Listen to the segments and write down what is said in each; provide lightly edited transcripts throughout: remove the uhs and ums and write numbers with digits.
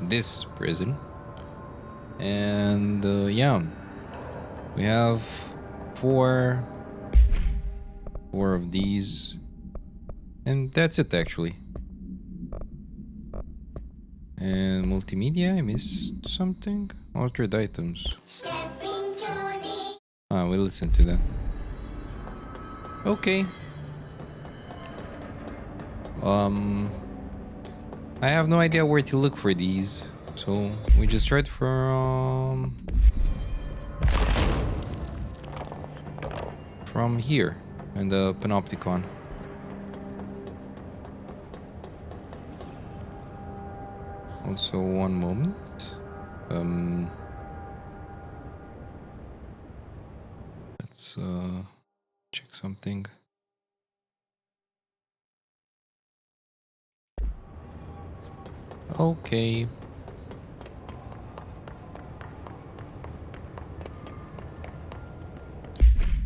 this prison. And yeah, we have four of these, and that's it actually. And multimedia, I missed something. Altered items. Ah, we listen to that. Okay. I have no idea where to look for these, so we just start from here in the Panopticon. Also, one moment. Let's check something. Okay.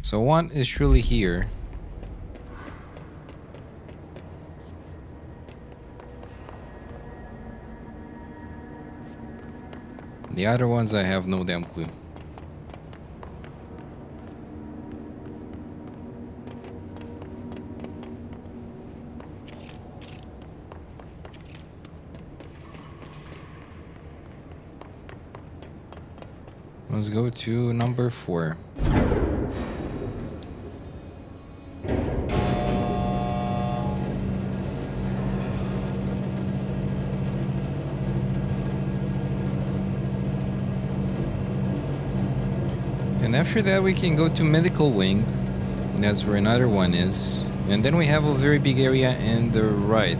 So one is surely here. The other ones I have no damn clue. Let's go to number 4. And after that we can go to medical wing. That's where another one is. And then we have a very big area in the right,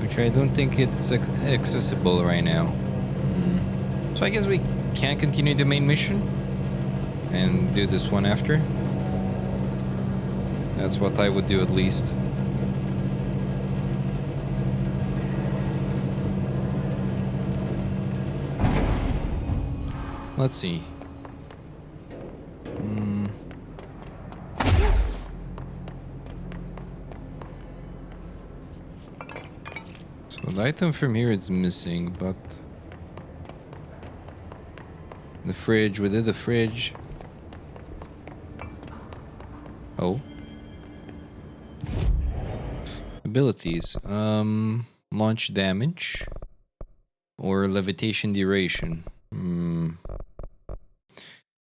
which I don't think it's accessible right now. So I guess we can continue the main mission and do this one after. That's what I would do at least. Let's see. So the item from here is missing, but the fridge, we did the fridge. Oh. Abilities. Launch damage or levitation duration.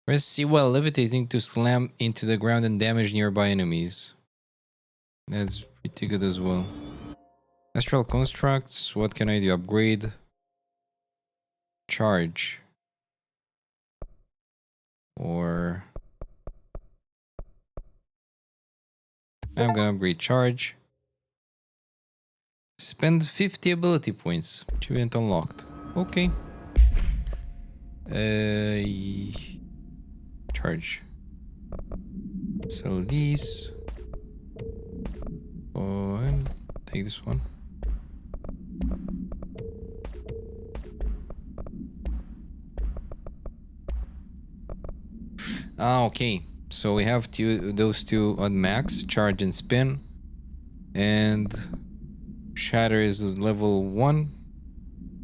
Press C while levitating to slam into the ground and damage nearby enemies. That's pretty good as well. Astral constructs. What can I do? Upgrade. Charge. Or I'm gonna upgrade charge. Spend 50 ability points. Achievement unlocked. Okay. Charge. Sell these. Oh, and take this one. Ah, okay. So we have those two on max, charge and spin. And shatter is level 1.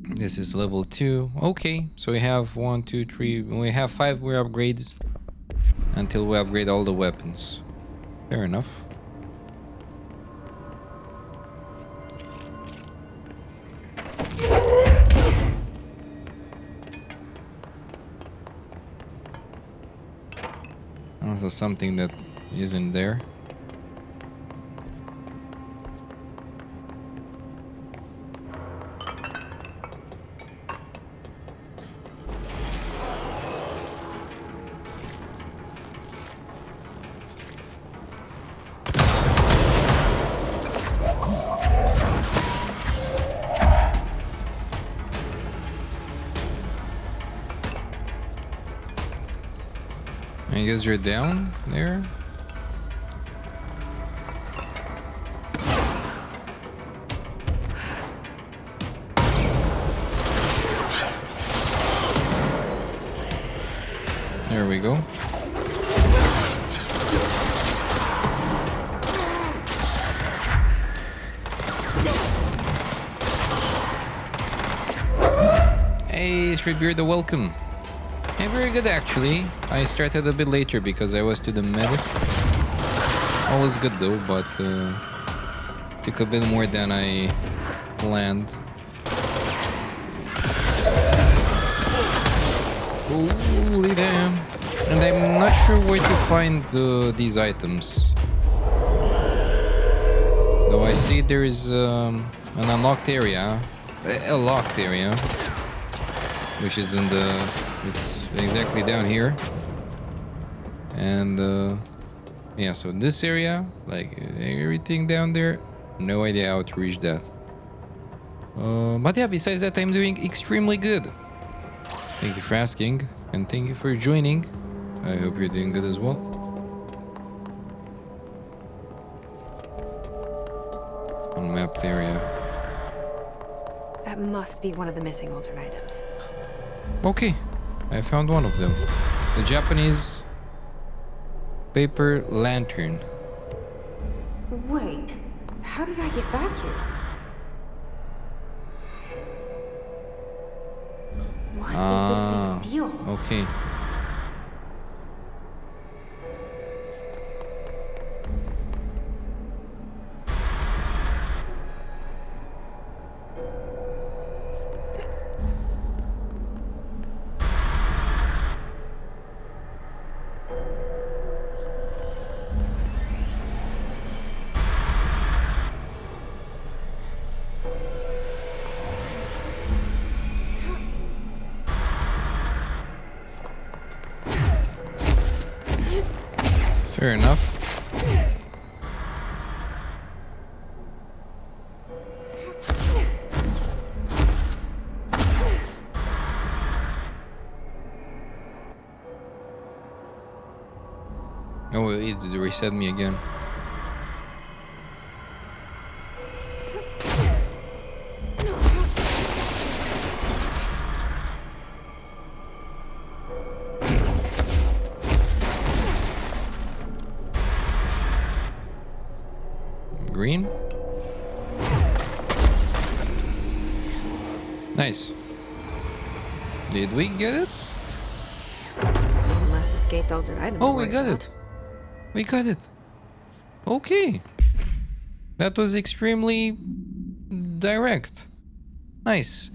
This is level 2. Okay, so we have 1, 2, 3. We have 5 more upgrades until we upgrade all the weapons. Fair enough. Also something that isn't there. I guess you're down there. There we go. Hey, Shredbeard, welcome. Yeah, very good actually. I started a bit later because I was to the medic. All is good though, but took a bit more than I planned. Holy damn. And I'm not sure where to find these items. Though I see there is an unlocked area. A locked area. Which is in the... It's exactly down here. And yeah, so this area, like everything down there, no idea how to reach that. But yeah, besides that, I'm doing extremely good. Thank you for asking, and thank you for joining. I hope you're doing good as well. Unmapped area. That must be one of the missing alternate items. Okay, I found one of them. The Japanese paper lantern. Wait, how did I get back here? What is this thing's deal? Okay. Fair enough. Oh, it reset me again. Green? Nice. Did we get it? Unless escaped alternate item. Oh, we got it. We got it. Okay. That was extremely direct. Nice.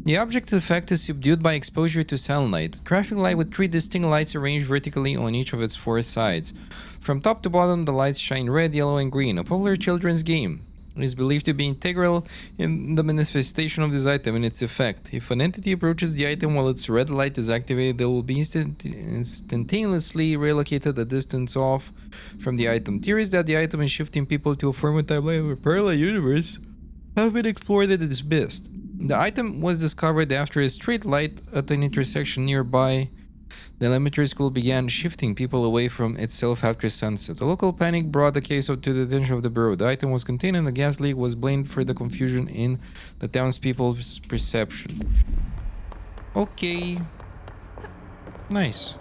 The object effect is subdued by exposure to sunlight. Graphic light with 3 distinct lights arranged vertically on each of its 4 sides. From top to bottom, the lights shine red, yellow, and green. A popular children's game. It is believed to be integral in the manifestation of this item and its effect. If an entity approaches the item while its red light is activated, they will be instantaneously relocated a distance off from the item. Theories that the item is shifting people to a former timeline or parallel universe have been explored at its best. The item was discovered after a street light at an intersection nearby. The elementary school began shifting people away from itself after sunset. A local panic brought the case to the attention of the bureau. The item was contained and the gas leak was blamed for the confusion in the townspeople's perception. Okay. Nice.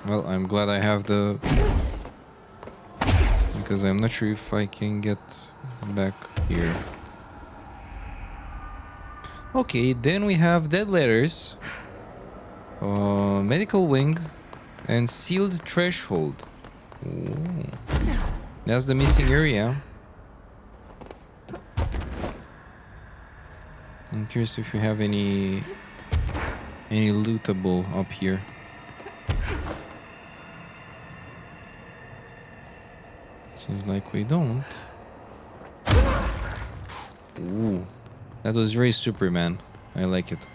Well, I'm glad I have the... Because I'm not sure if I can get back here. Okay, then we have dead letters, medical wing, and sealed threshold. Ooh. That's the missing area. I'm curious if you have any lootable up here. Seems like we don't. Ooh, that was very Superman. I like it.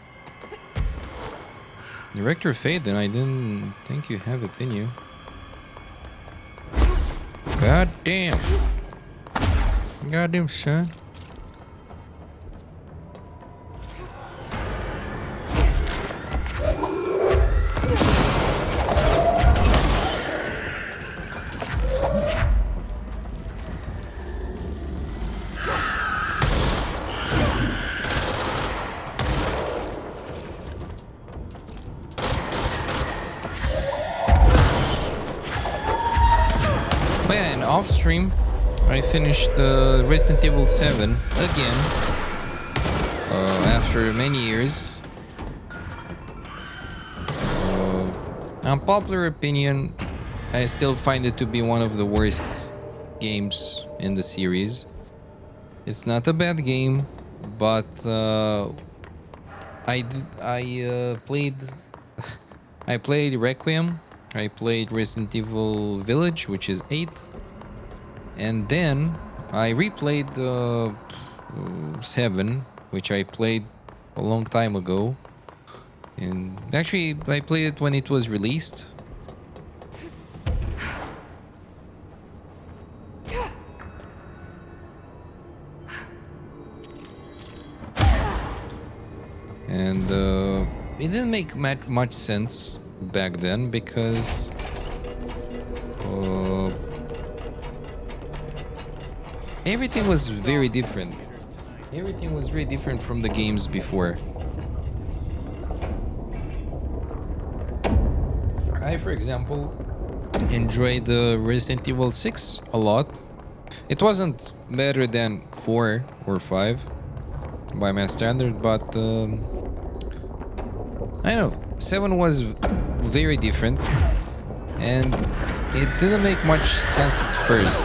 Director Faden, I didn't think you have it in you. God damn. Goddamn, son. off stream, I finished Resident Evil 7 again after many years. Unpopular opinion, I still find it to be one of the worst games in the series. It's not a bad game, but I played I played Requiem, I played Resident Evil Village, which is 8, and then I replayed 7, which I played a long time ago. And actually, I played it when it was released. And it didn't make much sense back then because everything was very different. Everything was very different from the games before. I, for example, enjoyed Resident Evil 6 a lot. It wasn't better than 4 or 5 by my standard, but I don't know, 7 was very different and it didn't make much sense at first.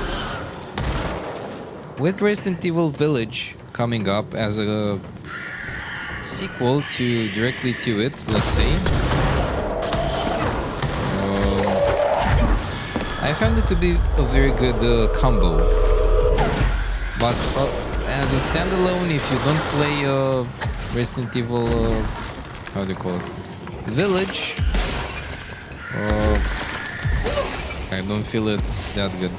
With Resident Evil Village coming up as a sequel directly to it, let's say, I found it to be a very good combo. But as a standalone, if you don't play Resident Evil, how do you call it, Village, I don't feel it's that good.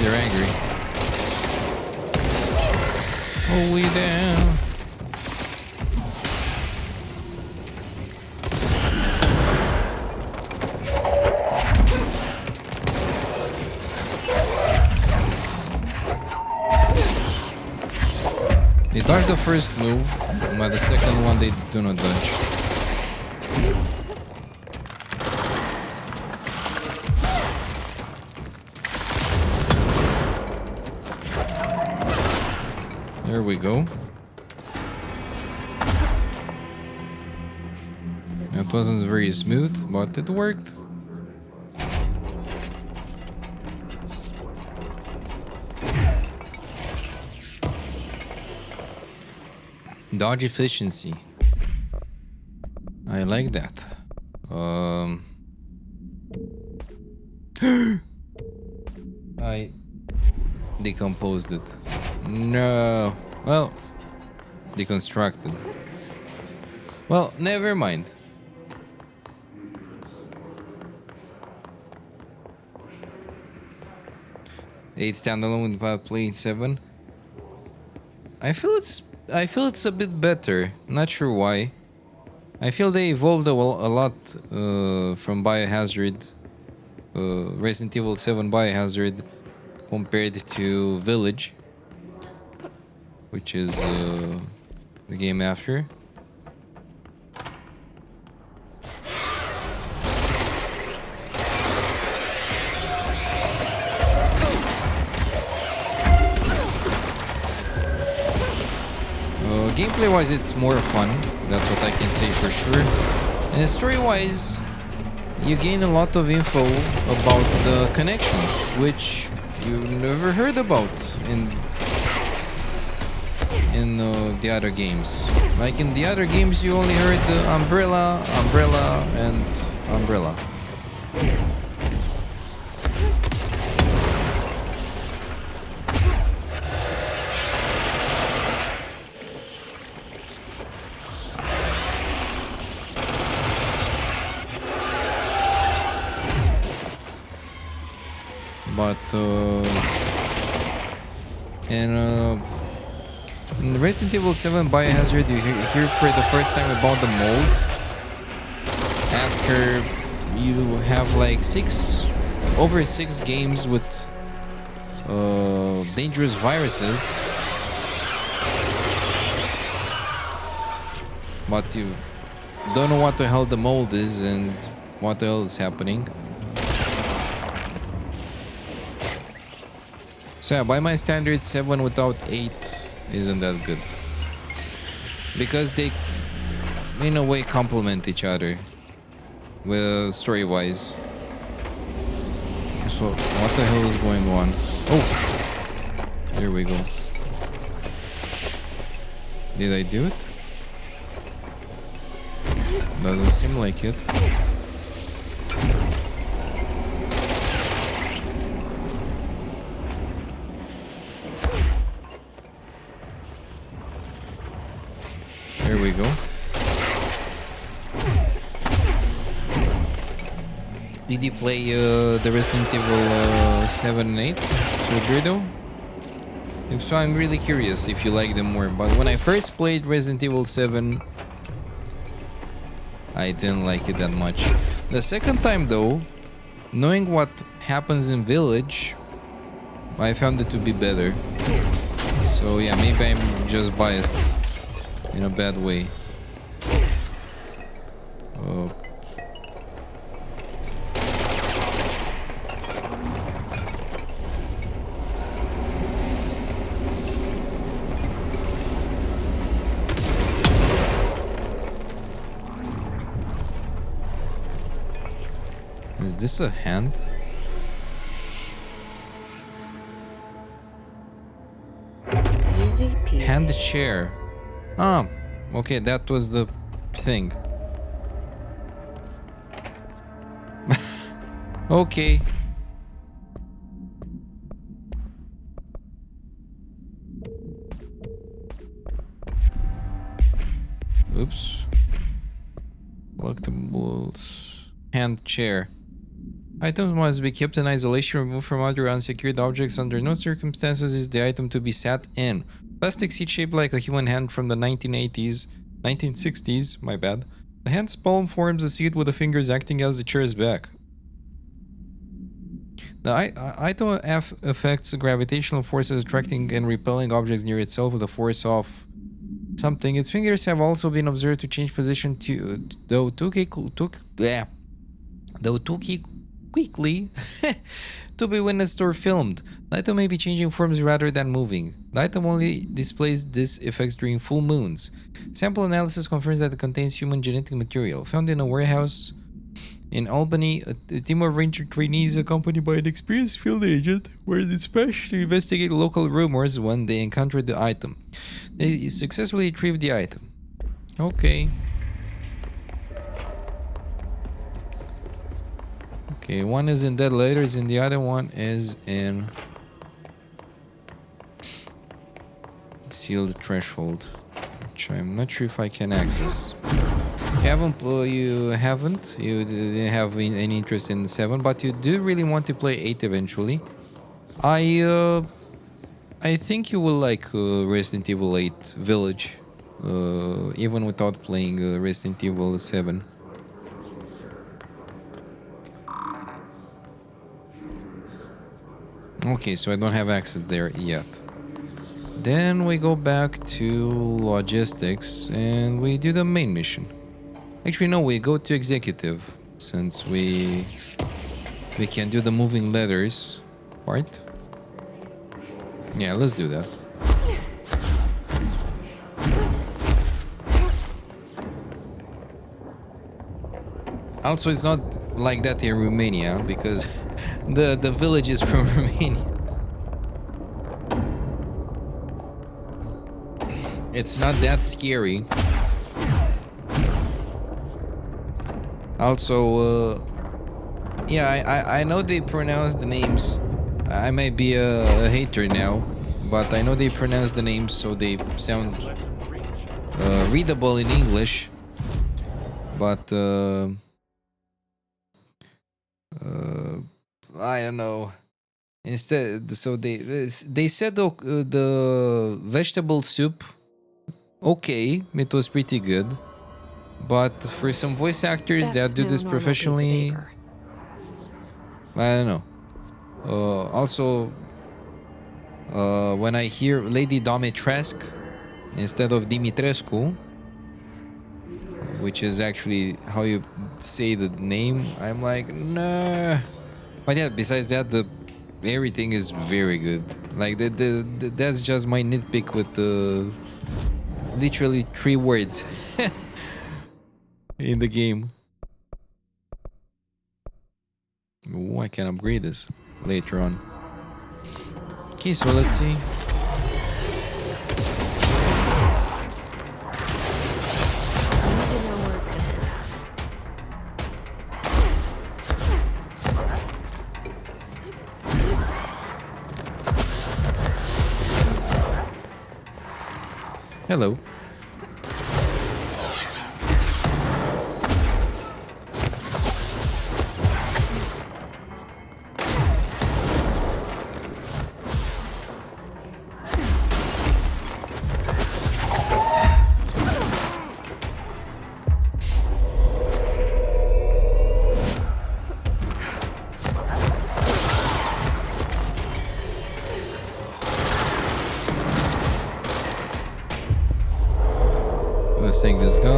They're angry. Holy damn. They dodge the first move, but the second one they do not dodge. There we go. It wasn't very smooth, but it worked. Dodge efficiency. I like that. I decomposed it. No. Well, deconstructed. Well, never mind. Eight standalone without playing 7. I feel it's a bit better. Not sure why. I feel they evolved a lot from Biohazard, Resident Evil 7 Biohazard, compared to Village, which is the game after. Gameplay wise, it's more fun, that's what I can say for sure. And story wise, you gain a lot of info about the connections, which you never heard about in the other games. Like in the other games, you only heard the Umbrella, and Umbrella. But And in Resident Evil 7 Biohazard, you hear for the first time about the mold after you have like over six games with dangerous viruses, but you don't know what the hell the mold is and what the hell is happening. So yeah, by my standards, 7 without 8 isn't that good, because they in a way complement each other, well, story-wise. So what the hell is going on? Oh, there we go. Did I do it? Doesn't seem like it. There we go. Did you play the Resident Evil 7 and 8? So Birdo? If so, I'm really curious if you like them more. But when I first played Resident Evil 7, I didn't like it that much. The second time though, knowing what happens in Village, I found it to be better. So yeah, maybe I'm just biased in a bad way. Is this a hand? Easy peasy. Hand chair. Ah, okay, that was the thing. Okay. Oops. Collectibles. Hand chair. Items must be kept in isolation, removed from other unsecured objects. Under no circumstances is the item to be sat in. Plastic seat shaped like a human hand from the 1960s, my bad. The hand's palm forms a seat with the fingers acting as the chair's back. The item affects gravitational forces, attracting and repelling objects near itself with a force of something. Its fingers have also been observed to change position quickly to be witnessed or filmed. The item may be changing forms rather than moving. The item only displays these effects during full moons. Sample analysis confirms that it contains human genetic material. Found in a warehouse in Albany, a team of ranger trainees accompanied by an experienced field agent were dispatched to investigate local rumors when they encountered the item. They successfully retrieved the item. Okay. Okay, one is in dead letters and the other one is in sealed threshold, which I'm not sure if I can access. You didn't have any interest in 7, but you do really want to play 8 eventually. I think you will like Resident Evil 8 Village, even without playing Resident Evil 7. Okay, so I don't have access there yet. Then we go back to logistics and we do the main mission. Actually, no, we go to executive since we can do the moving letters part. Yeah, let's do that. Also, it's not like that in Romania because the village is from Romania. It's not that scary. Also, yeah, I know they pronounce the names. I might be a hater now, but I know they pronounce the names so they sound readable in English. But I don't know. Instead, so they said the vegetable soup. Okay, it was pretty good, but for some voice actors that That's do no this normal piece of professionally, paper. I don't know. Also, when I hear Lady Dimitrescu instead of Dimitrescu, which is actually how you say the name, I'm like, nah. But yeah, besides that, the everything is very good. Like that's just my nitpick with the literally 3 words in the game. Oh, I can upgrade this later on. Okay, so let's see. I need to know where it's gonna end up. Hello. Let's take this guy.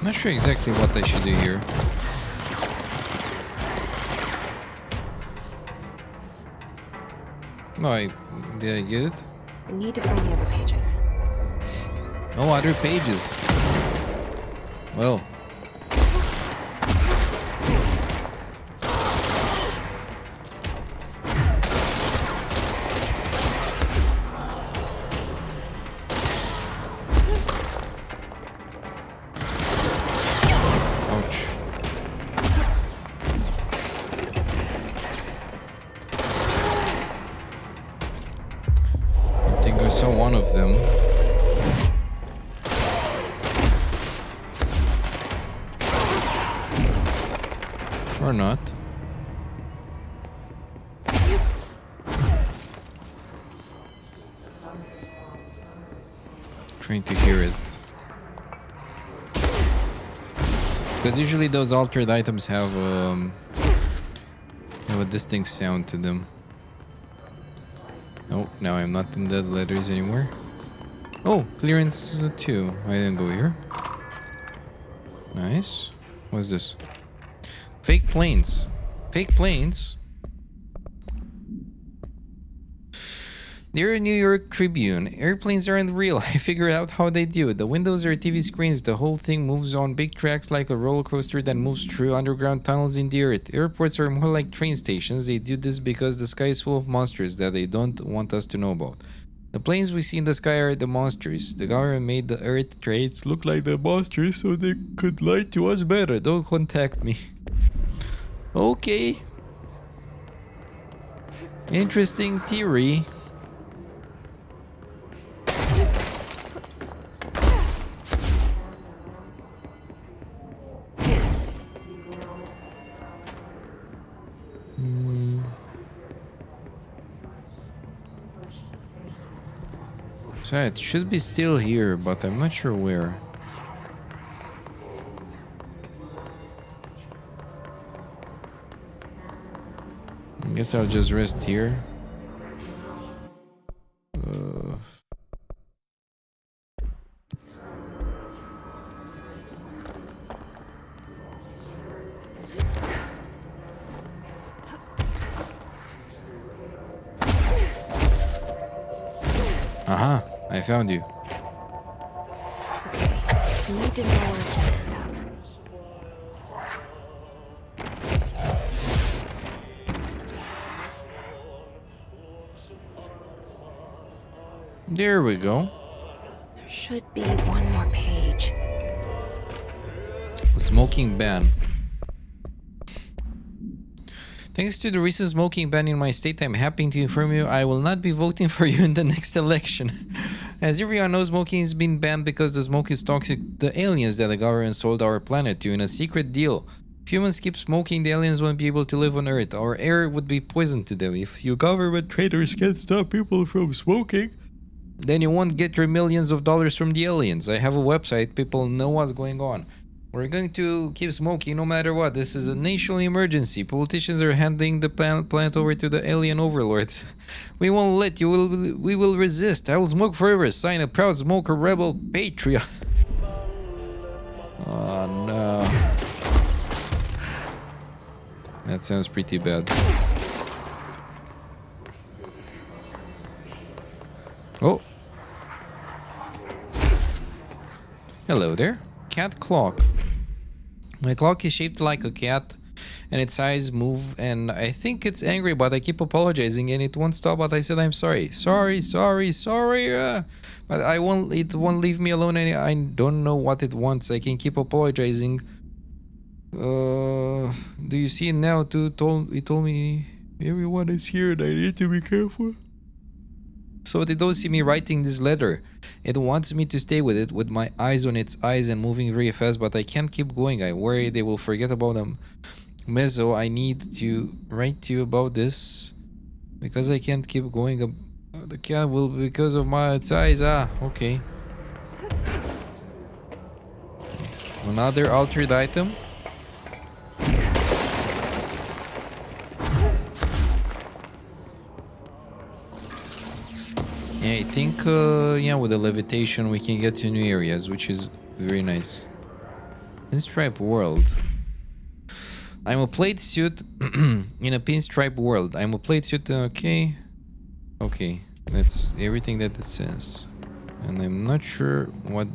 Not sure exactly what I should do here. No, did I get it? I need to find the other pages. Oh, other pages. Well. Ouch. I think I saw one of them. Or not. Trying to hear it. Because usually those altered items have a distinct sound to them. Oh, now I'm not in dead letters anymore. Oh, clearance 2. I didn't go here. Nice. What's this? Fake planes. Fake planes? Dear New York Tribune, airplanes aren't real. I figured out how they do it. The windows are TV screens. The whole thing moves on big tracks like a roller coaster that moves through underground tunnels in the earth. Airports are more like train stations. They do this because the sky is full of monsters that they don't want us to know about. The planes we see in the sky are the monsters. The government made the earth trains look like the monsters so they could lie to us better. Don't contact me. Okay. Interesting theory. So it should be still here, but I'm not sure where. I guess I'll just rest here. Aha, I found you. Okay, need to know where it's gonna end up. There we go. Should be one more page. Smoking ban. Thanks to the recent smoking ban in my state, I'm happy to inform you I will not be voting for you in the next election. As everyone knows, smoking has been banned because the smoke is toxic to the aliens that the government sold our planet to in a secret deal. If humans keep smoking, the aliens won't be able to live on Earth. Our air would be poisoned to them. If you government traitors can't stop people from smoking, then you won't get your millions of dollars from the aliens. I have a website. People know what's going on. We're going to keep smoking no matter what. This is a national emergency. Politicians are handing the planet over to the alien overlords. We won't let you. We will resist. I will smoke forever. Sign a proud smoker rebel patriot. Oh no. That sounds pretty bad. Oh. Hello there. Cat clock. My clock is shaped like a cat and its eyes move and I think it's angry but I keep apologizing and it won't stop but I said I'm sorry. Sorry. But it won't leave me alone and I don't know what it wants. I can keep apologizing. Do you see it now too? It told me everyone is here and I need to be careful. So they don't see me writing this letter. It wants me to stay with it, with my eyes on its eyes and moving very fast, but I can't keep going. I worry they will forget about them. Mezzo, I need to write to you about this because I can't keep going. The cat will because of its eyes. Ah, okay. Another altered item. Yeah, I think, yeah, with the levitation we can get to new areas, which is very nice. Pinstripe world. I'm a plate suit in a pinstripe world. I'm a plate suit, okay. Okay, that's everything that it says. And I'm not sure what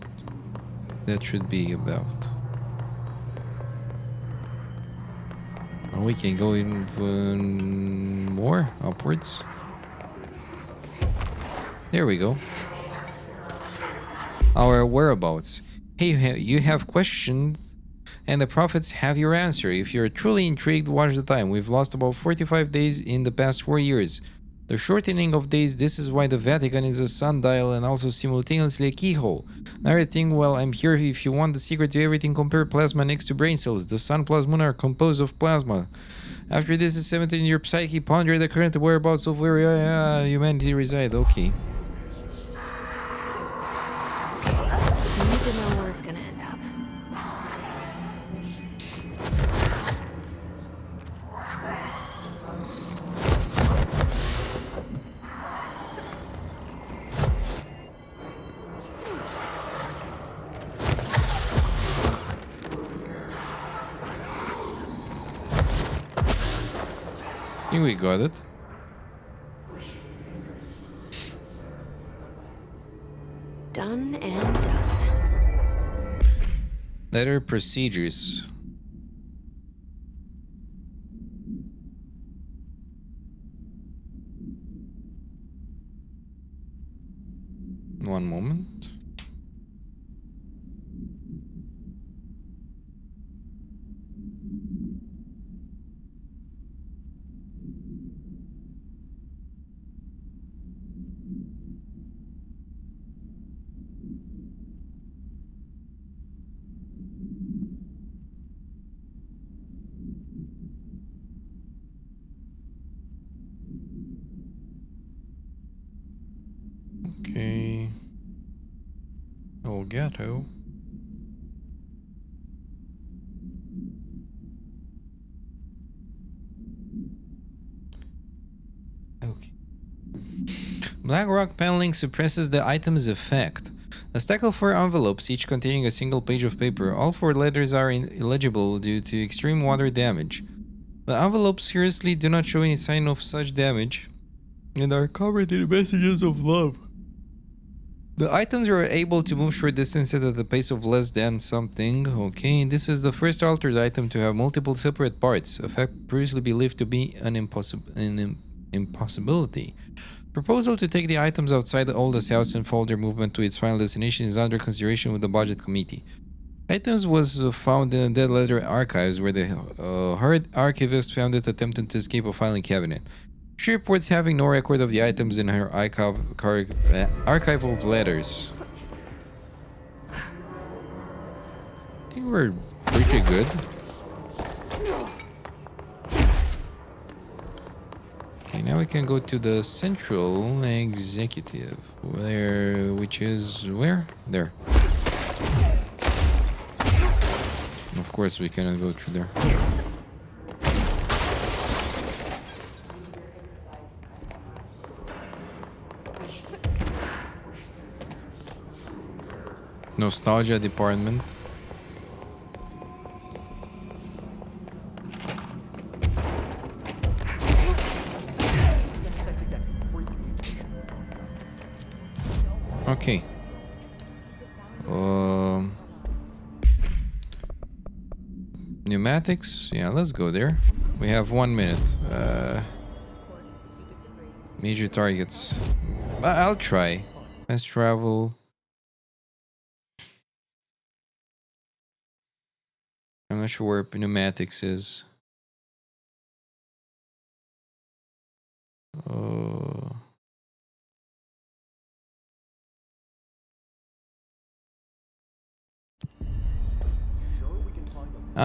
that should be about. Oh, we can go even more upwards. There we go. Our whereabouts. Hey, you have questions and the prophets have your answer. If you're truly intrigued, watch the time. We've lost about 45 days in the past 4 years. The shortening of days, this is why the Vatican is a sundial and also simultaneously a keyhole. Another thing, well, I'm here if you want the secret to everything, compare plasma next to brain cells. The sun, plasma are composed of plasma. After this is cemented in your psyche, ponder the current whereabouts of where humanity reside. Okay. You need to know where it's gonna end up. I think we got it. Done and done. Letter procedures. One moment. Okay. Elgato. Okay. Black rock paneling suppresses the item's effect. A stack of 4 envelopes, each containing a single page of paper. All 4 letters are illegible due to extreme water damage. The envelopes seriously do not show any sign of such damage and are covered in messages of love. The items are able to move short distances at a pace of less than something. Okay, this is the first altered item to have multiple separate parts, a fact previously believed to be an impossibility. Proposal to take the items outside the oldest house and follow their movement to its final destination is under consideration with the budget committee. Items was found in the Dead Letter archives where the Herd archivist found it attempting to escape a filing cabinet. She reports having no record of the items in her archive of letters. I think we're pretty good. Okay, now we can go to the Central Executive, which is where? There. Of course, we cannot go through there. Nostalgia department. Okay. Pneumatics. Yeah, let's go there. We have 1 minute. Major targets. I'll try. Fast travel. I'm not sure where pneumatics is.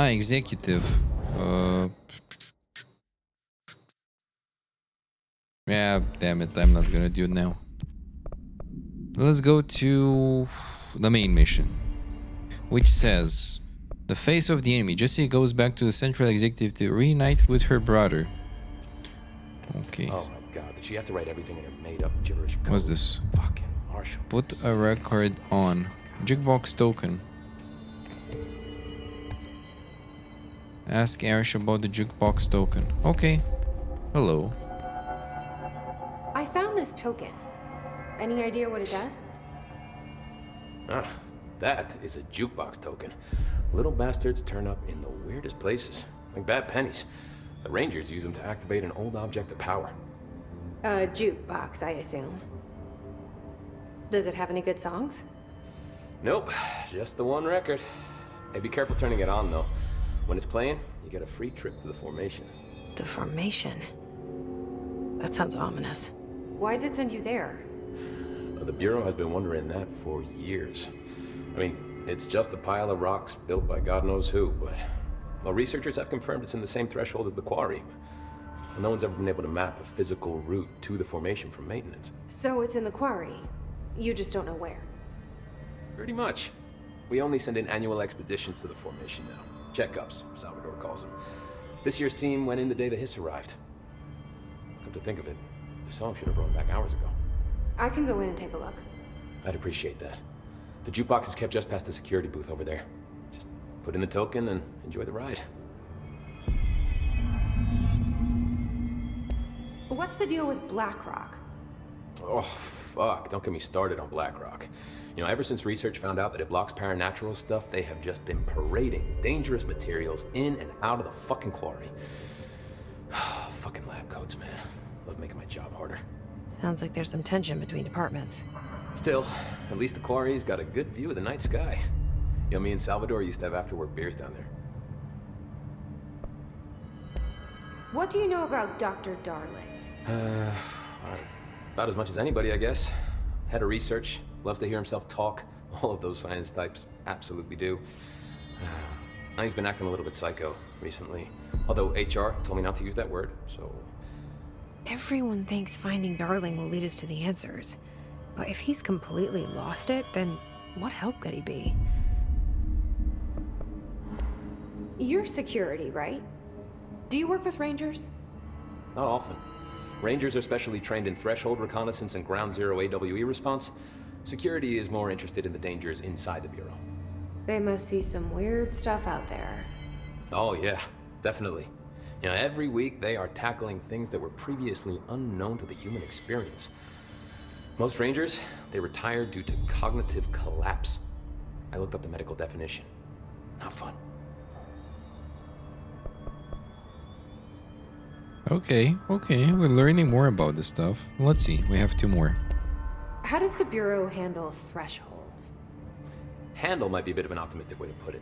Executive. Yeah, damn it. I'm not gonna do it now. Let's go to the main mission, which says the face of the enemy. Jessie goes back to the Central Executive to reunite with her brother. Okay. Oh my god, did she have to write everything in her made-up gibberish code? What's this? Fucking Marshall. Put a record on. Jukebox token. Ask Arish about the jukebox token. Okay. Hello. I found this token. Any idea what it does? Ah, that is a jukebox token. Little bastards turn up in the weirdest places, like bad pennies. The Rangers use them to activate an old object of power. A jukebox, I assume. Does it have any good songs? Nope, just the one record. Hey, be careful turning it on, though. When it's playing, you get a free trip to the formation. The formation? That sounds ominous. Why does it send you there? The Bureau has been wondering that for years. I mean, it's just a pile of rocks built by God knows who, but... Well, researchers have confirmed it's in the same threshold as the quarry. But no one's ever been able to map a physical route to the formation from maintenance. So it's in the quarry. You just don't know where. Pretty much. We only send in annual expeditions to the formation now. Checkups, Salvador calls them. This year's team went in the day the hiss arrived. Come to think of it, the song should have brought back hours ago. I can go in and take a look. I'd appreciate that. The jukebox is kept just past the security booth over there. Just put in the token and enjoy the ride. What's the deal with Blackrock? Oh, fuck. Don't get me started on Blackrock. You know, ever since research found out that it blocks paranatural stuff, they have just been parading dangerous materials in and out of the fucking quarry. Fucking lab coats, man. Love making my job harder. Sounds like there's some tension between departments. Still, at least the quarry's got a good view of the night sky. You know, me and Salvador used to have after-work beers down there. What do you know about Dr. Darling? About as much as anybody, I guess. Head of research, loves to hear himself talk. All of those science types absolutely do. He's been acting a little bit psycho recently. Although HR told me not to use that word, so... Everyone thinks finding Darling will lead us to the answers. But if he's completely lost it, then what help could he be? You're security, right? Do you work with Rangers? Not often. Rangers are specially trained in threshold reconnaissance and ground zero AWE response. Security is more interested in the dangers inside the Bureau. They must see some weird stuff out there. Oh yeah, definitely. You know, every week they are tackling things that were previously unknown to the human experience. Most Rangers, they retire due to cognitive collapse. I looked up the medical definition. Not fun. Okay, we're learning more about this stuff. Let's see, we have 2 more. How does the Bureau handle thresholds? Handle might be a bit of an optimistic way to put it.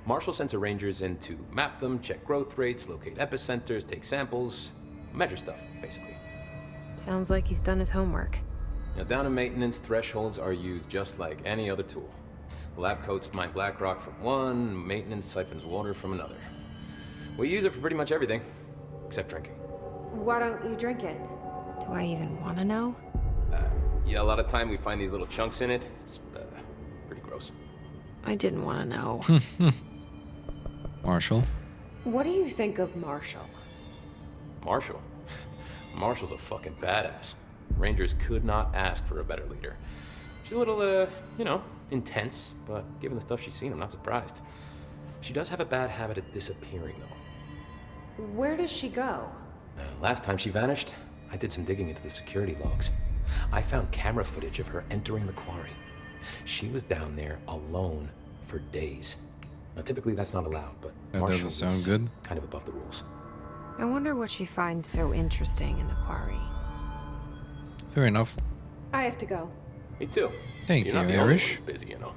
Marshall sends her rangers in to map them, check growth rates, locate epicenters, take samples, measure stuff, basically. Sounds like he's done his homework. Now, down in maintenance, thresholds are used just like any other tool. The lab coats mine black rock from one, maintenance siphons water from another. We use it for pretty much everything, except drinking. Why don't you drink it? Do I even want to know? Yeah, a lot of time we find these little chunks in it. It's pretty gross. I didn't want to know. Marshall. What do you think of Marshall? Marshall? Marshall's a fucking badass. Rangers could not ask for a better leader. She's a little, intense, but given the stuff she's seen, I'm not surprised. She does have a bad habit of disappearing, though. Where does she go? Last time she vanished, I did some digging into the security logs. I found camera footage of her entering the quarry. She was down there alone for days. Now, typically that's not allowed, but That Marshall doesn't sound is good. kind of above the rules. I wonder what she finds so interesting in the quarry. Fair enough. I have to go. Me too. Thank You're you, not the only Irish. one who's busy, you know.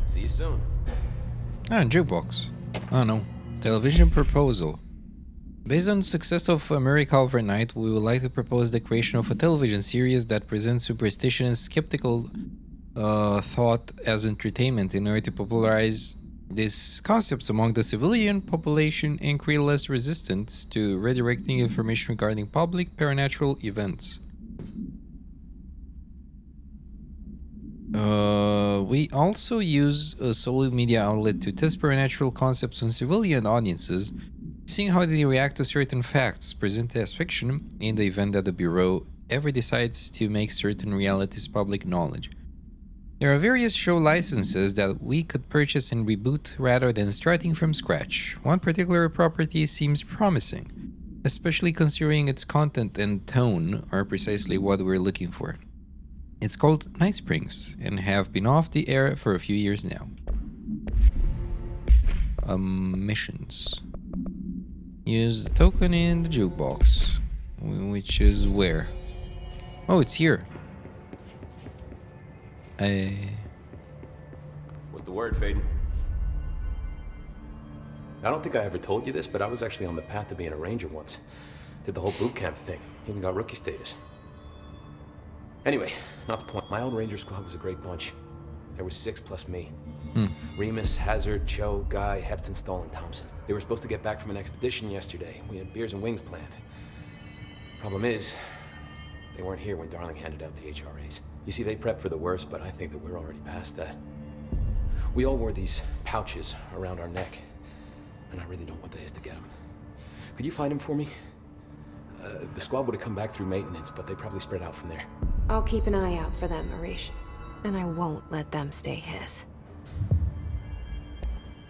See you soon. Jukebox. Oh no. Television proposal. Based on the success of America Overnight, we would like to propose the creation of a television series that presents superstition and skeptical thought as entertainment in order to popularize these concepts among the civilian population and create less resistance to redirecting information regarding public paranatural events. We also use a solid media outlet to test paranatural concepts on civilian audiences, seeing how they react to certain facts presented as fiction in the event that the Bureau ever decides to make certain realities public knowledge. There are various show licenses that we could purchase and reboot rather than starting from scratch. One particular property seems promising, especially considering its content and tone are precisely what we're looking for. It's called Night Springs and have been off the air for a few years now. Missions. Use the token in the jukebox, which is where? Oh, it's here. What's the word, Faden? I don't think I ever told you this, but I was actually on the path to being a ranger once. Did the whole boot camp thing. Even got rookie status. Anyway, not the point. My old ranger squad was a great bunch. There was 6 plus me. Remus, Hazard, Cho, Guy, Hepton, Stoll, and Thompson. They were supposed to get back from an expedition yesterday. We had beers and wings planned. Problem is, they weren't here when Darling handed out the HRAs. You see, they prepped for the worst, but I think that we're already past that. We all wore these pouches around our neck, and I really don't want the his to get them. Could you find them for me? The squad would have come back through maintenance, but they probably spread out from there. I'll keep an eye out for them, Arish. And I won't let them stay his.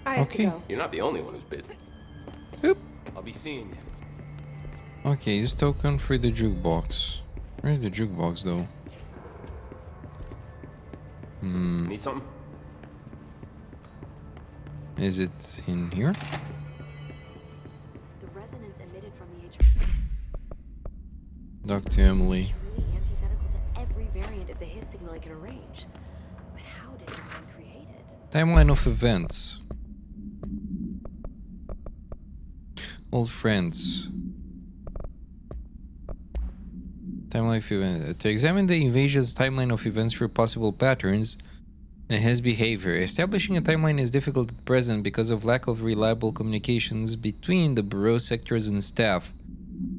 I have Okay. to go. You're not the only one who's busy. Oop. I'll be seeing you. Okay, use token for the jukebox. Where's the jukebox though? Need something? Is it in here? The resonance emitted from the Dr. Emily. truly antithetical to every variant of the His signal I can arrange. But how did Darling create it? Timeline of events. Old friends. Timeline of events. To examine the invasion's timeline of events for possible patterns in his behavior. Establishing a timeline is difficult at present because of lack of reliable communications between the Bureau sectors and staff.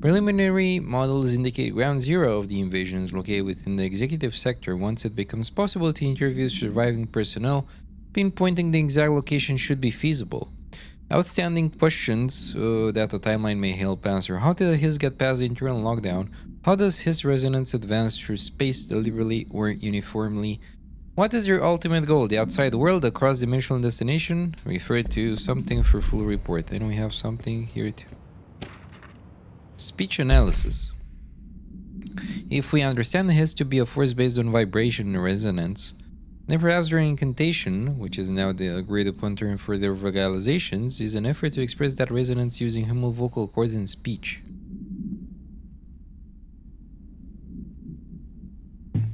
Preliminary models indicate ground zero of the invasion is located within the executive sector. Once it becomes possible to interview surviving personnel, pinpointing the exact location should be feasible. Outstanding questions that the timeline may help answer. How did his get past the internal lockdown? How does his resonance advance through space deliberately or uniformly? What is your ultimate goal? The outside world, a cross-dimensional destination? Refer to something for full report. And we have something here too. Speech analysis. If we understand his to be a force based on vibration and resonance, And perhaps their incantation, which is now the agreed upon term for their vocalizations, is an effort to express that resonance using human vocal cords in speech.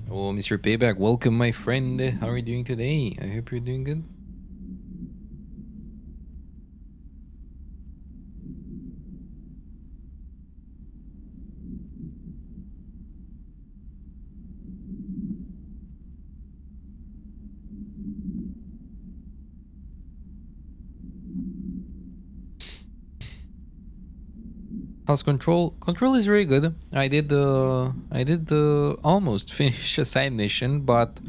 Oh, Mr. Payback, welcome, my friend. How are you doing today? I hope you're doing good. How's Control? Control is very good. I did almost finish a side mission, but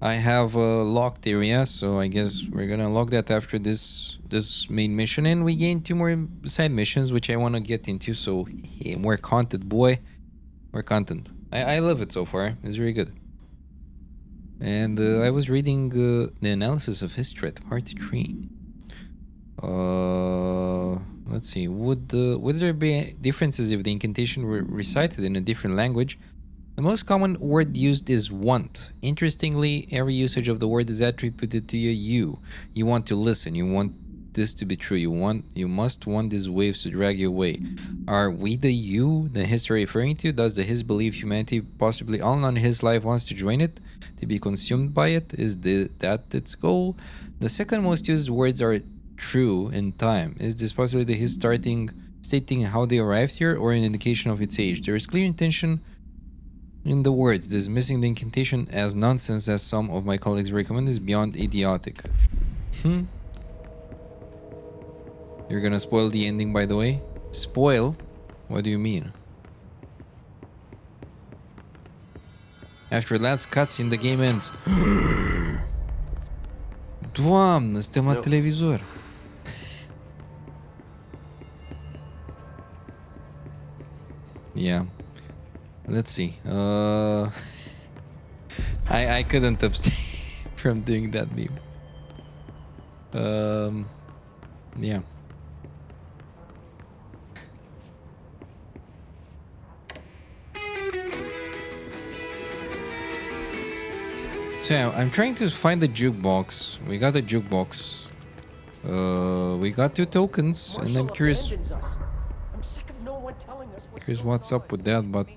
I have a locked area, so I guess we're gonna lock that after this main mission, and we gain 2 more side missions, which I want to get into. So hey, more content, boy, more content. I love it so far. It's very good. And I was reading the analysis of his threat, part 3. Let's see. Would there be differences if the incantation were recited in a different language? The most common word used is want. Interestingly, every usage of the word is attributed to you. You want to listen. You want this to be true. You must want these waves to drag you away. Are we the you the history referring to? Does the his believe humanity possibly all on his life wants to join it? To be consumed by it? Is that its goal? The second most used words are true in time. Is this possibly the his stating how they arrived here, or an indication of its age? There is clear intention in the words. Dismissing the incantation as nonsense, as some of my colleagues recommend, is beyond idiotic. You're gonna spoil the ending, by the way? Spoil? What do you mean? After last cutscene, the game ends. Doamnă, suntem la televizor. Yeah. Let's see. I couldn't abstain from doing that meme. Yeah. So yeah, I'm trying to find the jukebox. We got the jukebox. We got 2 tokens, and I'm curious. Curious what's up with that, but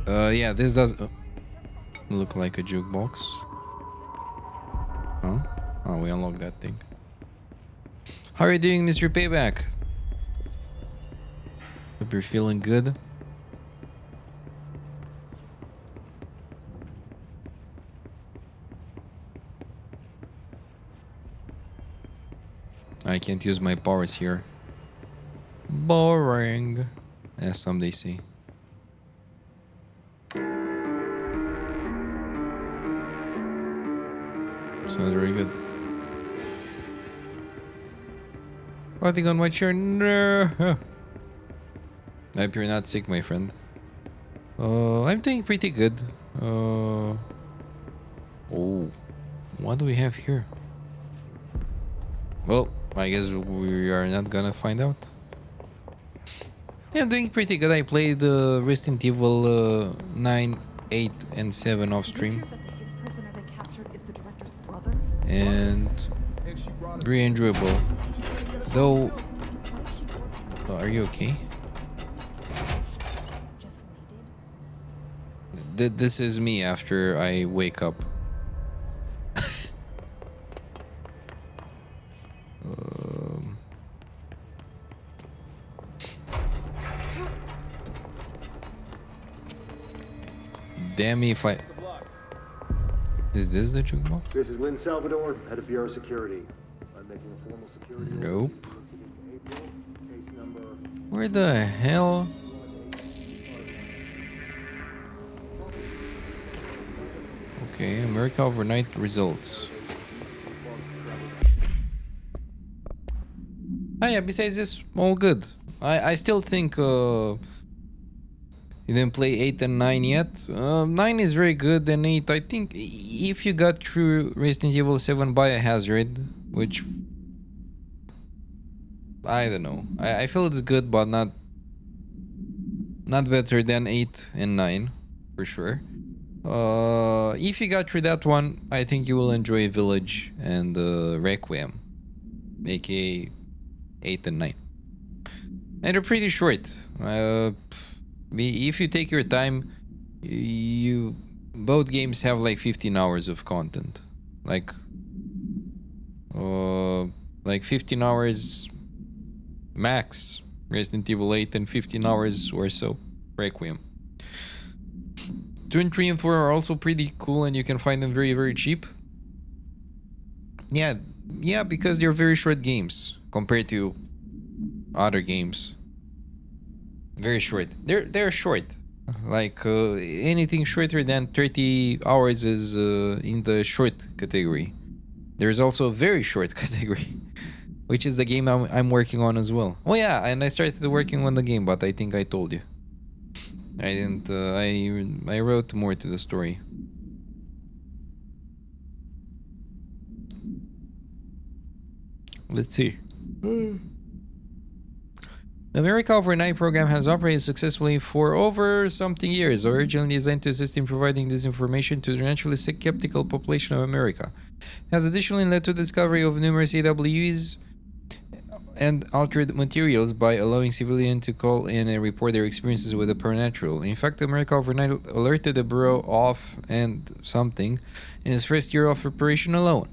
yeah, this does look like a jukebox. Huh? Oh, we unlocked that thing. How are you doing, Mr. Payback? Hope you're feeling good. I can't use my powers here. Boring, as some they say. Sounds very good. Farting on my chair. No. I hope you're not sick, my friend. I'm doing pretty good. Oh, what do we have here? Well, I guess we are not gonna find out. Yeah, I'm doing pretty good. I played Resident Evil 9, 8, and 7 off stream. And very enjoyable. Though, are you okay? This is me after I wake up. Damn me if I... Is this the jukebox? This is Lynn Salvador, head of Bureau Security. I'm making a formal security order. Nope. Where the hell? Okay, America overnight results. Oh yeah, besides this, all good. I still think you didn't play 8 and 9 yet. 9 is very good, and 8, I think if you got through Resident Evil 7 Biohazard, which I don't know. I feel it's good, but not better than 8 and 9 for sure. If you got through that one, I think you will enjoy Village and Requiem, aka 8 and 9. And they're pretty short. If you take your time, you both games have like 15 hours of content, like 15 hours max Resident Evil 8 and 15 hours or so Requiem. 2 and 3 and 4 are also pretty cool, and you can find them very, very cheap. Yeah, because they're very short games compared to other games. Very short. They're short. Like anything shorter than 30 hours is in the short category. There's also a very short category, which is the game I'm working on as well. Oh yeah, and I started working on the game, but I think I told you. I didn't. I wrote more to the story. Let's see. The America Overnight program has operated successfully for over something years, originally designed to assist in providing this information to the naturally skeptical population of America. It has additionally led to the discovery of numerous AWEs and altered materials by allowing civilians to call in and report their experiences with the supernatural. In fact, America Overnight alerted the Bureau of and something in its first year of operation alone.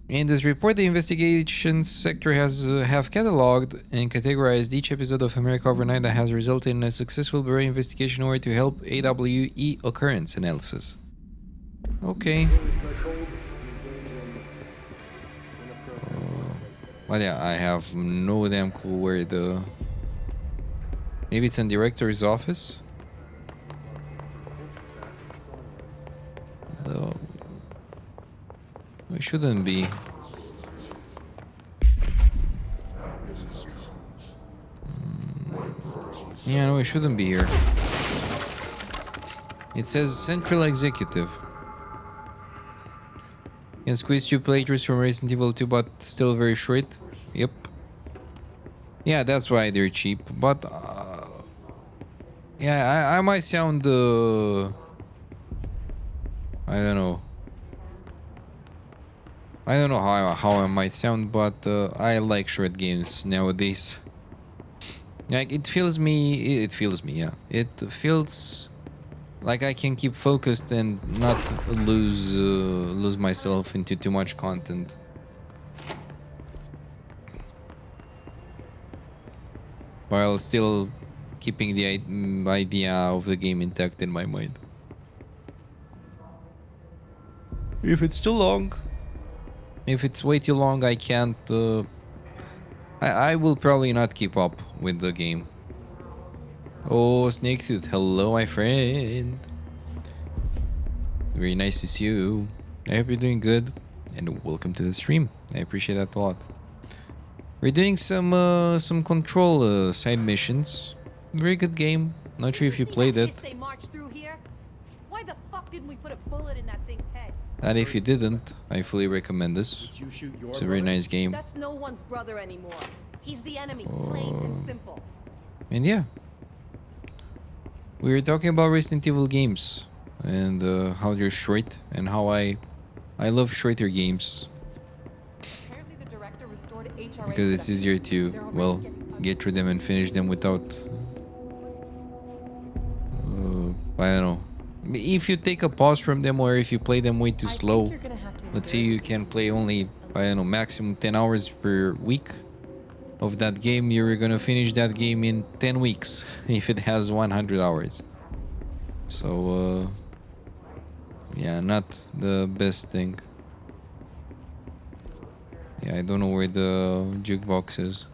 In this report, the investigations sector has have cataloged and categorized each episode of America Overnight that has resulted in a successful Bureau investigation in order to help AWE occurrence analysis. Okay. Well, yeah, I have no damn clue where the... Maybe it's in director's office? Though... It shouldn't be. Yeah, no, it shouldn't be here. It says Central Executive. You can squeeze 2 playthroughs from Resident Evil 2, but still very short. Yep. Yeah, that's why they're cheap. But yeah, I might sound I don't know. I don't know how I might sound, but I like short games nowadays. Like it feels me, yeah. It feels like I can keep focused and not lose myself into too much content. While still keeping the idea of the game intact in my mind. If it's too long, if it's way too long, I can't... I will probably not keep up with the game. Oh, Snaketooth, hello my friend. Very nice to see you. I hope you're doing good, and welcome to the stream. I appreciate that a lot. We're doing some Control side missions. Very good game. Not sure if you played it. Why the fuck didn't we put a bullet in that thing's head? And if you didn't, I fully recommend this. It's a very nice game. That's no one's brother anymore. He's the enemy, plain and simple. And yeah, we were talking about Resident Evil games and how they're short and how I love shorter games Apparently the director restored HRA because it's easier to, well, get through them and finish them without I don't know. If you take a pause from them or if you play them way too slow, let's say you can play only, I don't know, maximum 10 hours per week of that game, you're gonna finish that game in 10 weeks if it has 100 hours. So, yeah, not the best thing. Yeah, I don't know where the jukebox is.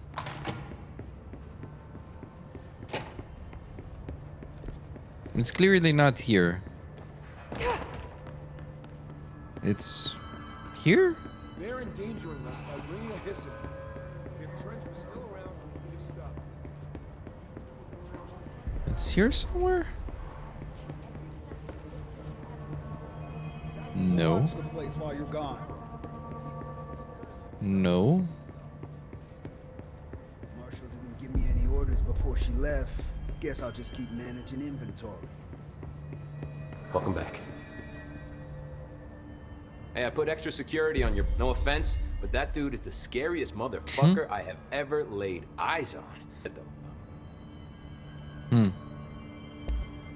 It's clearly not here. It's here? They're endangering us by bringing a hiss in. If Trent was still around, we'd have stopped this. It's here somewhere? No. Watch the place while you're gone. No. Marshall didn't give me any orders before she left. Guess I'll just keep managing inventory. Welcome back. Hey, I put extra security on your... No offense, but that dude is the scariest motherfucker I have ever laid eyes on.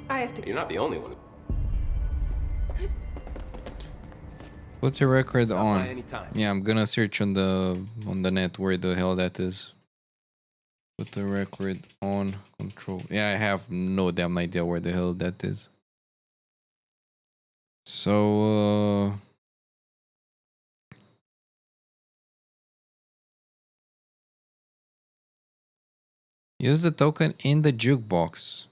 I have to. You're not the only one. Put the record Stop by on. anytime. Yeah, I'm gonna search on the net where the hell that is. Put the record on control. Yeah, I have no damn idea where the hell that is. So use the token in the jukebox.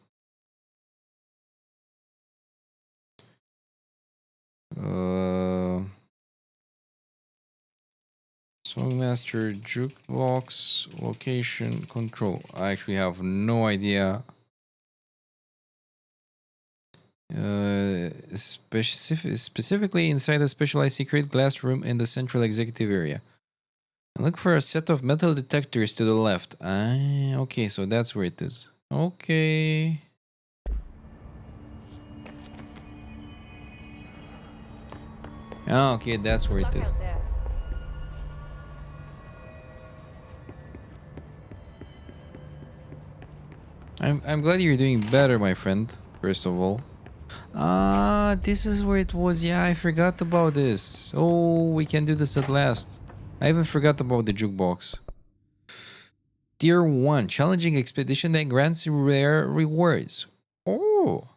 Songmaster jukebox location control. I actually have no idea. Specifically inside a specialized secret glass room in the central executive area. And look for a set of metal detectors to the left. Ah, okay, so that's where it is. Okay. Oh, okay, that's where it is. I'm glad you're doing better, my friend. First of all. Ah, this is where it was. Yeah, I forgot about this. Oh, we can do this at last. I even forgot about the jukebox. Tier 1. Challenging expedition that grants rare rewards. Oh.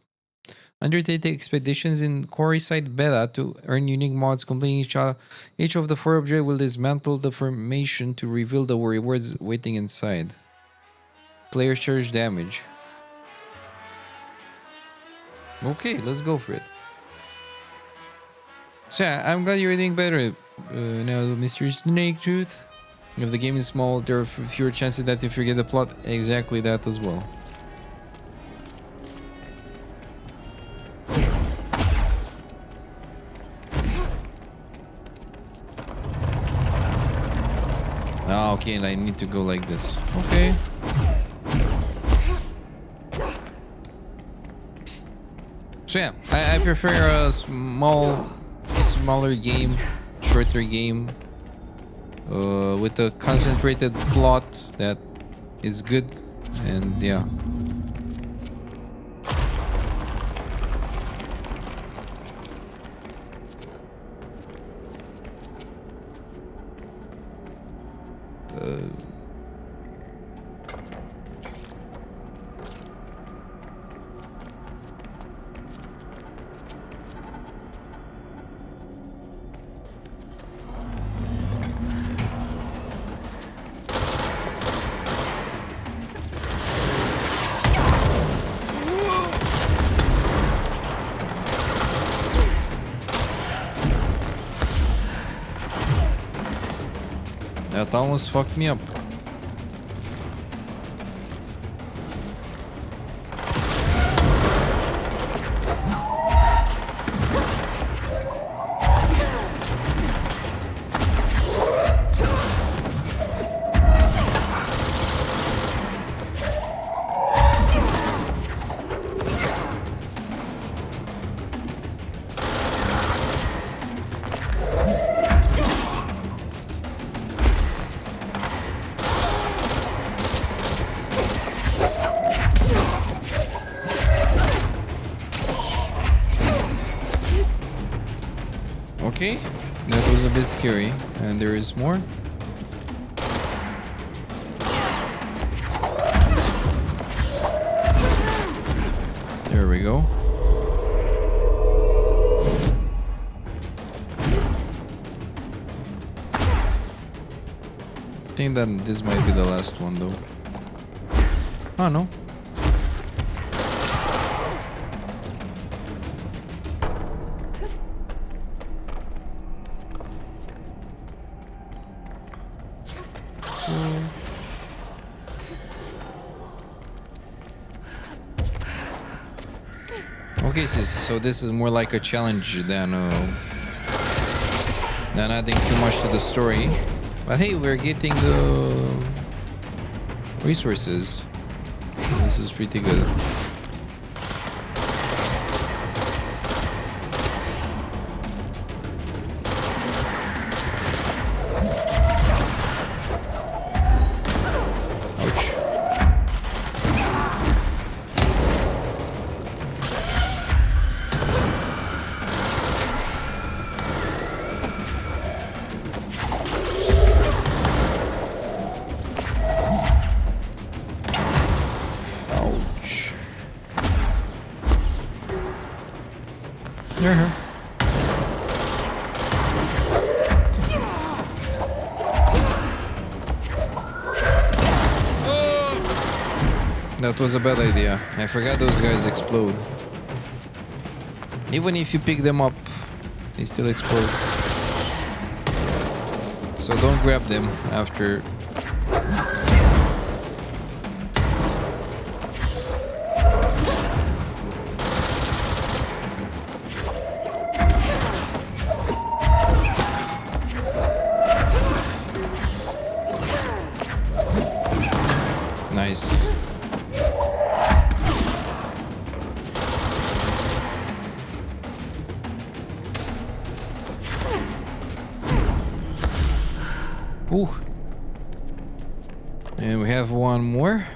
Undertake expeditions in Quarry Site Beta to earn unique mods. Completing each of the 4 objects will dismantle the formation to reveal the rewards waiting inside. Player charge damage. Okay, let's go for it. So yeah, I'm glad you're doing better now, Mr. Snake Tooth. If the game is small, there are fewer chances that you forget the plot. Exactly that as well. Ah, okay, and I need to go like this. Okay. So yeah, I prefer a smaller game, shorter game, with a concentrated plot that is good, and yeah. That almost fucked me up. Okay, that was a bit scary, and there is more. There we go. I think that this might be the last one though. Oh no. Okay, so this is more like a challenge than adding too much to the story. But hey, we're getting resources. This is pretty good. That was a bad idea. I forgot those guys explode. Even if you pick them up, they still explode. So don't grab them after. Nice. Ooh. And we have one more.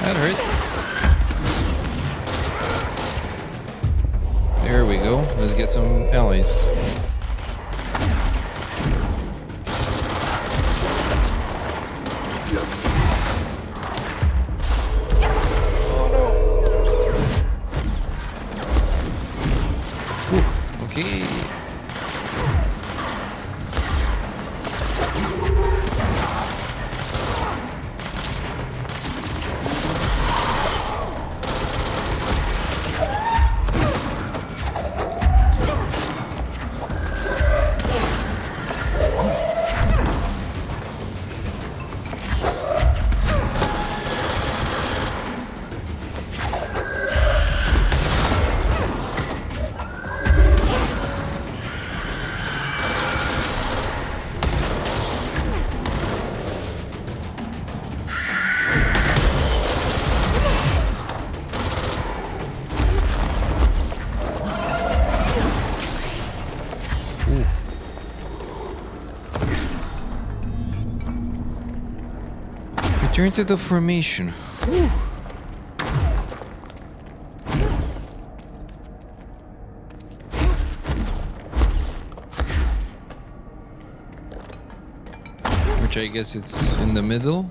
That hurt. There we go. Let's get some allies. Ooh, okay. Return to the formation. Whew. Which I guess it's in the middle.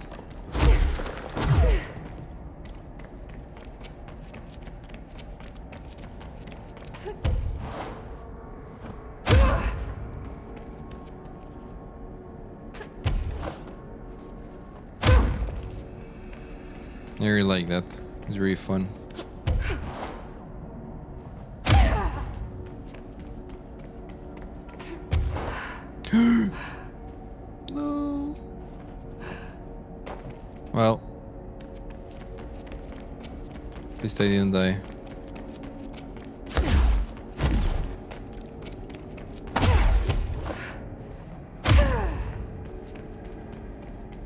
I really like that. It's really fun. No. Well, at least I didn't die.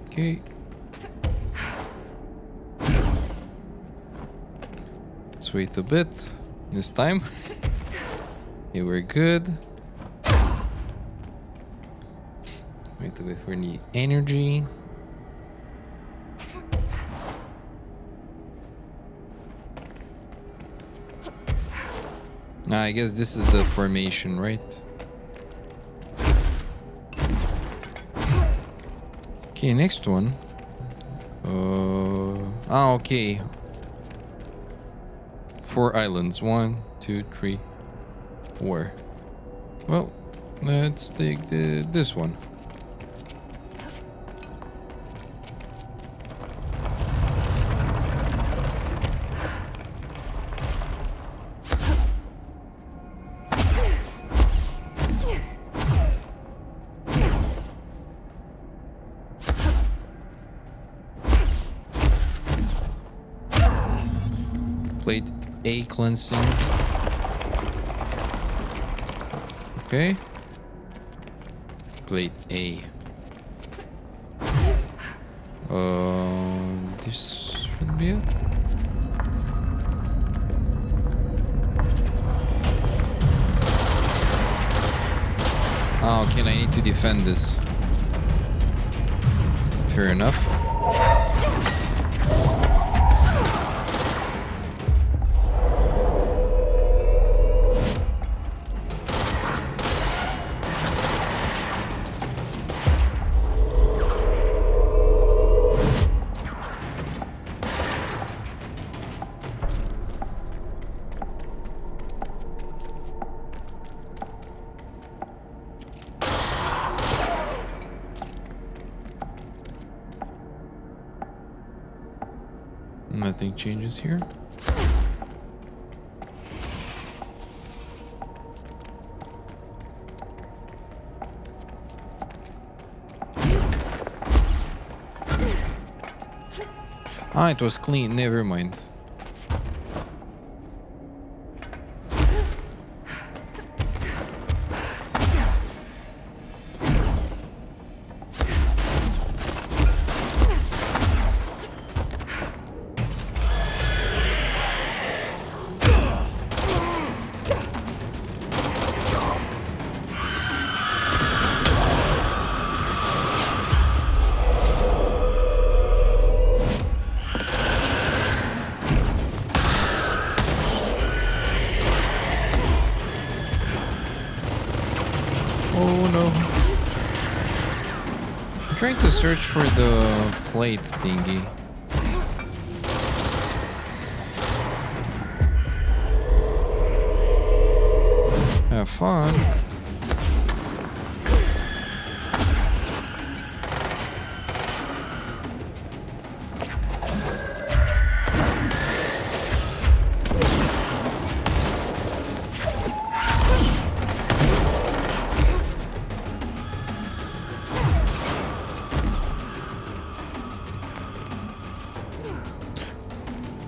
Okay. Let's wait a bit this time. Okay, we're good. Wait a bit for the energy. Nah, I guess this is the formation, right? Okay, next one. Okay. 4 islands. 1, 2, 3, 4. Well, let's take this one. Plate A cleansing. Okay. Plate A. This should be it. Oh, okay, I need to defend this. Fair enough. Nothing changes here. Ah, it was clean. Never mind. Oh no. I'm trying to search for the plate thingy. Have fun.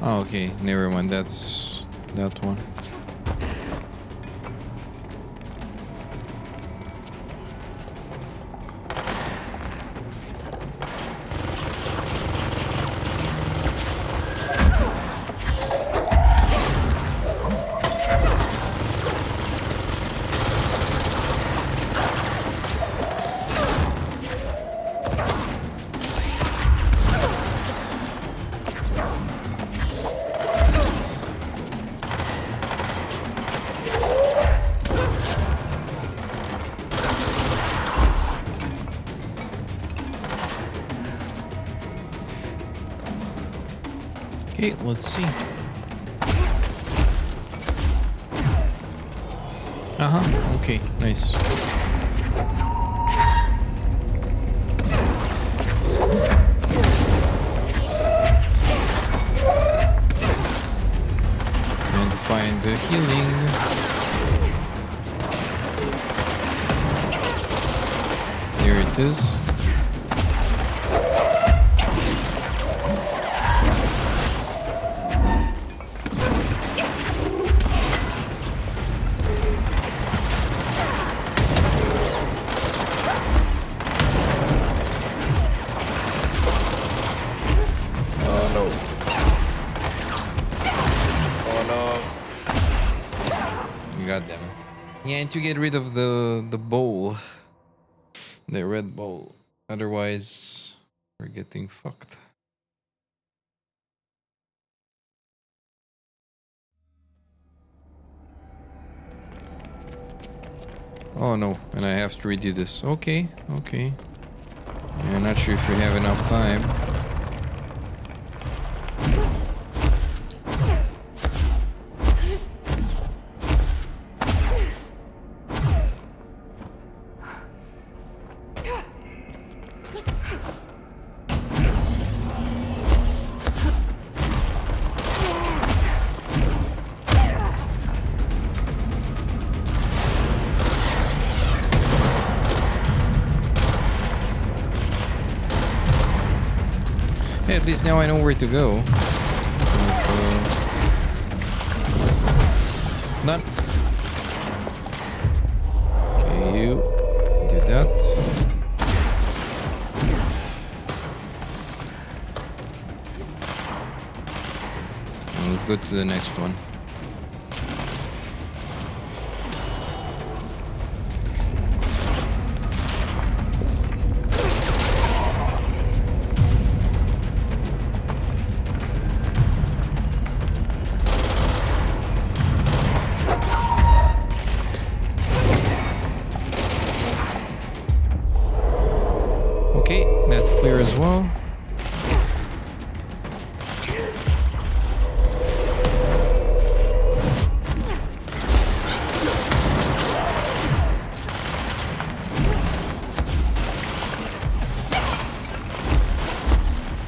Oh, okay, never mind. That's that one. Okay, let's see. Uh-huh, okay, nice. And find the healing. There it is. Goddamn. Yeah, and to get rid of the bowl, the red bowl. Otherwise, we're getting fucked. Oh no, and I have to redo this. Okay, okay. I'm not sure if we have enough time. At least now I know where to go. Done. Okay, you do that. And let's go to the next one.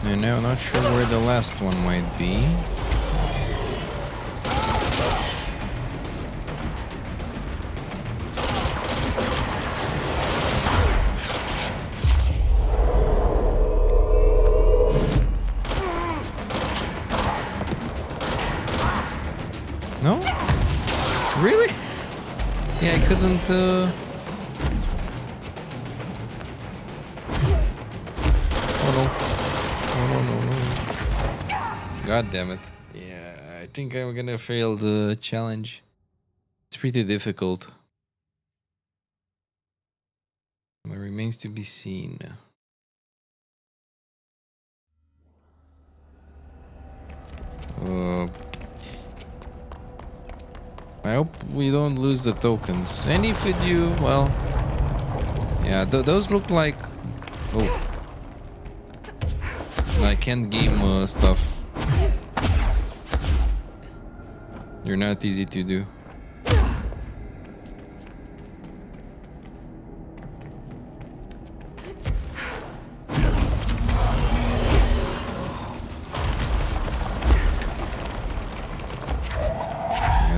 And I'm not sure where the last one might be. No? Really? Yeah, I couldn't. Oh no. Oh no, no, no. God damn it. Yeah, I think I'm gonna fail the challenge. It's pretty difficult. What remains to be seen. I hope we don't lose the tokens. And if we do, well... Yeah, those look like... Oh. Like end-game stuff. They're not easy to do.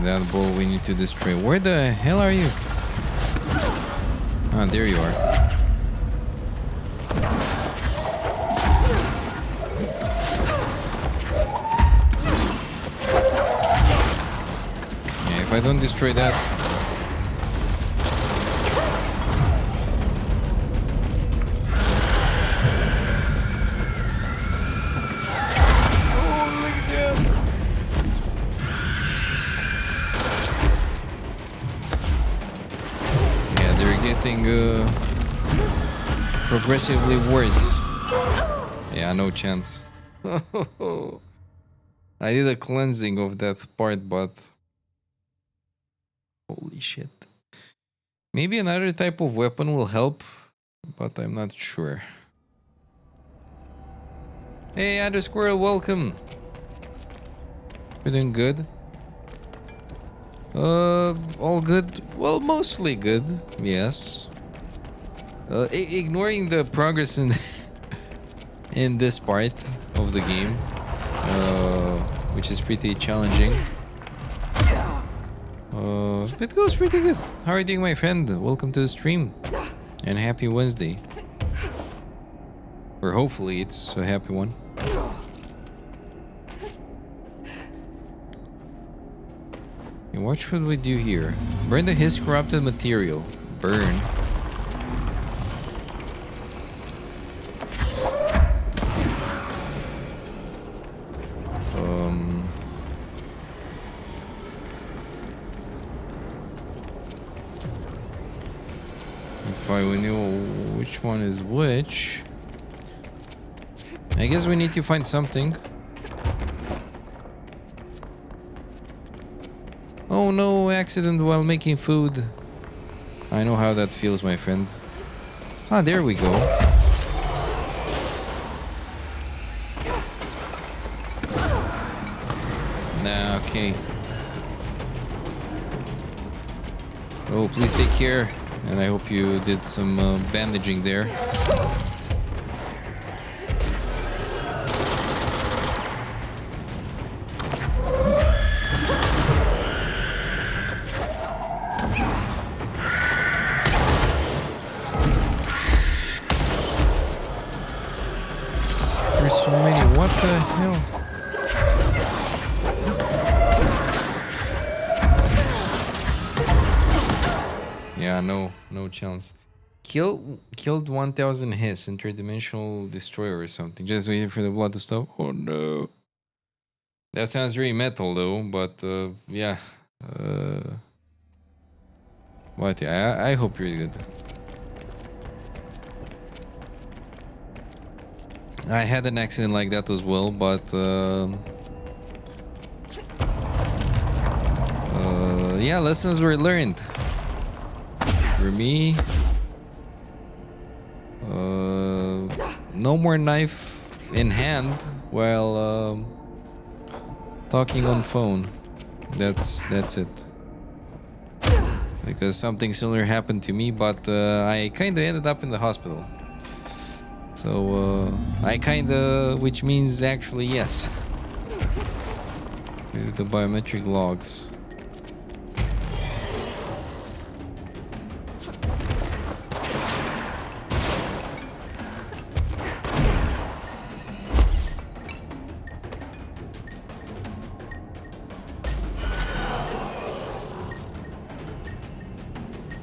That ball we need to destroy. Where the hell are you? Ah, there you are. Yeah, if I don't destroy that... progressively worse. Yeah, no chance. I did a cleansing of that part, but holy shit. Maybe another type of weapon will help, but I'm not sure. Hey, Adder Squirrel, welcome. You doing good? All good? Well, mostly good, yes. Ignoring the progress in in this part of the game, which is pretty challenging. It goes pretty good. How are you doing, my friend? Welcome to the stream, and happy Wednesday. Or hopefully it's a happy one. And what should we do here? Burn the his corrupted material. Burn. If I know which one is which, I guess we need to find something. Oh no, accident while making food. I know how that feels, my friend. Ah, there we go. Nah, okay. Oh, please take care. And I hope you did some bandaging there. There's so many. What the hell? Yeah, no chance. Killed 1000 hiss, interdimensional destroyer or something. Just waiting for the blood to stop. Oh no. That sounds very metal though, but yeah. What? Yeah, I hope you're good. I had an accident like that as well, but yeah, lessons were learned. For me, no more knife in hand while talking on phone. That's it. Because something similar happened to me, but I kind of ended up in the hospital. So I kinda, which means actually yes. With the biometric logs.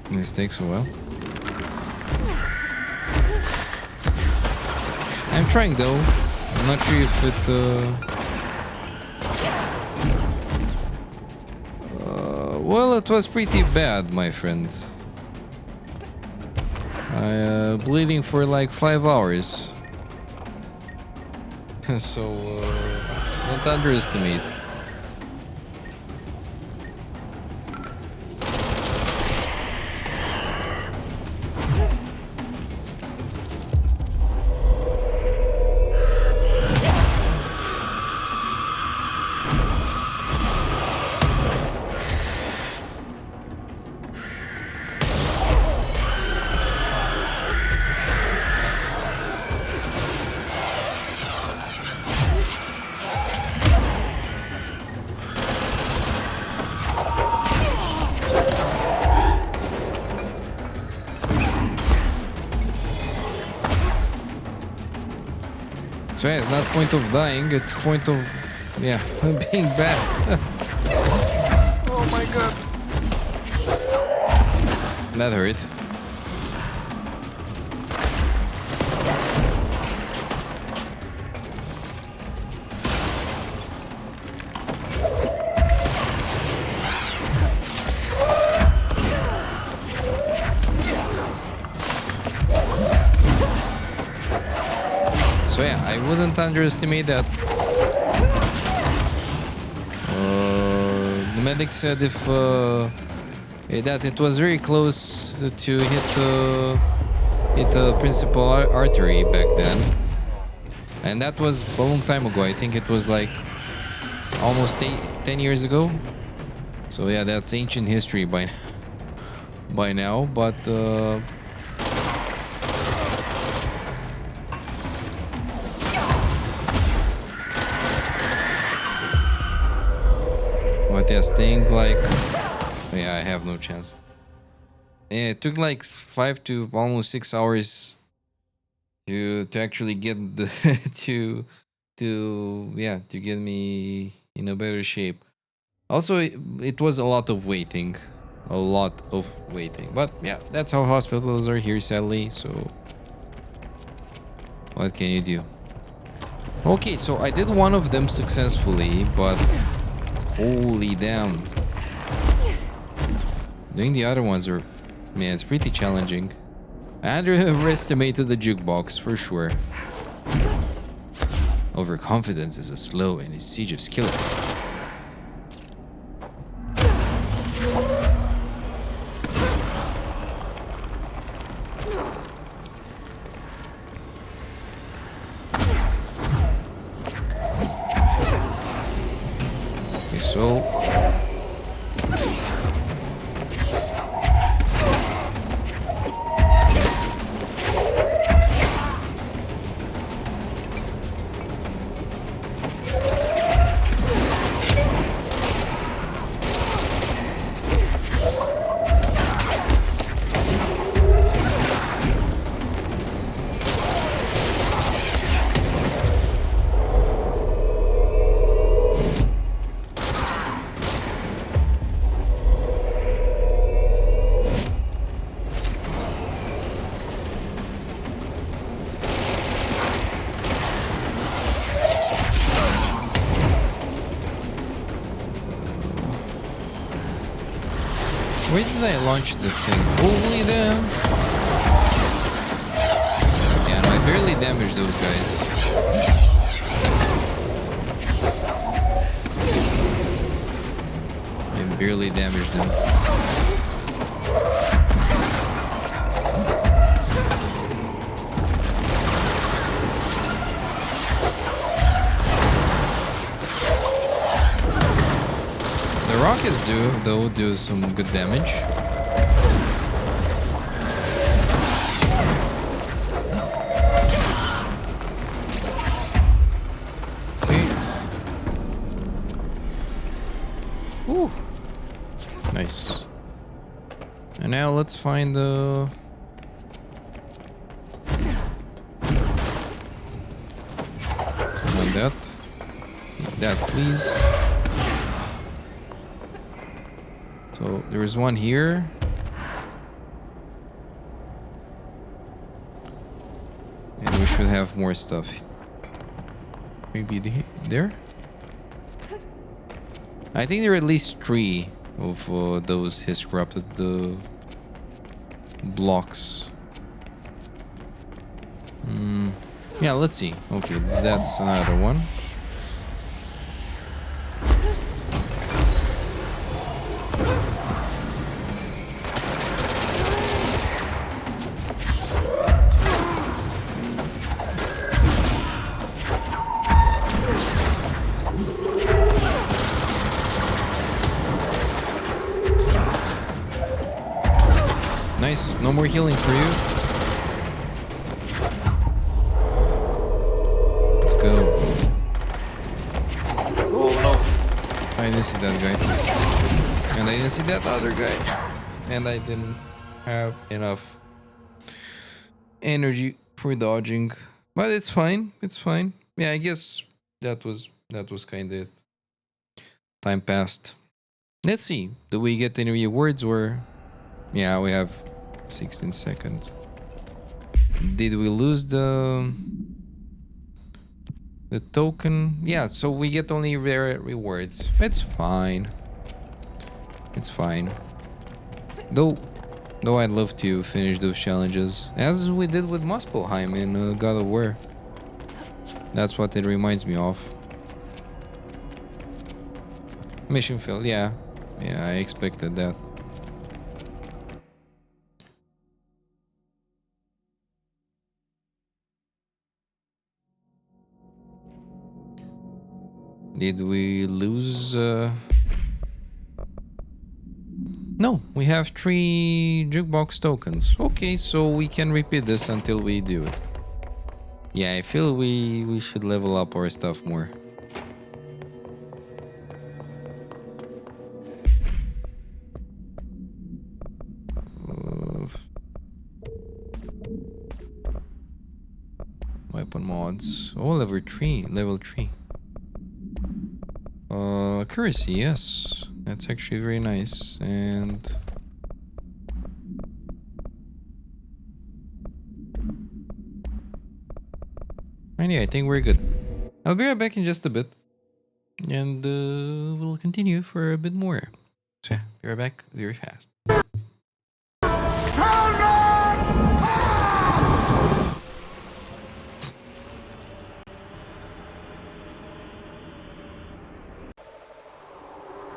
This takes a while. I'm trying though. I'm not sure if it well, it was pretty bad, my friend. I bleeding for like 5 hours. So don't underestimate. So yeah, it's not point of dying, it's point of, yeah, being bad. Oh my god. That hurt. So yeah, I wouldn't underestimate that. The medic said if that it was very close to hit the principal artery back then, and that was a long time ago. I think it was like almost 10 years ago. So yeah, that's ancient history by now, but. But yeah, staying like, yeah, I have no chance. Yeah, it took like 5 to almost 6 hours to actually get the to get me in a better shape. Also, it was a lot of waiting, But yeah, that's how hospitals are here, sadly. So what can you do? Okay, so I did one of them successfully, but. Holy damn. Doing the other ones are, man, it's pretty challenging. I underestimated the jukebox for sure. Overconfidence is a slow and insidious killer. So where did I launch the thing? Holy damn! Yeah, no, I barely damaged those guys. I barely damaged them. The rockets do some good damage. Nice. And now let's find the... On that please. So there is one here. And we should have more stuff. Maybe there? I think there are at least 3 of those his corrupted blocks. Yeah, let's see. Okay, that's another one. Nice, no more healing for you. Let's go. Oh no! I didn't see that guy. And I didn't see that other guy. And I didn't have enough energy for dodging. But it's fine, it's fine. Yeah, I guess that was kinda it. Time passed. Let's see. Do we get any rewards or... Yeah, we have 16 seconds. Did we lose the token? Yeah, so we get only rare rewards. It's fine. It's fine. Though I'd love to finish those challenges as we did with Muspelheim in God of War. That's what it reminds me of. Mission failed. Yeah, I expected that. Did we lose? No, we have 3 jukebox tokens. Okay, so we can repeat this until we do it. Yeah, I feel we should level up our stuff more. Weapon mods. Oh, level 3. Accuracy, yes. That's actually very nice. And yeah, I think we're good. I'll be right back in just a bit. And we'll continue for a bit more. So yeah, be right back very fast.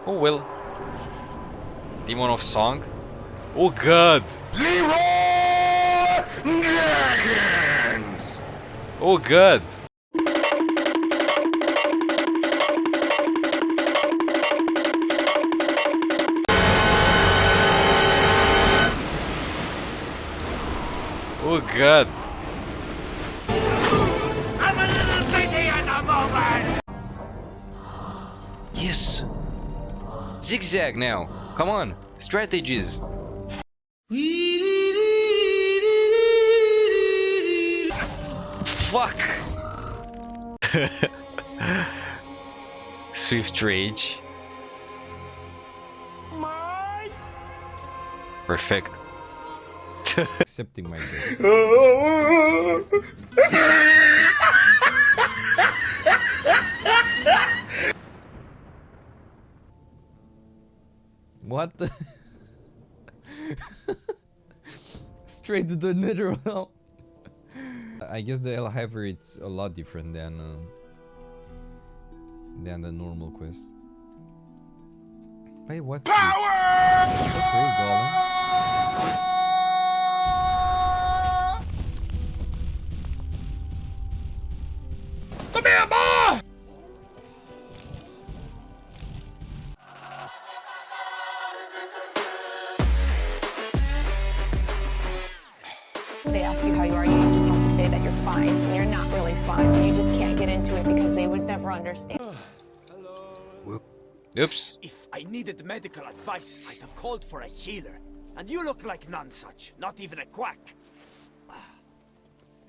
Oh well. Demon of Song. Oh god! Oh god! Oh god! I'm a little busy at the moment! Yes! Zigzag now! Come on! Strategies! Fuck! Swift Rage. Perfect. Accepting my death. What the? Straight to the nether realm. I guess the Hellhaver it's a lot different than the normal quest. Wait, what's power? Okay, Golem. Come here, boy! They ask you how you are, you just have to say that you're fine, and you're not really fine. You just can't get into it because they would never understand. Oops. If I needed medical advice, I'd have called for a healer. And you look like none such, not even a quack.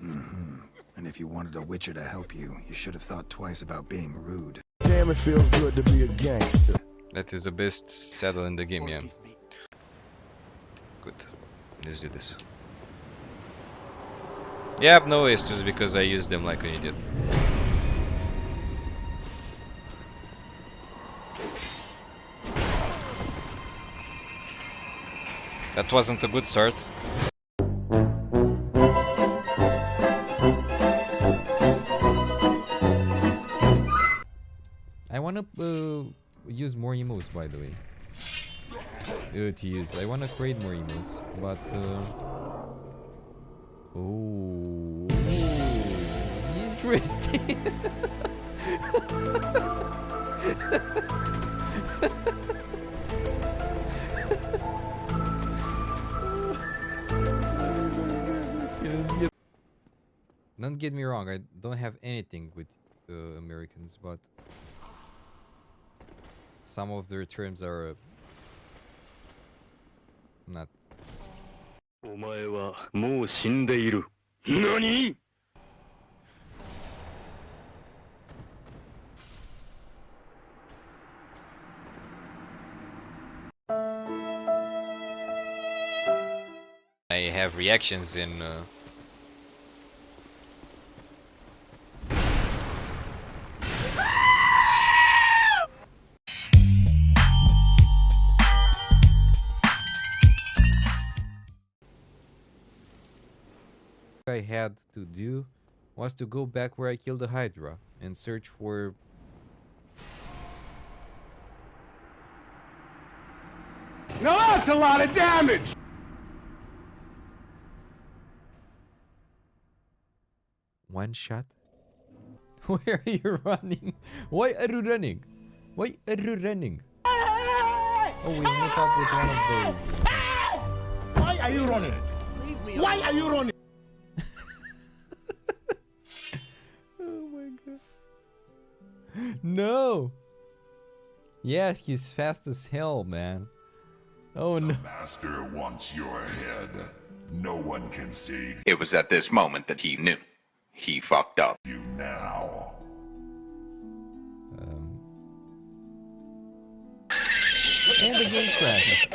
And if you wanted a Witcher to help you, you should have thought twice about being rude. Damn, it feels good to be a gangster. That is the best saddle in the game, yeah. Forgive me. Good. Let's do this. Yep, no issues because I used them like an idiot. That wasn't a good start. I wanna use more emotes, by the way. I wanna create more emotes, but oh, interesting. Don't get me wrong, I don't have anything with Americans, but some of their terms are not. お前はもう死んでいる。何? I have reactions in I had to do was to go back where I killed the Hydra and search for Now that's a lot of damage! one shot. Where are you running? Why are you running? Why are you running? Oh, we meet up with one of those. Why are you running? Why are you running? Oh my god. No! Yes, he's fast as hell, man. Oh no. Master wants your head. No one can save It was at this moment that he knew. He fucked up. you now. And the game crashed.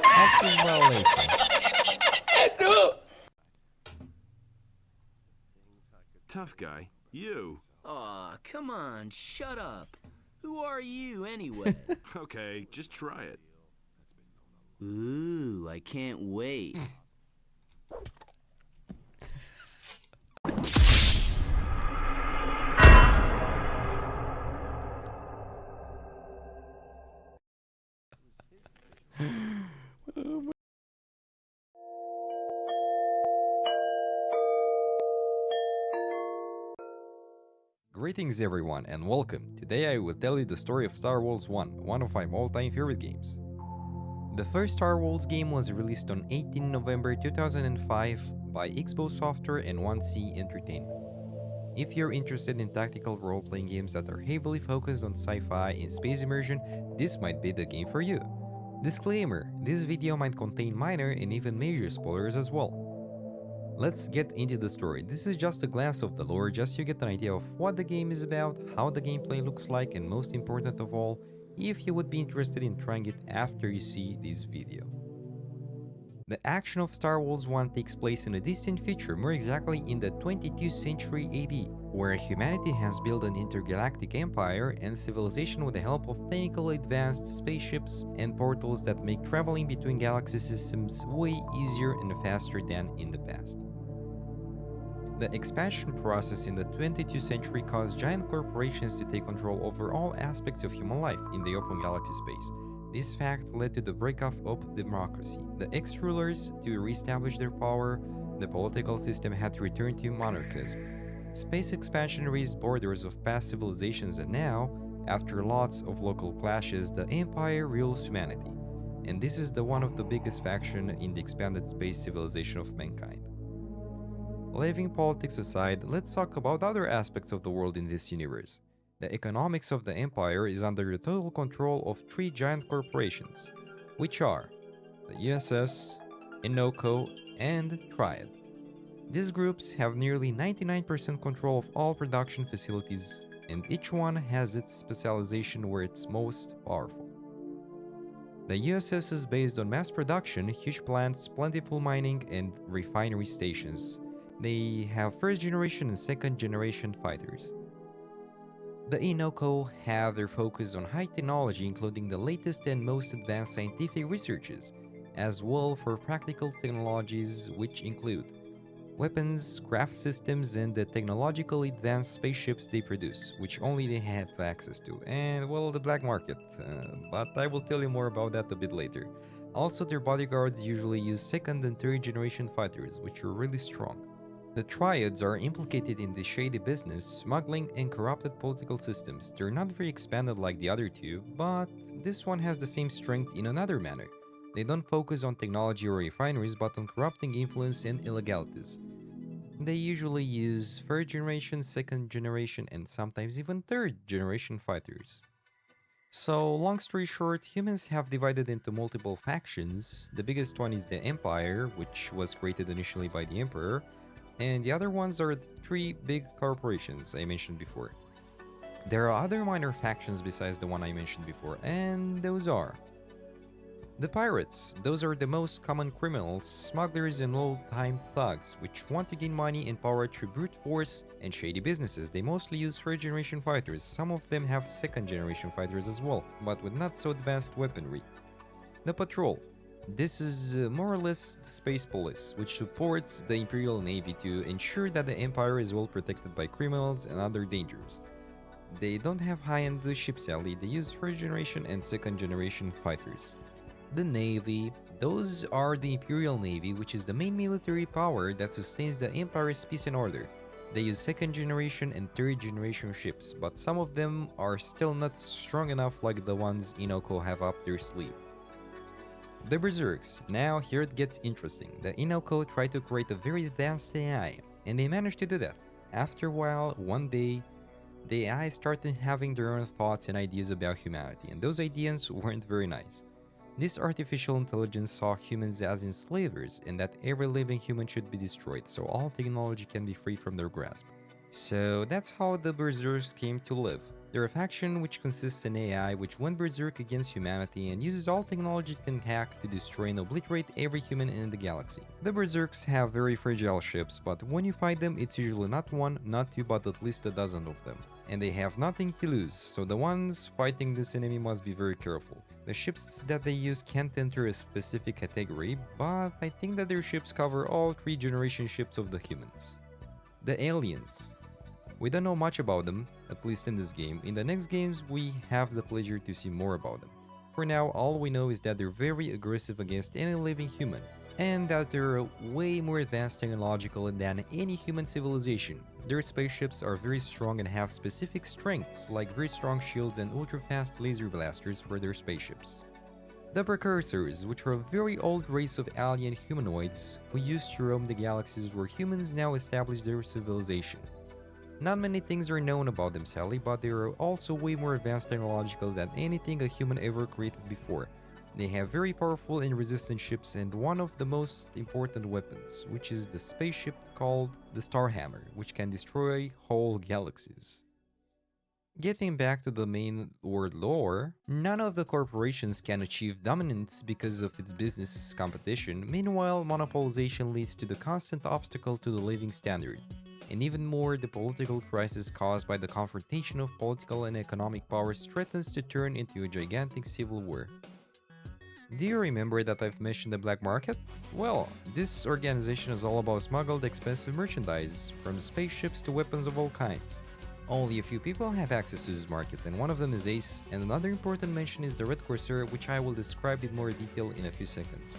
Access violation. Tough guy. You. Aw, come on, shut up. Who are you, anyway? Okay, just try it. Ooh, I can't wait. Greetings everyone and welcome. Today I will tell you the story of Star Wars 1, one of my all-time favorite games. The first Star Wars game was released on 18 November 2005 by Xbox Software and 1C Entertainment. If you're interested in tactical role-playing games that are heavily focused on sci-fi and space immersion, this might be the game for you. Disclaimer, this video might contain minor and even major spoilers as well. Let's get into the story. This is just a glance of the lore, just so you get an idea of what the game is about, how the gameplay looks like, and most important of all, if you would be interested in trying it after you see this video. The action of Star Wars 1 takes place in a distant future, more exactly in the 22nd century AD, where humanity has built an intergalactic empire and civilization with the help of technically advanced spaceships and portals that make traveling between galaxy systems way easier and faster than in the past. The expansion process in the 22nd century caused giant corporations to take control over all aspects of human life in the open galaxy space. This fact led to the breakup of democracy. The ex-rulers, to re-establish their power, the political system had to return to monarchism. Space expansion raised borders of past civilizations, and now, after lots of local clashes, the Empire rules humanity. And this is one of the biggest factions in the expanded space civilization of mankind. Leaving politics aside, let's talk about other aspects of the world in this universe. The economics of the Empire is under the total control of three giant corporations, which are the USS, Inoko, and Triad. These groups have nearly 99% control of all production facilities, and each one has its specialization where it's most powerful. The USS is based on mass production, huge plants, plentiful mining, and refinery stations. They have first generation and second generation fighters. The Inoko have their focus on high technology, including the latest and most advanced scientific researches, as well for practical technologies which include weapons, craft systems, and the technologically advanced spaceships they produce, which only they have access to, and well, the black market, but I will tell you more about that a bit later. Also, their bodyguards usually use second and third generation fighters, which are really strong. The Triads are implicated in the shady business, smuggling, and corrupted political systems. They're not very expanded like the other two, but this one has the same strength in another manner. They don't focus on technology or refineries, but on corrupting influence and illegalities. They usually use third generation, second generation, and sometimes even third generation fighters. So, long story short, humans have divided into multiple factions. The biggest one is the Empire, which was created initially by the Emperor, and the other ones are the three big corporations I mentioned before. There are other minor factions besides the one I mentioned before, and those are the pirates. Those are the most common criminals, smugglers, and old-time thugs, which want to gain money and power through brute force and shady businesses. They mostly use third-generation fighters. Some of them have second-generation fighters as well, but with not so advanced weaponry. The patrol. This is more or less the space police, which supports the Imperial Navy to ensure that the Empire is well protected by criminals and other dangers. They don't have high-end ships sadly, they use first-generation and second-generation fighters. The Navy. Those are the Imperial Navy, which is the main military power that sustains the Empire's peace and order. They use second-generation and third-generation ships, but some of them are still not strong enough like the ones Inoko have up their sleeve. The Berserks. Now here it gets interesting. The Inoko tried to create a very advanced AI, and they managed to do that. After a while, one day, the AI started having their own thoughts and ideas about humanity, and those ideas weren't very nice. This artificial intelligence saw humans as enslavers, and that every living human should be destroyed so all technology can be free from their grasp. So that's how the Berserks came to live. They're a faction which consists in AI which went berserk against humanity and uses all technology it can hack to destroy and obliterate every human in the galaxy. The Berserks have very fragile ships, but when you fight them it's usually not one, not two, but at least a dozen of them. And they have nothing to lose, so the ones fighting this enemy must be very careful. The ships that they use can't enter a specific category, but I think that their ships cover all three generation ships of the humans. The aliens. We don't know much about them, at least in this game. In the next games, we have the pleasure to see more about them. For now, all we know is that they're very aggressive against any living human, and that they're way more advanced technologically than any human civilization. Their spaceships are very strong and have specific strengths, like very strong shields and ultra-fast laser blasters for their spaceships. The Precursors, which are a very old race of alien humanoids who used to roam the galaxies where humans now established their civilization. Not many things are known about them sadly, but they are also way more advanced technological than anything a human ever created before. They have very powerful and resistant ships and one of the most important weapons, which is the spaceship called the Starhammer, which can destroy whole galaxies. Getting back to the main world lore, none of the corporations can achieve dominance because of its business competition. Meanwhile, monopolization leads to the constant obstacle to the living standard. And even more, the political crisis caused by the confrontation of political and economic powers threatens to turn into a gigantic civil war. Do you remember that I've mentioned the black market? Well, this organization is all about smuggled expensive merchandise, from spaceships to weapons of all kinds. Only a few people have access to this market, and one of them is Ace, and another important mention is the Red Corsair, which I will describe in more detail in a few seconds.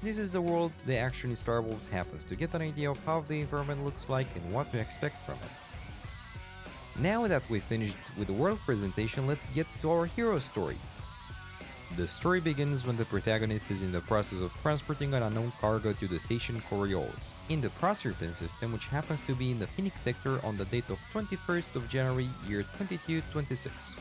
This is the world the action in Star Wars happens, to get an idea of how the environment looks like and what to expect from it. Now that we've finished with the world presentation, let's get to our hero story. The story begins when the protagonist is in the process of transporting an unknown cargo to the station Coriolis, in the Proserpine system, which happens to be in the Phoenix sector on the date of 21st of January year 2226.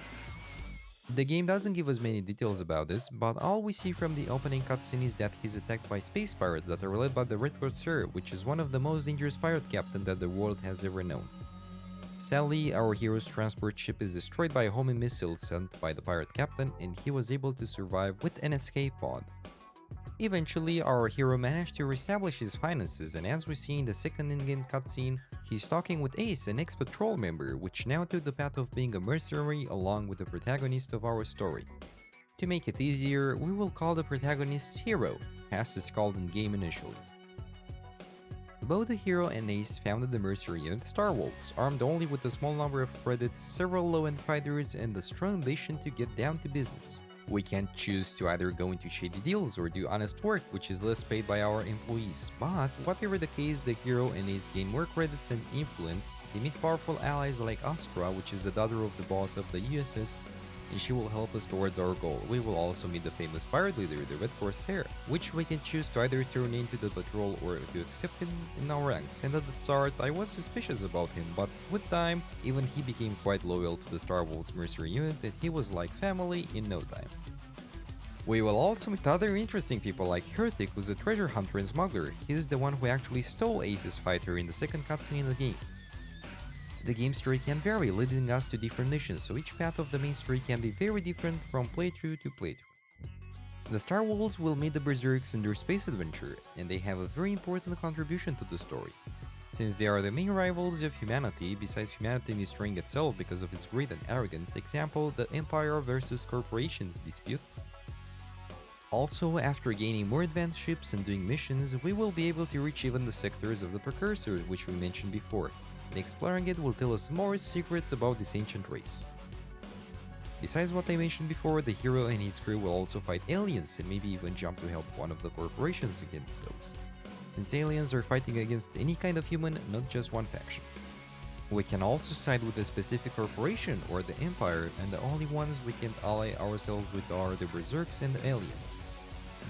The game doesn't give us many details about this, but all we see from the opening cutscene is that he's attacked by space pirates that are led by the Red Corsair, which is one of the most dangerous pirate captains that the world has ever known. Sadly, our hero's transport ship is destroyed by a homing missile sent by the pirate captain, and he was able to survive with an escape pod. Eventually, our hero managed to reestablish his finances, and as we see in the second in-game cutscene, he's talking with Ace, an ex-patrol member, which now took the path of being a mercenary along with the protagonist of our story. To make it easier, we will call the protagonist Hero, as is called in-game initially. Both the hero and Ace founded the mercenary unit Star Wolves, armed only with a small number of credits, several low-end fighters, and the strong ambition to get down to business. We can choose to either go into shady deals or do honest work, which is less paid by our employees, but whatever the case, the hero and Ace gain more credits and influence. They meet powerful allies like Astra, which is the daughter of the boss of the USS, and she will help us towards our goal. We will also meet the famous pirate leader, the Red Corsair, which we can choose to either turn into the patrol or to accept him in our ranks. And at the start, I was suspicious about him, but with time, even he became quite loyal to the Star Wolves mercenary unit, and he was like family in no time. We will also meet other interesting people like Heretic, who's a treasure hunter and smuggler. He's the one who actually stole Ace's fighter in the second cutscene in the game. The game story can vary, leading us to different missions, so each path of the main story can be very different from playthrough to playthrough. The Star Wolves will meet the Berserks in their space adventure, and they have a very important contribution to the story. Since they are the main rivals of humanity, besides humanity destroying itself because of its greed and arrogance, example, the Empire versus Corporations dispute. Also, after gaining more advanced ships and doing missions, we will be able to reach even the sectors of the Precursors, which we mentioned before. And exploring it will tell us more secrets about this ancient race. Besides what I mentioned before, the hero and his crew will also fight aliens and maybe even jump to help one of the corporations against those, since aliens are fighting against any kind of human, not just one faction. We can also side with a specific corporation or the Empire, and the only ones we can ally ourselves with are the Berserks and the aliens.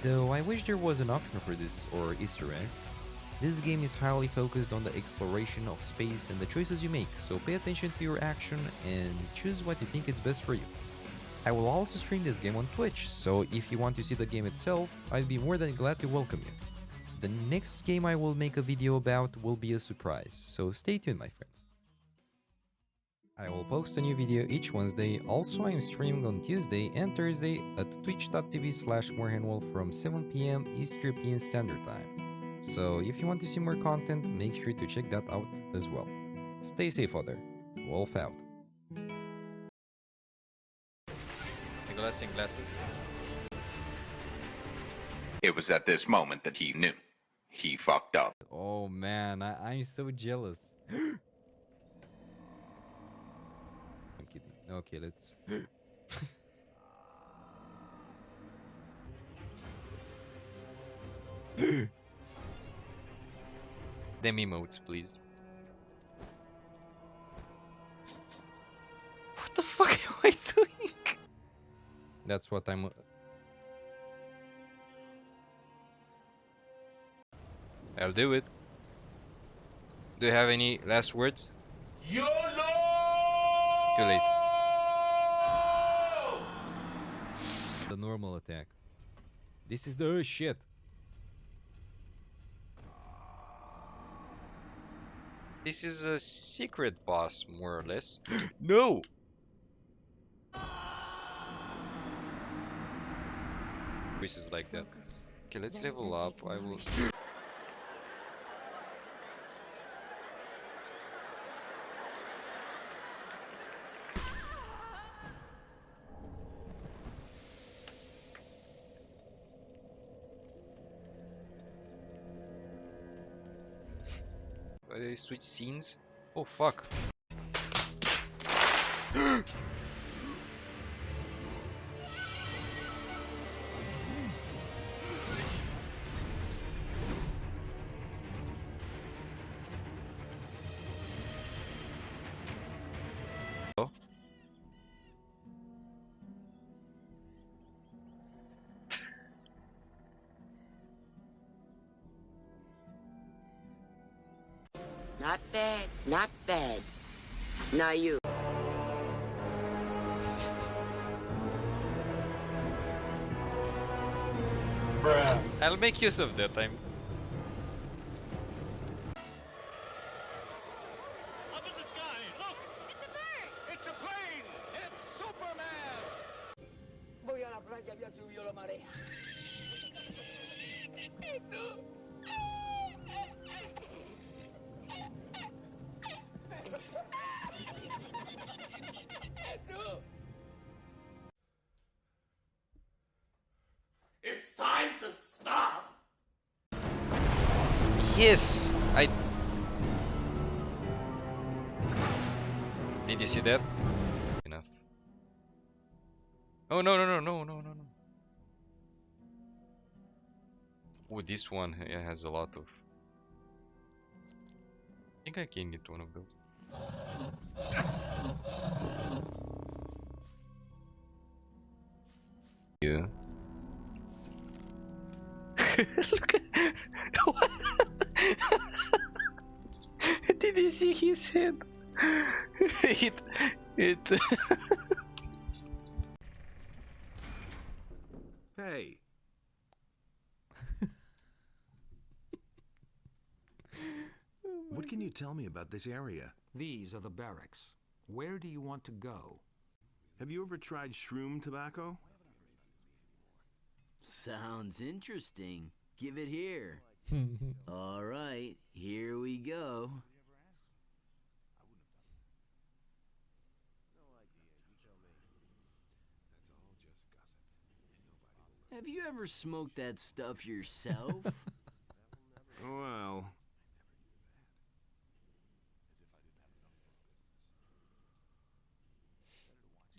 Though I wish there was an option for this or Easter egg. This game is highly focused on the exploration of space and the choices you make, so pay attention to your action and choose what you think is best for you. I will also stream this game on Twitch, so if you want to see the game itself, I'd be more than glad to welcome you. The next game I will make a video about will be a surprise, so stay tuned my friends. I will post a new video each Wednesday. Also, I'm streaming on Tuesday and Thursday at twitch.tv/morehandwolf from 7 PM East European Standard Time. So if you want to see more content, make sure to check that out as well. Stay safe out there. Wolf out. Nicholas in glasses. It was at this moment that he knew. He fucked up. Oh man, I'm so jealous. I'm kidding. Okay, let's... Them emotes, please. What the fuck am I doing? That's what I'm... I'll do it. Do you have any last words? YOLO! Too late. The normal attack. This is the shit. This is a secret boss, more or less. No! Voices like that. Okay, let's level up. I will... Why did I switch scenes? Oh fuck. Not bad, not bad. Now you. I'll make use of that time. Voy a la playa, ya subió la marea. It's time to stop! Yes! Did you see that? Enough. Oh no no no no no no no. Oh, this one has a lot of. I think I can get one of those. Yeah. Look at what? Did you see his head? it Hey. What can you tell me about this area? These are the barracks. Where do you want to go? Have you ever tried shroom tobacco? Sounds interesting. Give it here. All right, here we go. Have you ever smoked that stuff yourself? Well...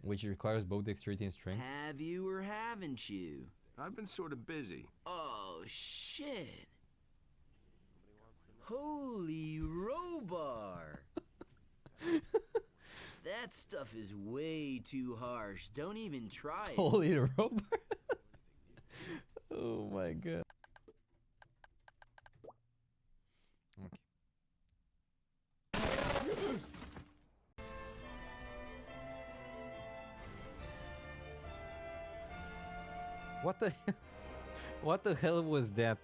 Which requires both dexterity and strength. Have you or haven't you? I've been sort of busy. Oh, shit. Holy robar. That stuff is way too harsh. Don't even try it. Holy robar. Oh my god. Okay. What the hell? What the hell was that?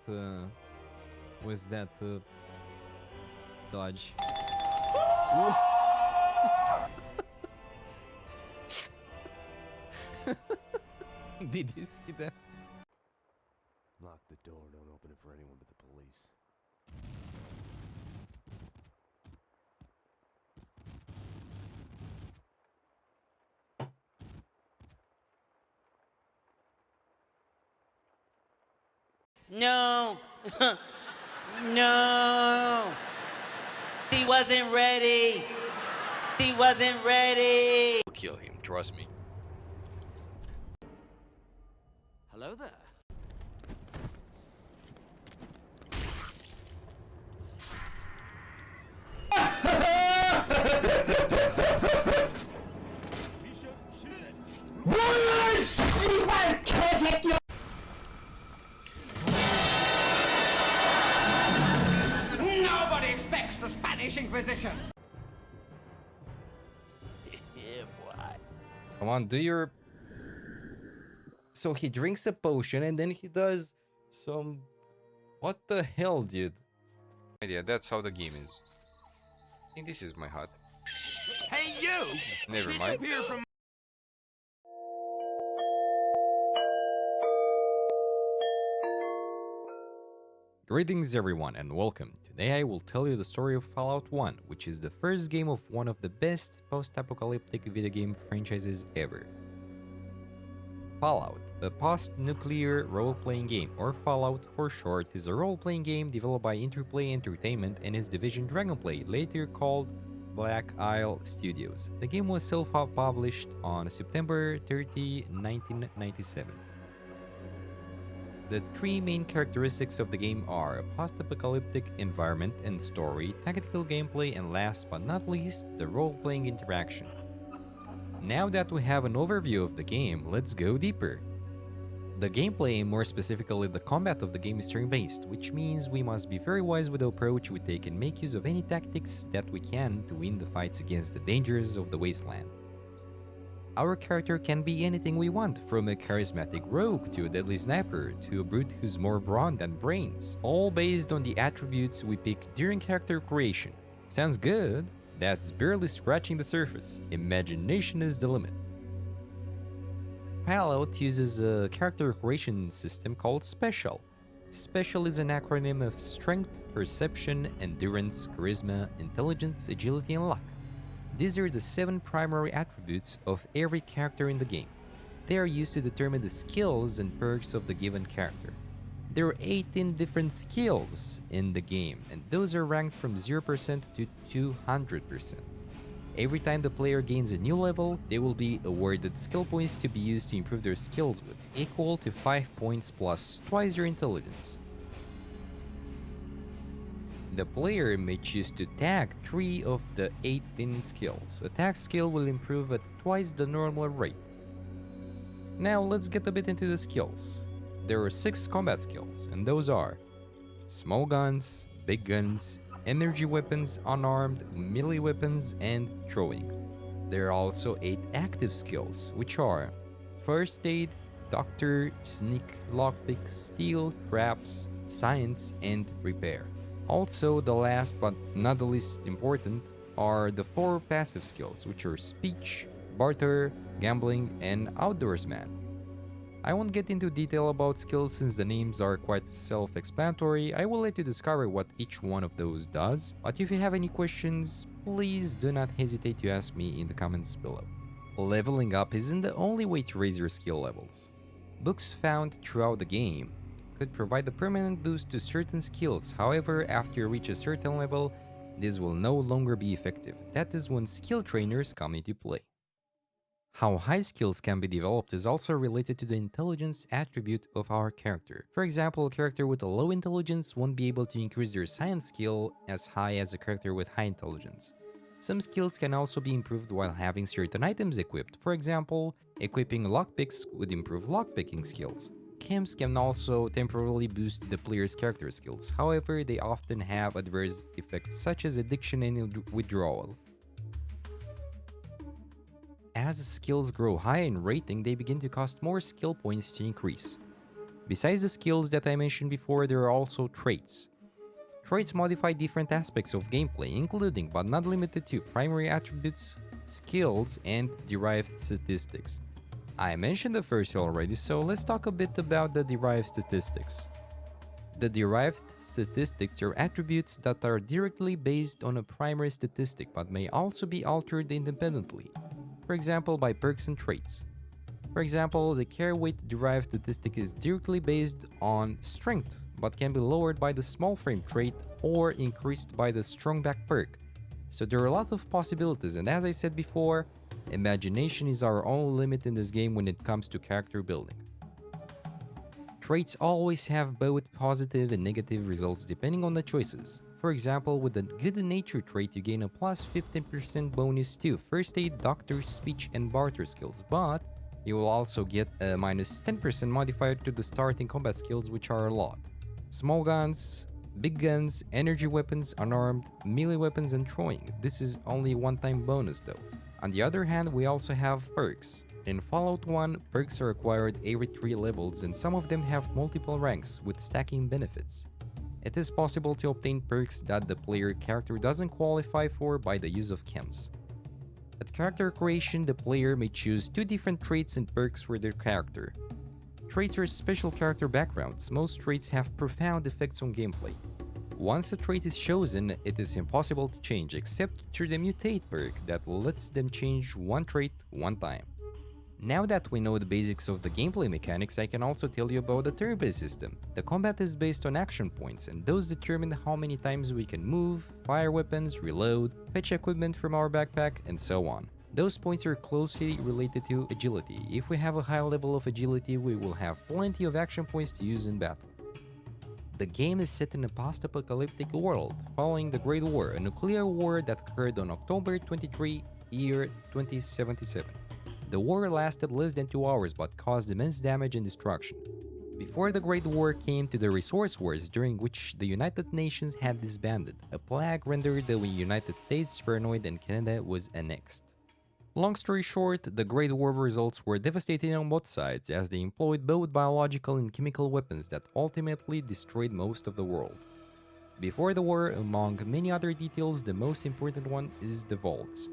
Dodge? Did you see that? Lock the door. Don't open it for anyone but the police. No! No! He wasn't ready! He wasn't ready! I'll kill him, trust me. Hello there. Nobody expects the Spanish Inquisition! Yeah, boy. Come on, do your... So he drinks a potion and then he does some... What the hell, dude? Yeah, that's how the game is. I think this is my hut. Hey, you! Never mind. Disappear from... Greetings everyone and welcome. Today I will tell you the story of Fallout 1, which is the first game of one of the best post-apocalyptic video game franchises ever. Fallout, a post-nuclear role-playing game, or Fallout for short, is a role-playing game developed by Interplay Entertainment and its division Dragonplay, later called Black Isle Studios. The game was self-published on September 30, 1997. The three main characteristics of the game are a post-apocalyptic environment and story, tactical gameplay, and last but not least, the role-playing interaction. Now that we have an overview of the game, let's go deeper. The gameplay, and more specifically the combat of the game, is turn-based, which means we must be very wise with the approach we take and make use of any tactics that we can to win the fights against the dangers of the wasteland. Our character can be anything we want, from a charismatic rogue to a deadly sniper to a brute who's more brawn than brains, all based on the attributes we pick during character creation. Sounds good? That's barely scratching the surface. Imagination is the limit. Fallout uses a character creation system called Special. Special is an acronym of Strength, Perception, Endurance, Charisma, Intelligence, Agility, and Luck. These are the 7 primary attributes of every character in the game. They are used to determine the skills and perks of the given character. There are 18 different skills in the game, and those are ranked from 0% to 200%. Every time the player gains a new level, they will be awarded skill points to be used to improve their skills with, equal to 5 points plus twice your intelligence. The player may choose to tag 3 of the 18 skills. A tag skill will improve at twice the normal rate. Now let's get a bit into the skills. There are 6 combat skills, and those are small guns, big guns, energy weapons, unarmed, melee weapons, and throwing. There are also 8 active skills, which are first aid, doctor, sneak, lockpick, steal, traps, science, and repair. Also, the last but not the least important are the 4 passive skills, which are speech, barter, gambling, and outdoorsman. I won't get into detail about skills since the names are quite self-explanatory. I will let you discover what each one of those does, but if you have any questions, please do not hesitate to ask me in the comments below. Leveling up isn't the only way to raise your skill levels. Books found throughout the game could provide a permanent boost to certain skills. However, after you reach a certain level, this will no longer be effective. That is when skill trainers come into play. How high skills can be developed is also related to the intelligence attribute of our character. For example, a character with a low intelligence won't be able to increase their science skill as high as a character with high intelligence. Some skills can also be improved while having certain items equipped. For example, equipping lockpicks would improve lockpicking skills. Chems can also temporarily boost the player's character skills. However, they often have adverse effects such as addiction and withdrawal. As skills grow high in rating, they begin to cost more skill points to increase. Besides the skills that I mentioned before, there are also traits. Traits modify different aspects of gameplay, including but not limited to primary attributes, skills, and derived statistics. I mentioned the first already, so let's talk a bit about the derived statistics. The derived statistics are attributes that are directly based on a primary statistic but may also be altered independently. For example, by perks and traits. For example, the care weight derived statistic is directly based on strength, but can be lowered by the small frame trait or increased by the strong back perk. So there are a lot of possibilities, and as I said before, imagination is our only limit in this game when it comes to character building. Traits always have both positive and negative results depending on the choices. For example, with the good nature trait, you gain a plus 15% bonus to first aid, doctor, speech, and barter skills, but you will also get a minus 10% modifier to the starting combat skills, which are a lot. Small guns, big guns, energy weapons, unarmed, melee weapons, and throwing. This is only a one-time bonus though. On the other hand, we also have perks. In Fallout 1, perks are acquired every 3 levels, and some of them have multiple ranks with stacking benefits. It is possible to obtain perks that the player character doesn't qualify for by the use of chems. At character creation, the player may choose 2 different traits and perks for their character. Traits are special character backgrounds. Most traits have profound effects on gameplay. Once a trait is chosen, it is impossible to change except through the mutate perk that lets them change one trait one time. Now that we know the basics of the gameplay mechanics, I can also tell you about the turn-based system. The combat is based on action points, and those determine how many times we can move, fire weapons, reload, fetch equipment from our backpack, and so on. Those points are closely related to agility. If we have a high level of agility, we will have plenty of action points to use in battle. The game is set in a post-apocalyptic world, following the Great War, a nuclear war that occurred on October 23, year 2077. The war lasted less than 2 hours but caused immense damage and destruction. Before the Great War came to the Resource Wars, during which the United Nations had disbanded, a plague rendered the United States paranoid and Canada was annexed. Long story short, the Great War results were devastating on both sides as they employed both biological and chemical weapons that ultimately destroyed most of the world. Before the war, among many other details, the most important one is the vaults.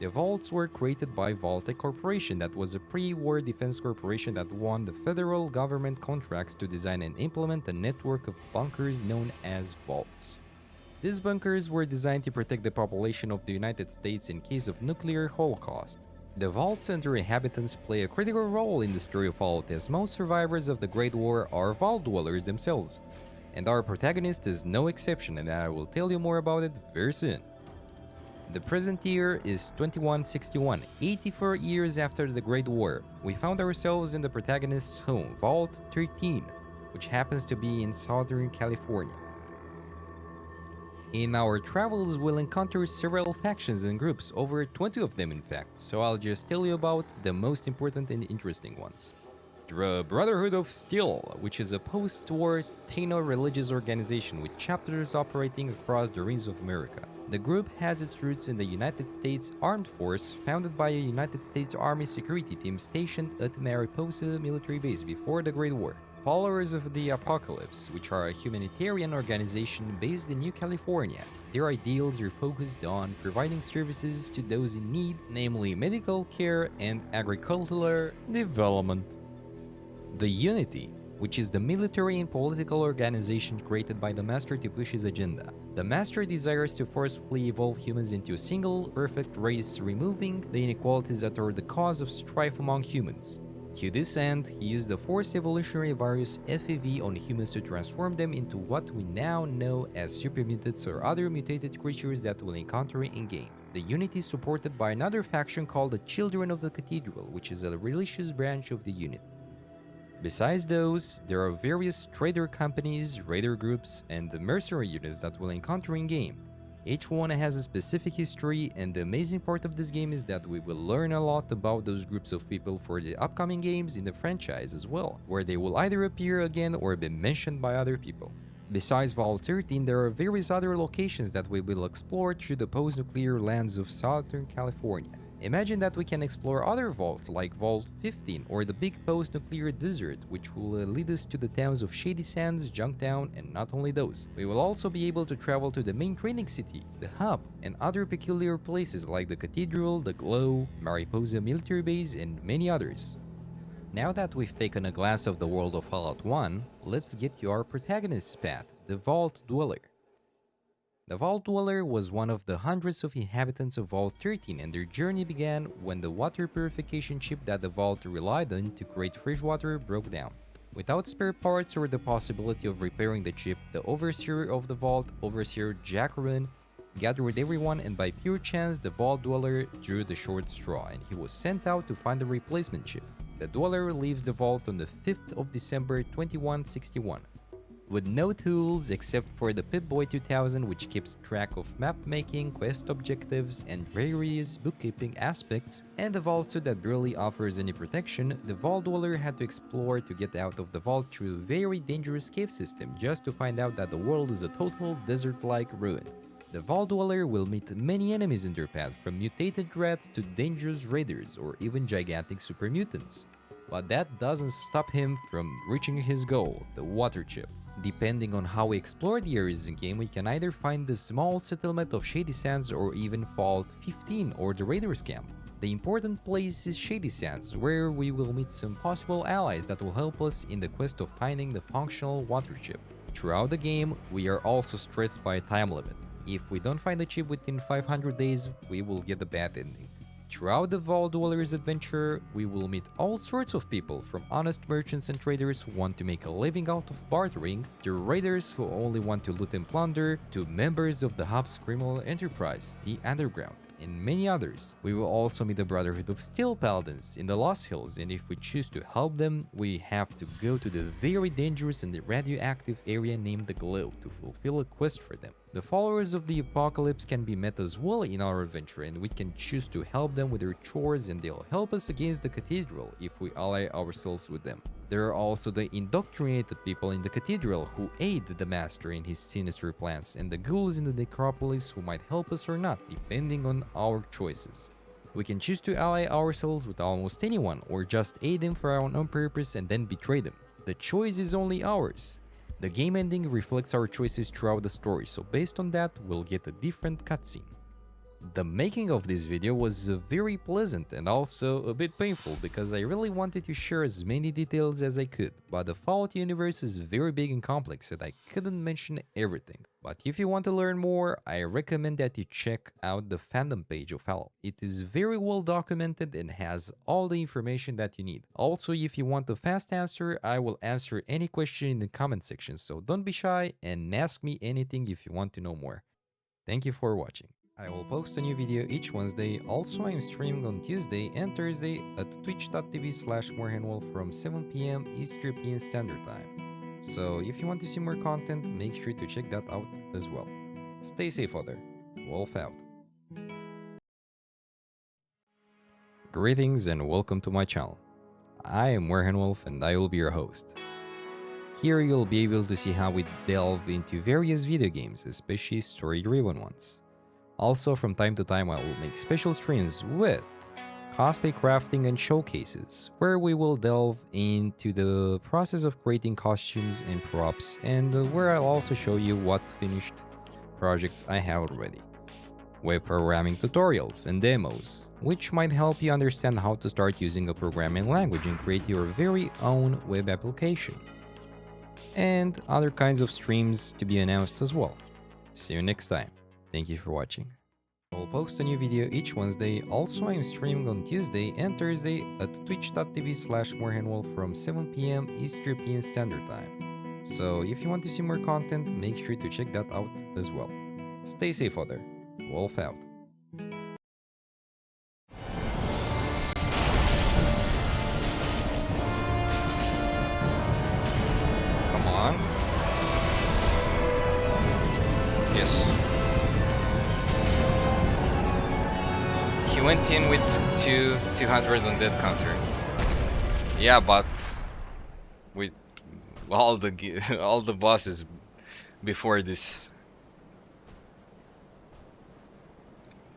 The vaults were created by Vaultec Corporation, that was a pre-war defense corporation that won the federal government contracts to design and implement a network of bunkers known as vaults. These bunkers were designed to protect the population of the United States in case of nuclear holocaust. The vaults and their inhabitants play a critical role in the story of Vault, as most survivors of the Great War are vault dwellers themselves. And our protagonist is no exception, and I will tell you more about it very soon. The present year is 2161, 84 years after the Great War. We found ourselves in the protagonist's home, Vault 13, which happens to be in Southern California. In our travels, we'll encounter several factions and groups, over 20 of them in fact, so I'll just tell you about the most important and interesting ones. The Brotherhood of Steel, which is a post-war Taino religious organization with chapters operating across the rings of America. The group has its roots in the United States Armed Force, founded by a United States Army security team stationed at Mariposa military base before the Great War. Followers of the Apocalypse, which are a humanitarian organization based in New California. Their ideals are focused on providing services to those in need, namely medical care and agricultural development. The Unity, which is the military and political organization created by the Master to push his agenda. The Master desires to forcefully evolve humans into a single, perfect race, removing the inequalities that are the cause of strife among humans. To this end, he used the Forced Evolutionary Virus FEV on humans to transform them into what we now know as super mutants or other mutated creatures that we'll encounter in-game. The Unity is supported by another faction called the Children of the Cathedral, which is a religious branch of the unit. Besides those, there are various trader companies, raider groups, and the mercenary units that we'll encounter in-game. Each one has a specific history, and the amazing part of this game is that we will learn a lot about those groups of people for the upcoming games in the franchise as well, where they will either appear again or be mentioned by other people. Besides Vault 13, there are various other locations that we will explore through the post-nuclear lands of Southern California. Imagine that we can explore other vaults like Vault 15 or the big post-nuclear desert, which will lead us to the towns of Shady Sands, Junktown, and not only those. We will also be able to travel to the main training city, the hub, and other peculiar places like the Cathedral, the Glow, Mariposa military base, and many others. Now that we've taken a glance of the world of Fallout 1, let's get to our protagonist's path, the Vault Dweller. The Vault Dweller was one of the hundreds of inhabitants of Vault 13, and their journey began when the water purification chip that the Vault relied on to create fresh water broke down. Without spare parts or the possibility of repairing the chip, the Overseer of the Vault, Overseer Jack Run, gathered everyone, and by pure chance the Vault Dweller drew the short straw, and he was sent out to find a replacement chip. The Dweller leaves the Vault on the 5th of December 2161. With no tools except for the Pip-Boy 2000, which keeps track of map making, quest objectives, and various bookkeeping aspects, and the Vault suit that barely offers any protection, the Vault Dweller had to explore to get out of the vault through a very dangerous cave system just to find out that the world is a total desert-like ruin. The Vault Dweller will meet many enemies in their path, from mutated rats to dangerous raiders or even gigantic super mutants. But that doesn't stop him from reaching his goal, the water chip. Depending on how we explore the areas in game, we can either find the small settlement of Shady Sands or even Vault 15 or the Raiders camp. The important place is Shady Sands, where we will meet some possible allies that will help us in the quest of finding the functional water chip. Throughout the game, we are also stressed by a time limit. If we don't find the chip within 500 days, we will get a bad ending. Throughout the Vault Dweller's adventure, we will meet all sorts of people, from honest merchants and traders who want to make a living out of bartering, to raiders who only want to loot and plunder, to members of the hub's criminal enterprise, the Underground. and many others. We will also meet the Brotherhood of Steel Paladins in the Lost Hills, and if we choose to help them, we have to go to the very dangerous and radioactive area named the Glow to fulfill a quest for them. The followers of the Apocalypse can be met as well in our adventure, and we can choose to help them with their chores, and they'll help us against the Cathedral if we ally ourselves with them. There are also the indoctrinated people in the Cathedral who aid the Master in his sinister plans, and the ghouls in the Necropolis who might help us or not, depending on our choices. We can choose to ally ourselves with almost anyone, or just aid them for our own purpose and then betray them. The choice is only ours. The game ending reflects our choices throughout the story, so based on that, we'll get a different cutscene. The making of this video was very pleasant and also a bit painful because I really wanted to share as many details as I could, but the Fallout universe is very big and complex and I couldn't mention everything. But if you want to learn more, I recommend that you check out the fandom page of Fallout. It is very well documented and has all the information that you need. Also, if you want a fast answer, I will answer any question in the comment section, so don't be shy and ask me anything if you want to know more. Thank you for watching. I will post a new video each Wednesday. Also, I'm streaming on Tuesday and Thursday at twitch.tv/morehenwolf from 7 PM East European Standard Time. So if you want to see more content, make sure to check that out as well. Stay safe out there. Wolf out. Greetings and welcome to my channel. I am Morehenwolf and I will be your host. Here you'll be able to see how we delve into various video games, especially story-driven ones. Also, from time to time, I will make special streams with cosplay crafting and showcases, where we will delve into the process of creating costumes and props, and where I'll also show you what finished projects I have already. Web programming tutorials and demos, which might help you understand how to start using a programming language and create your very own web application. And other kinds of streams to be announced as well. See you next time. Thank you for watching. I'll post a new video each Wednesday. Also, I'm streaming on Tuesday and Thursday at twitch.tv/morehenwolf from 7 PM East European Standard Time. So if you want to see more content, make sure to check that out as well. Stay safe out there. Wolf out. Come on. Yes. He went in with 200 on death counter. Yeah, but with all the bosses before this.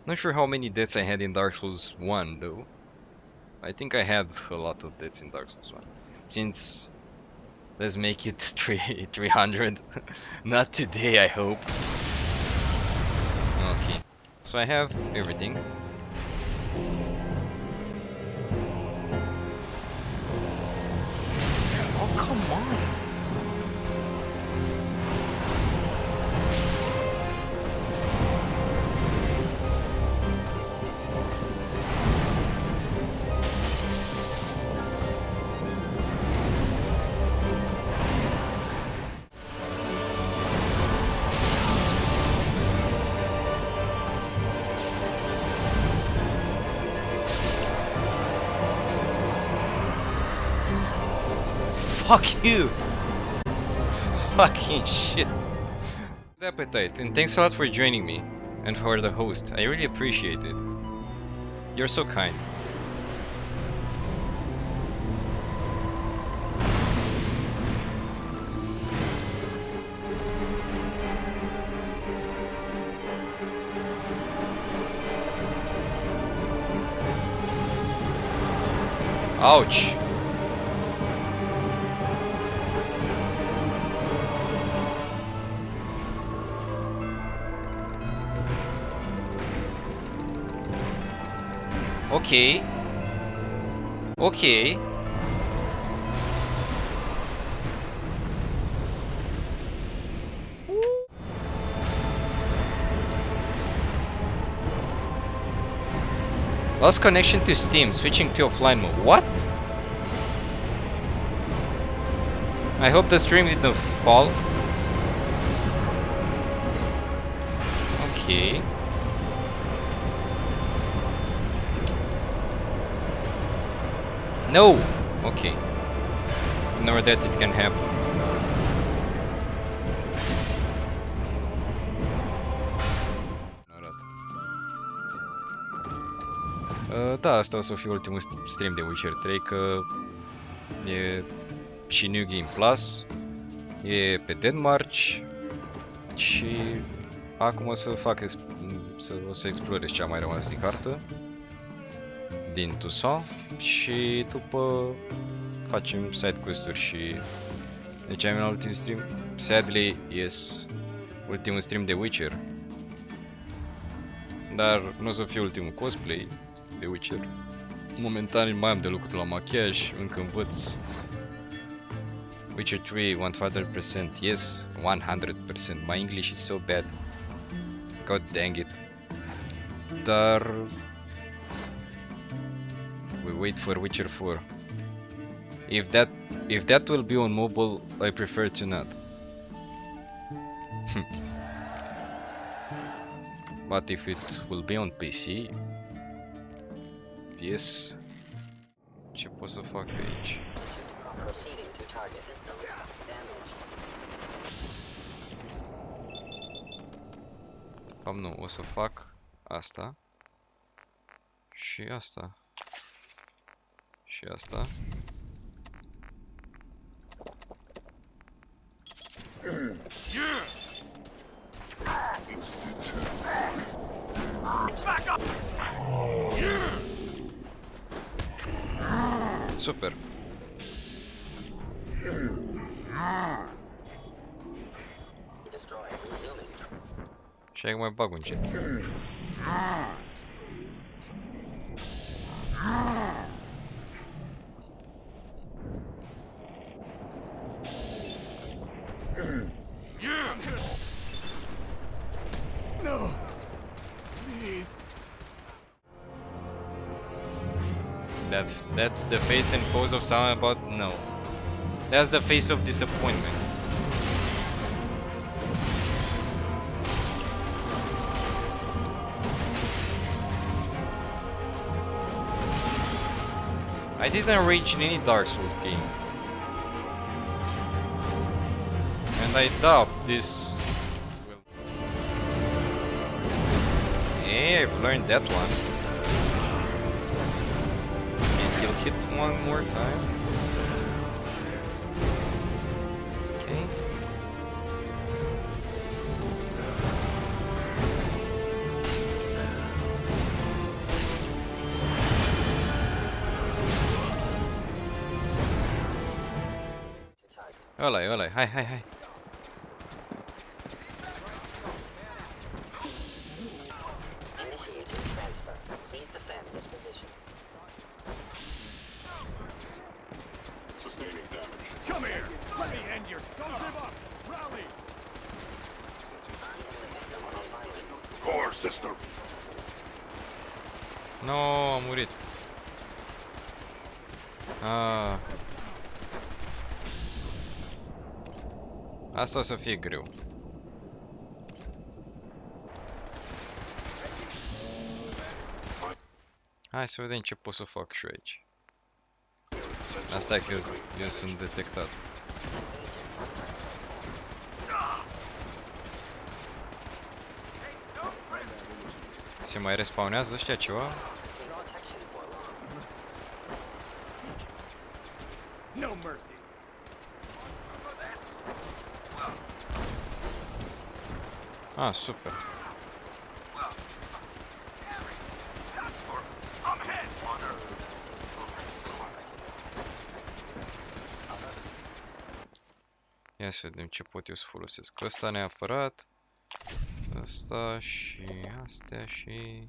Not sure how many deaths I had in Dark Souls 1 though. I think I had a lot of deaths in Dark Souls 1. Since let's make it 300. Not today, I hope. Okay. So I have everything. Oh, come on. Fuck you! Fucking shit. Good appetite, and thanks a lot for joining me, and for the host. I really appreciate it. You're so kind. Ouch! Okay. Okay. Lost connection to Steam, switching to offline mode. What? I hope the stream didn't fall. Okay. No! Okay. Nor that it can happen. Da, asta o să fie ultimul stream de Witcher 3, că e și New Game Plus, e pe Denmark și acum o să fac, o să explorez ce a mai rămas din cartă, din Toussaint, și după facem side quest-uri și deci am la ultimul stream. Sadly, yes, ultimul stream de Witcher, dar nu o să fie ultimul cosplay de Witcher. Momentan mai am de lucru la machiaj, încă învăț. Witcher 3 100%, yes, 100%. My English is so bad. God dang it. Dar we wait for Witcher 4. If that will be on mobile, I prefer to not. But if it will be on PC, yes. Ce pot să fac aici? Nu, o să fac asta și asta și asta. Super. Și acum mai bag un jet. No. Please. That's the face and pose of someone about no. That's the face of disappointment. I didn't reach in any Dark Souls game. And I doubt this will... Yeah, I've learned that one. And he'll hit one more time. Okay. Ăla, hai. Initiating transfer. Please defend this position. Sustaining damage. Come here. Let me end your. Don't give up. Rally. Core system. No, a murit. Ah. Asta o să fie greu. Hai să vedem ce pot să fac și eu aici. Asta e că eu sunt detectat. Se mai respawnează ăștia ceva? No mercy. Ah, super. Ia să vedem ce pot eu să folosesc. Ăsta neapărat. Asta și astea și...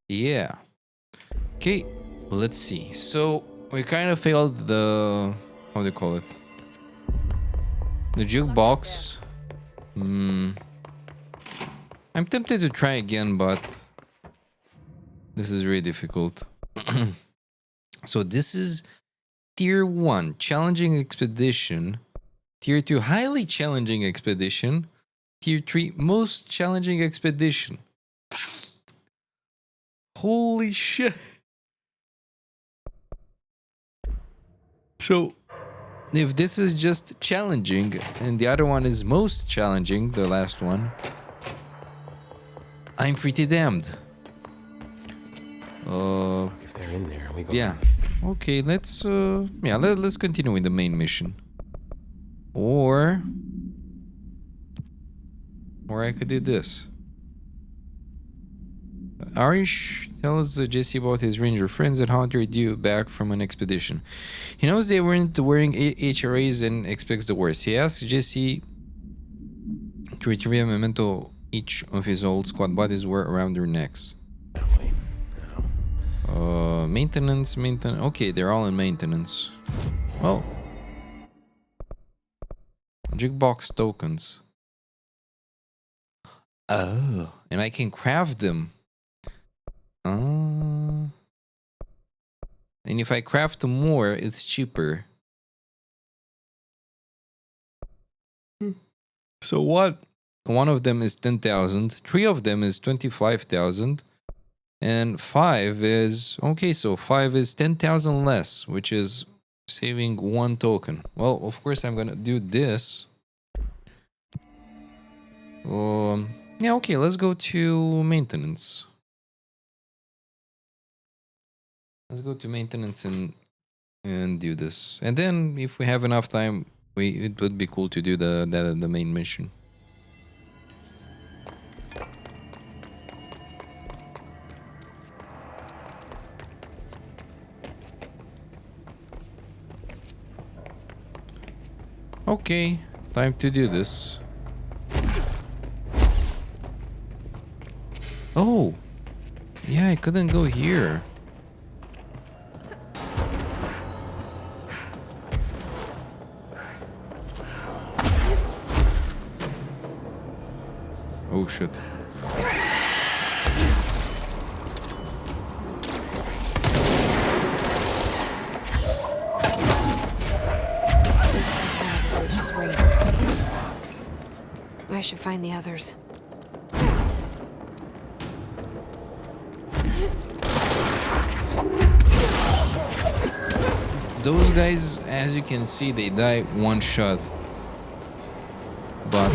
Yeah. Okay, let's see. So we kind of failed the, how do you call it? The jukebox. I'm tempted to try again, but this is really difficult. So this is Tier 1 challenging expedition. Tier 2 highly challenging expedition. Tier 3 most challenging expedition. Holy shit. So if this is just challenging and the other one is most challenging, the last one, I'm pretty damned. If they're in there, we go. Yeah. Okay, let's let's continue with the main mission. Or I could do this. Arish tells Jesse about his ranger friends that Hunter due back from an expedition. He knows they weren't wearing HRAs and expects the worst. He asks Jesse to retrieve a memento each of his old squad buddies wear around their necks. Maintenance. Okay, they're all in maintenance. Well, jukebox tokens. Oh, and I can craft them. And if I craft more, it's cheaper. So what? One of them is 10,000. 3 of them is 25,000. And 5 is... Okay, so 5 is 10,000 less, which is saving 1 token. Well, of course, I'm gonna do this. Yeah, okay, let's go to maintenance. Let's go to maintenance and do this. And then, if we have enough time, it would be cool to do the main mission. Okay, time to do this. Oh! Yeah, I couldn't go here. Oh shit. I should find the others. Those guys, as you can see, they die one shot. But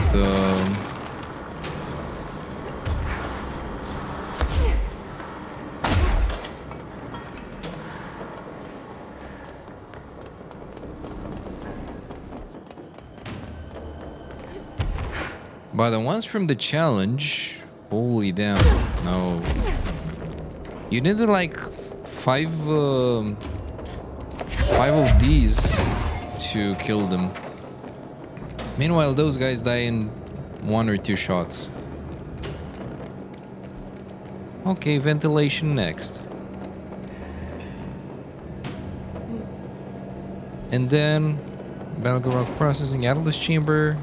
the ones from the challenge, holy damn, no. You needed like 5 of these to kill them. Meanwhile, those guys die in 1 or 2 shots. Okay, ventilation next. And then Belgorod processing, Atlas chamber.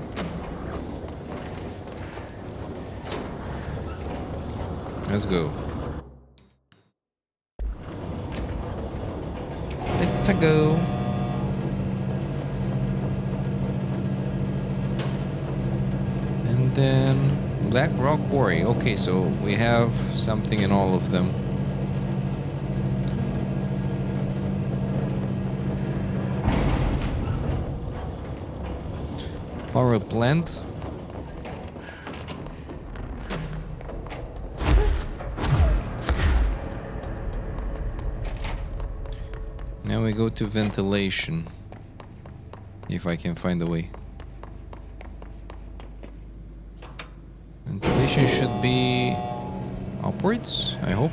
Let's go. Let's go. And then Black Rock Quarry. Okay, so we have something in all of them. Power plant. Now we go to ventilation. If I can find a way. Ventilation should be upwards, I hope.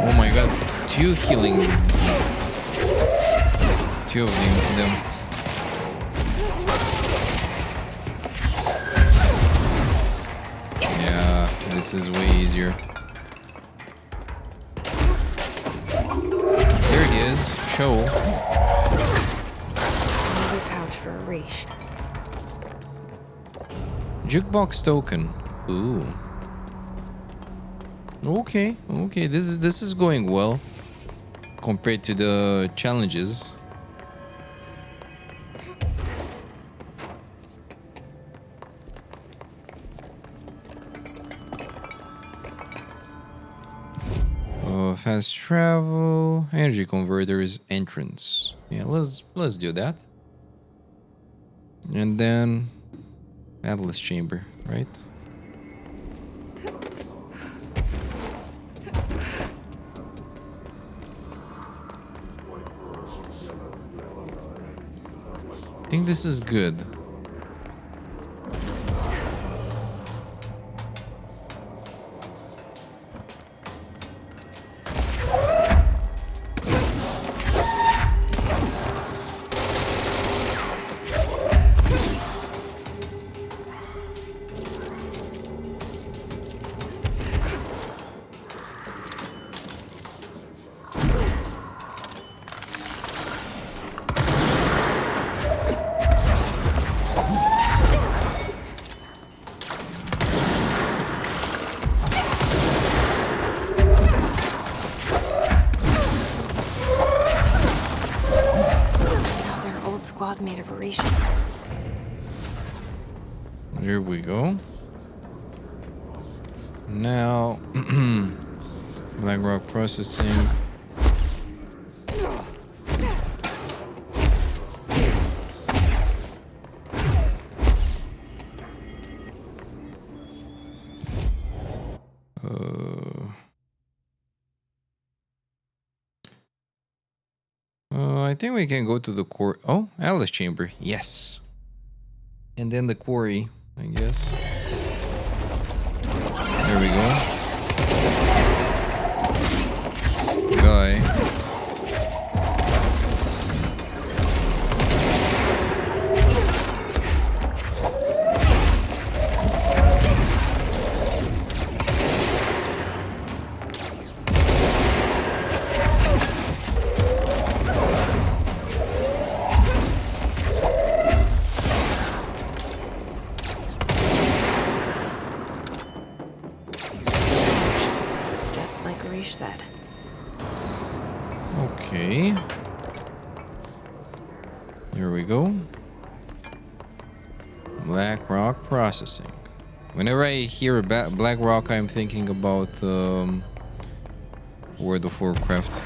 Oh my god, 2 healing. 2 of them. This is way easier. There he is. Cho. Another pouch for Arish. Jukebox token. Ooh. Okay, okay. This is going well compared to the challenges. Fast travel, energy converters, entrance. Yeah, let's do that. And then Atlas chamber, right? I think this is good. Squad made of Orishas. Here we go. Now, Blackrock processing. I think we can go to the core. Oh, Atlas chamber. Yes. And then the quarry, I guess. There we go. Guy. Said. Okay. Here we go. Blackrock processing. Whenever I hear about Blackrock, I'm thinking about World of Warcraft.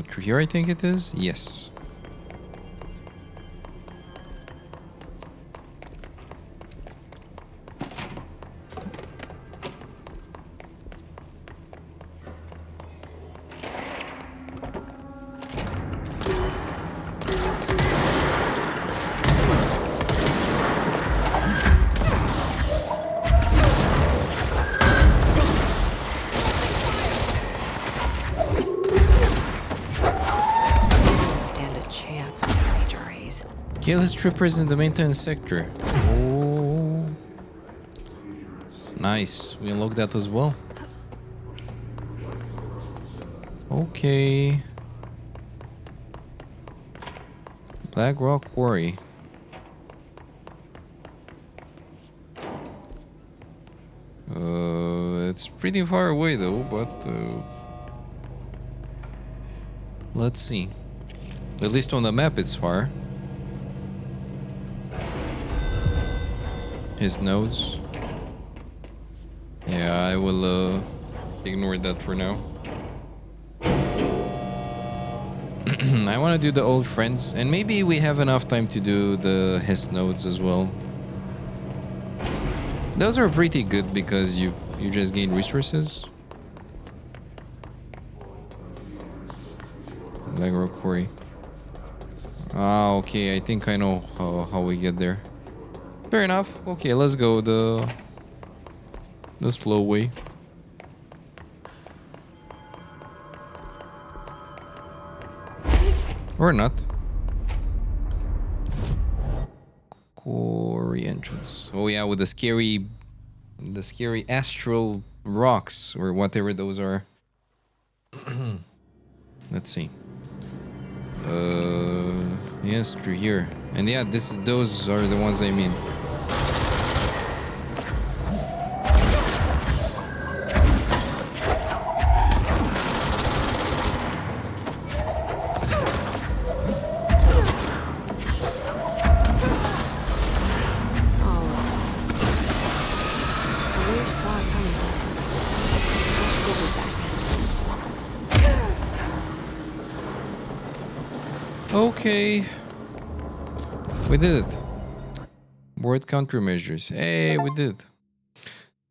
Through here, I think it is. Yes. Kill his troopers in the maintenance sector. Oh. Nice. We unlocked that as well. Okay. Blackrock Quarry. It's pretty far away though, but let's see. At least on the map it's far. His nodes. Yeah, I will ignore that for now. I want to do the old friends, and maybe we have enough time to do the his nodes as well. Those are pretty good because you just gain resources. Blackrock Quarry. Ah, okay. I think I know how we get there. Fair enough. Okay, let's go the slow way. Or not. Cool. Oh yeah, with the scary astral rocks or whatever those are. Let's see. Yes, through here. And yeah, those are the ones I mean. Okay. We did it. Board countermeasures. Hey, we did it.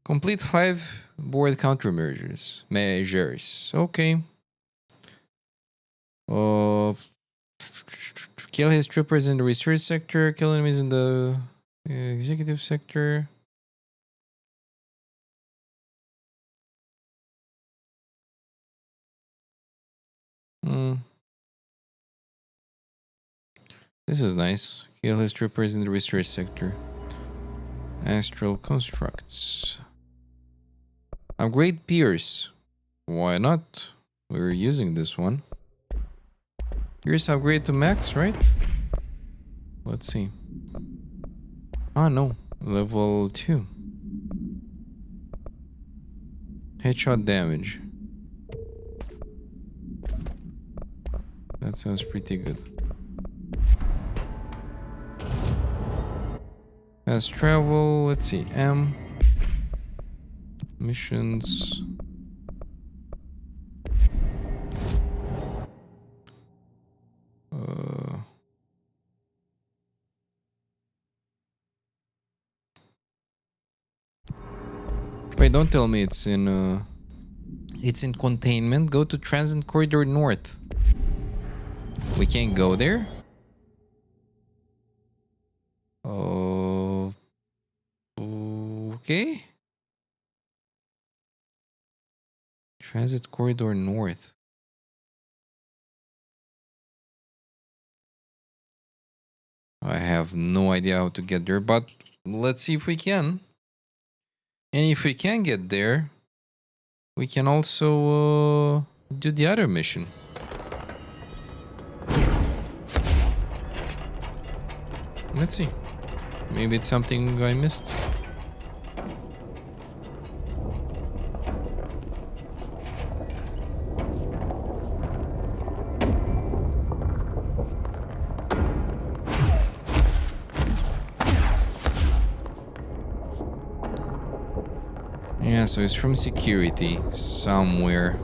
Complete 5 board countermeasures. Measures. Okay. Kill his troopers in the research sector. Kill enemies in the executive sector. This is nice. Kill his troopers in the research sector. Astral constructs. Upgrade Pierce. Why not? We're using this one. Pierce upgrade to max, right? Let's see. Ah, no. Level 2. Headshot damage. That sounds pretty good. Fast travel, let's see, M. Missions. Wait, don't tell me it's in containment. Go to Transit Corridor North. We can't go there? Okay. Transit Corridor North. I have no idea how to get there, but let's see if we can. And if we can get there, we can also do the other mission. Let's see. Maybe it's something I missed. Yeah, so it's from security somewhere.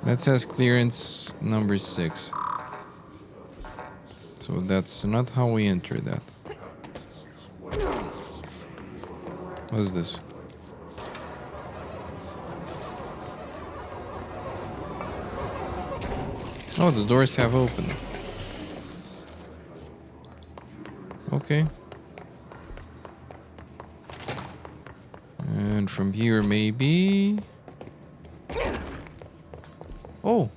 That says clearance number 6. So that's not how we enter that. What's this? Oh, the doors have opened. Okay. And from here, maybe... Oh.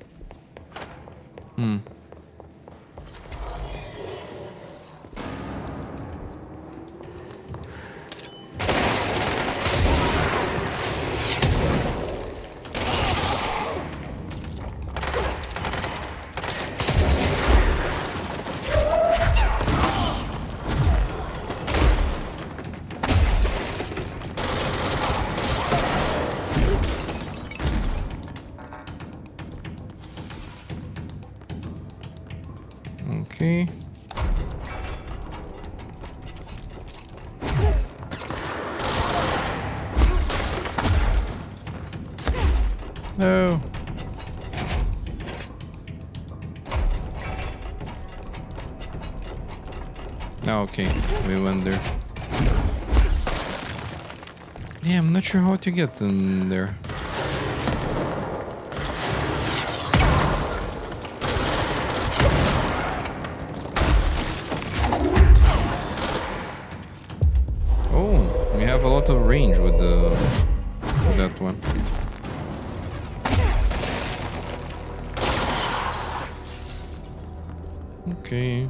Okay. No. Oh, okay, we went there. Yeah, I'm not sure how to get in there. Oh, we have a lot of range with that one. Okay.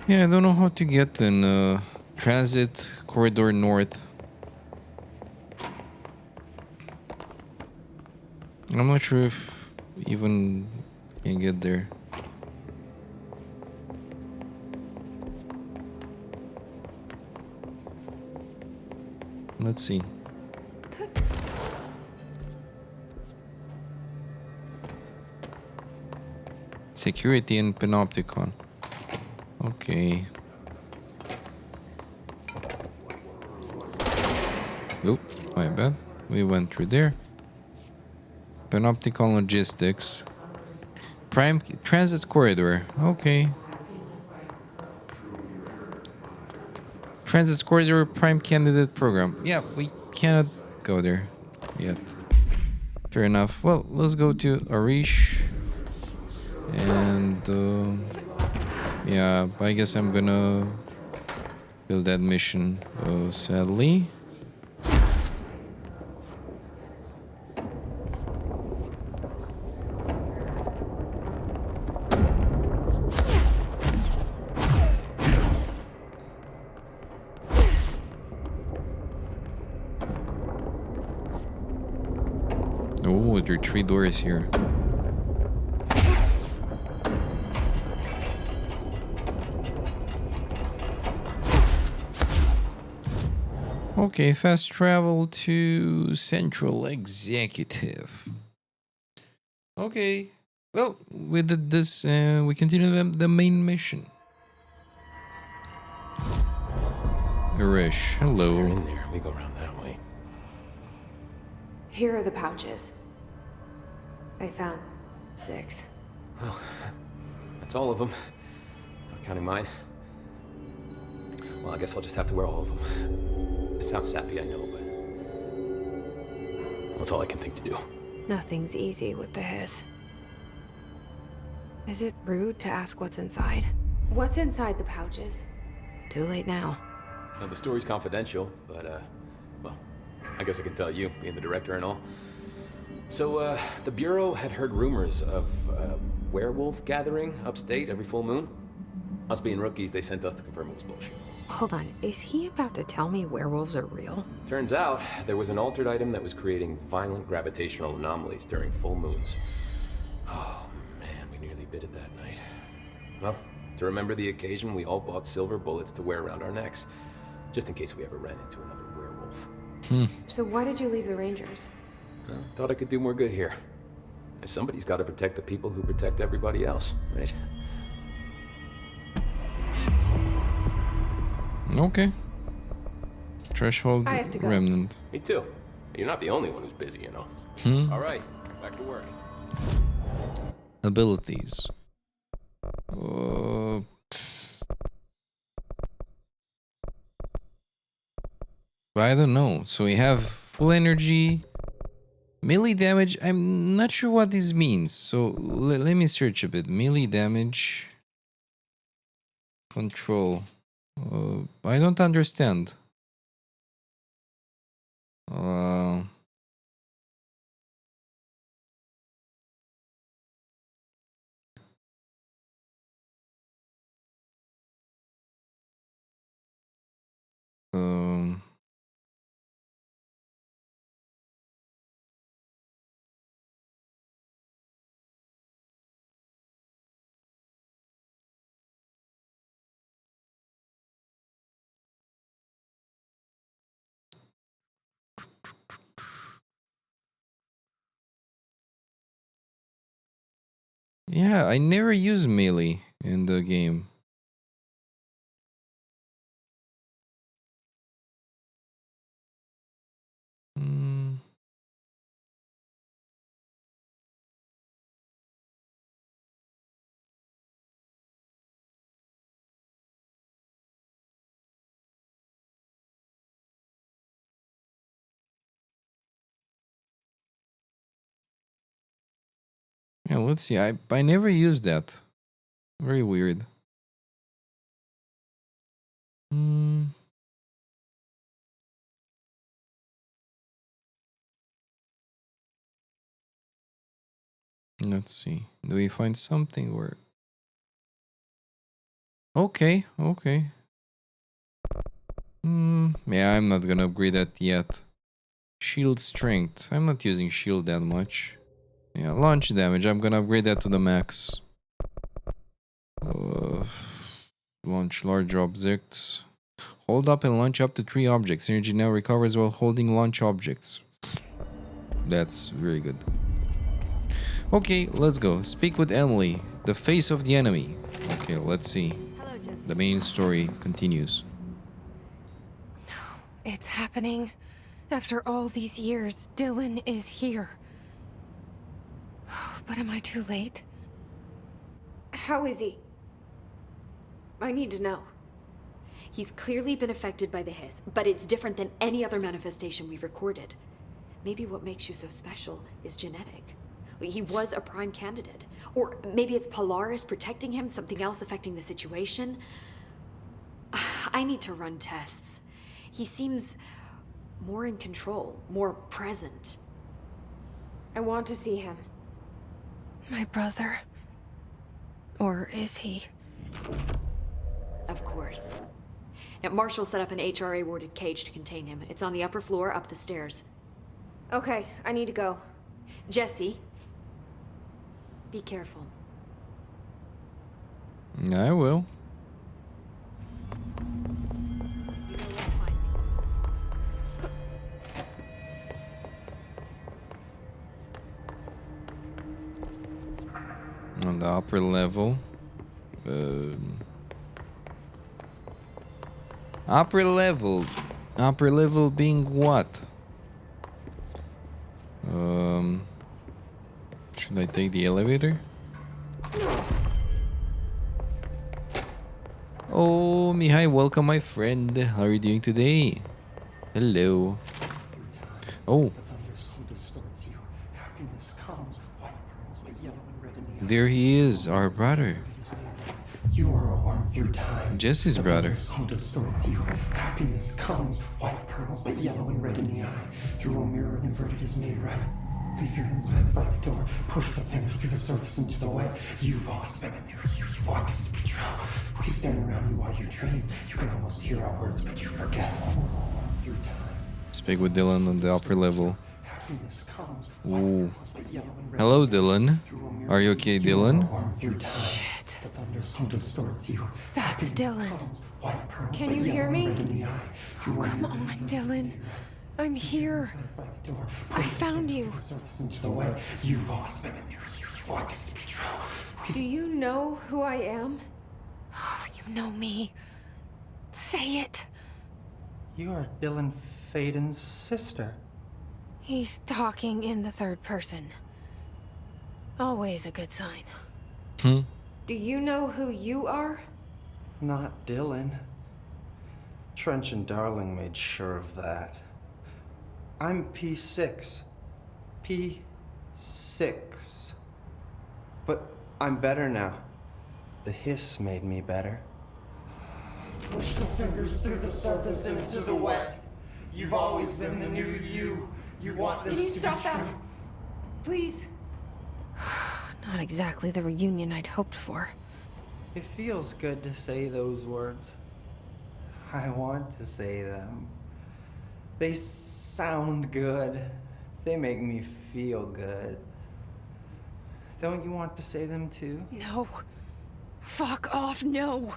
Yeah, I don't know how to get in Transit Corridor North. I'm not sure if even can get there. Let's see. Security in Panopticon. Okay. Oop, my bad. We went through there. Panopticon Logistics. Prime Transit Corridor. Okay. Transit Corridor Prime Candidate Program. Yeah, we cannot go there yet. Fair enough. Well, let's go to Arish. And yeah, I guess I'm gonna build that mission, sadly. Oh, there are 3 doors here. Okay, fast travel to Central Executive. Okay, well, we did this. We continue the main mission. Arish, hello. They're in there. We go around that way. Here are the pouches. I found 6. Well, that's all of them. Not counting mine. Well, I guess I'll just have to wear all of them. It sounds sappy, I know, but that's all I can think to do. Nothing's easy with the hiss. Is it rude to ask what's inside? What's inside the pouches? Too late now. Now, the story's confidential, but, well, I guess I can tell you, being the director and all. So, the Bureau had heard rumors of a werewolf gathering upstate every full moon. Us being rookies, they sent us to confirm it was bullshit. Hold on, is he about to tell me werewolves are real? Turns out, there was an altered item that was creating violent gravitational anomalies during full moons. Oh, man, we nearly bit it that night. Well, to remember the occasion, we all bought silver bullets to wear around our necks, just in case we ever ran into another werewolf. So why did you leave the Rangers? Well, thought I could do more good here. Somebody's got to protect the people who protect everybody else, right? Okay. Threshold I have to go. Remnant. Me too. You're not the only one who's busy, you know. All right, back to work. Abilities. I don't know. So we have full energy, melee damage. I'm not sure what this means. So let me search a bit. Melee damage. Control. I don't understand. Yeah, I never use melee in the game. Yeah, let's see. I never used that. Very weird. Hmm. Let's see. Do we find something where... Okay, okay. Yeah, I'm not gonna upgrade that yet. Shield strength. I'm not using shield that much. Yeah, launch damage. I'm gonna upgrade that to the max. Launch large objects. Hold up and launch up to 3 objects. Energy now recovers while holding launch objects. That's very good. Okay, let's go. Speak with Emily, the face of the enemy. Okay, let's see. The main story continues. It's happening. After all these years, Dylan is here. But am I too late? How is he? I need to know. He's clearly been affected by the hiss, but it's different than any other manifestation we've recorded. Maybe what makes you so special is genetic. He was a prime candidate. Or maybe it's Polaris protecting him, something else affecting the situation. I need to run tests. He seems more in control, more present. I want to see him. My brother. Or is he? Of course. Now, Marshall set up an HRA-warded cage to contain him. It's on the upper floor, up the stairs. Okay, I need to go. Jesse, be careful. I will. On the upper level. Upper level. Upper level being what? Should I take the elevator? Oh, Mihai, welcome, my friend. How are you doing today? Hello. Oh. There he is, our brother. You are a worm through time. Jesse's brother. Home distorts you. Happiness comes. White pearls, but yellow and red in the eye. Through a mirror inverted is made right. Leave your insides by the door. Push the fingers through the surface into the wet. You've always been a new you. You want this to be true. We stand around you while you dream. You can almost hear our words, but you forget. Through time. Speak with Dylan on the upper level. Ooh. Hello, Dylan. Are you okay, Dylan? Shit. That's Dylan. Can you hear me? Oh, come on, Dylan. I'm here. I found you. You've always been a new you. You want this to be true. Do you know who I am? Oh, you know me. Say it. You are Dylan Faden's sister. He's talking in the third person. Always a good sign. Do you know who you are? Not Dylan. Trench and Darling made sure of that. I'm P6. P6. But I'm better now. The hiss made me better. Push the fingers through the surface into the wet. You've always been the new you. You want this Can you to stop be that? true. Please. Not exactly the reunion I'd hoped for. It feels good to say those words. I want to say them. They sound good. They make me feel good. Don't you want to say them too? No. Fuck off, no.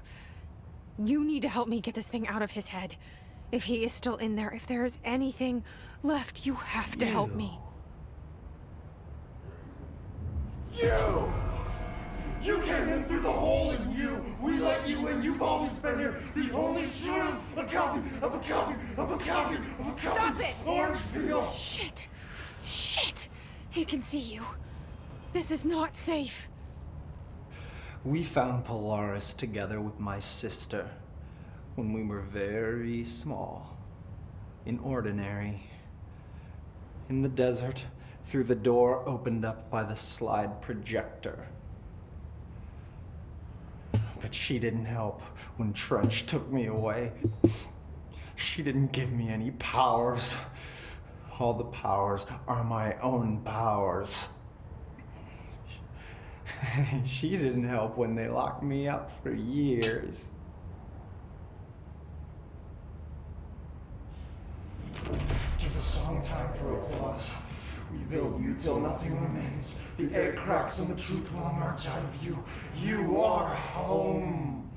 You need to help me get this thing out of his head. If he is still in there, if there is anything left, you have to help me. You came in through the hole in you. We let you in. You've always been here. The only true. A copy of a copy of a copy of a copy. Stop it! Orangefield. Shit. Shit. He can see you. This is not safe. We found Polaris together with my sister when we were very small, in Ordinary, in the desert, through the door opened up by the slide projector. but she didn't help when Trench took me away. She didn't give me any powers. All the powers are my own powers. She didn't help when they locked me up for years. After the song time for applause, we build you till nothing remains. The air cracks and the truth will emerge out of you. You are home.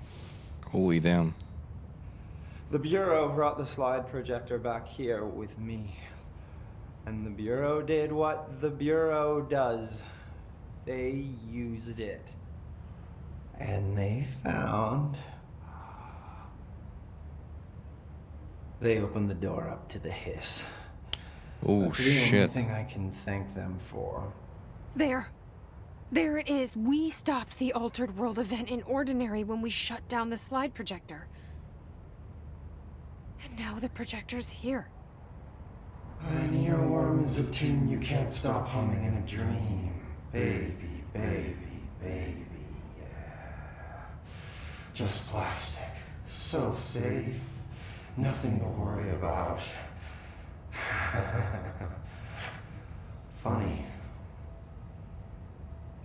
Holy damn. The Bureau brought the slide projector back here with me. And the Bureau did what the Bureau does. They used it. And they found... They opened the door up to the hiss. Oh, That's the only shit. thing I can thank them for. There. There it is. We stopped the Altered World event in Ordinary when we shut down the slide projector. And now the projector's here. An earworm is a tune you can't stop humming in a dream. Baby, baby, baby, yeah. Just plastic. So safe. Nothing to worry about. Funny.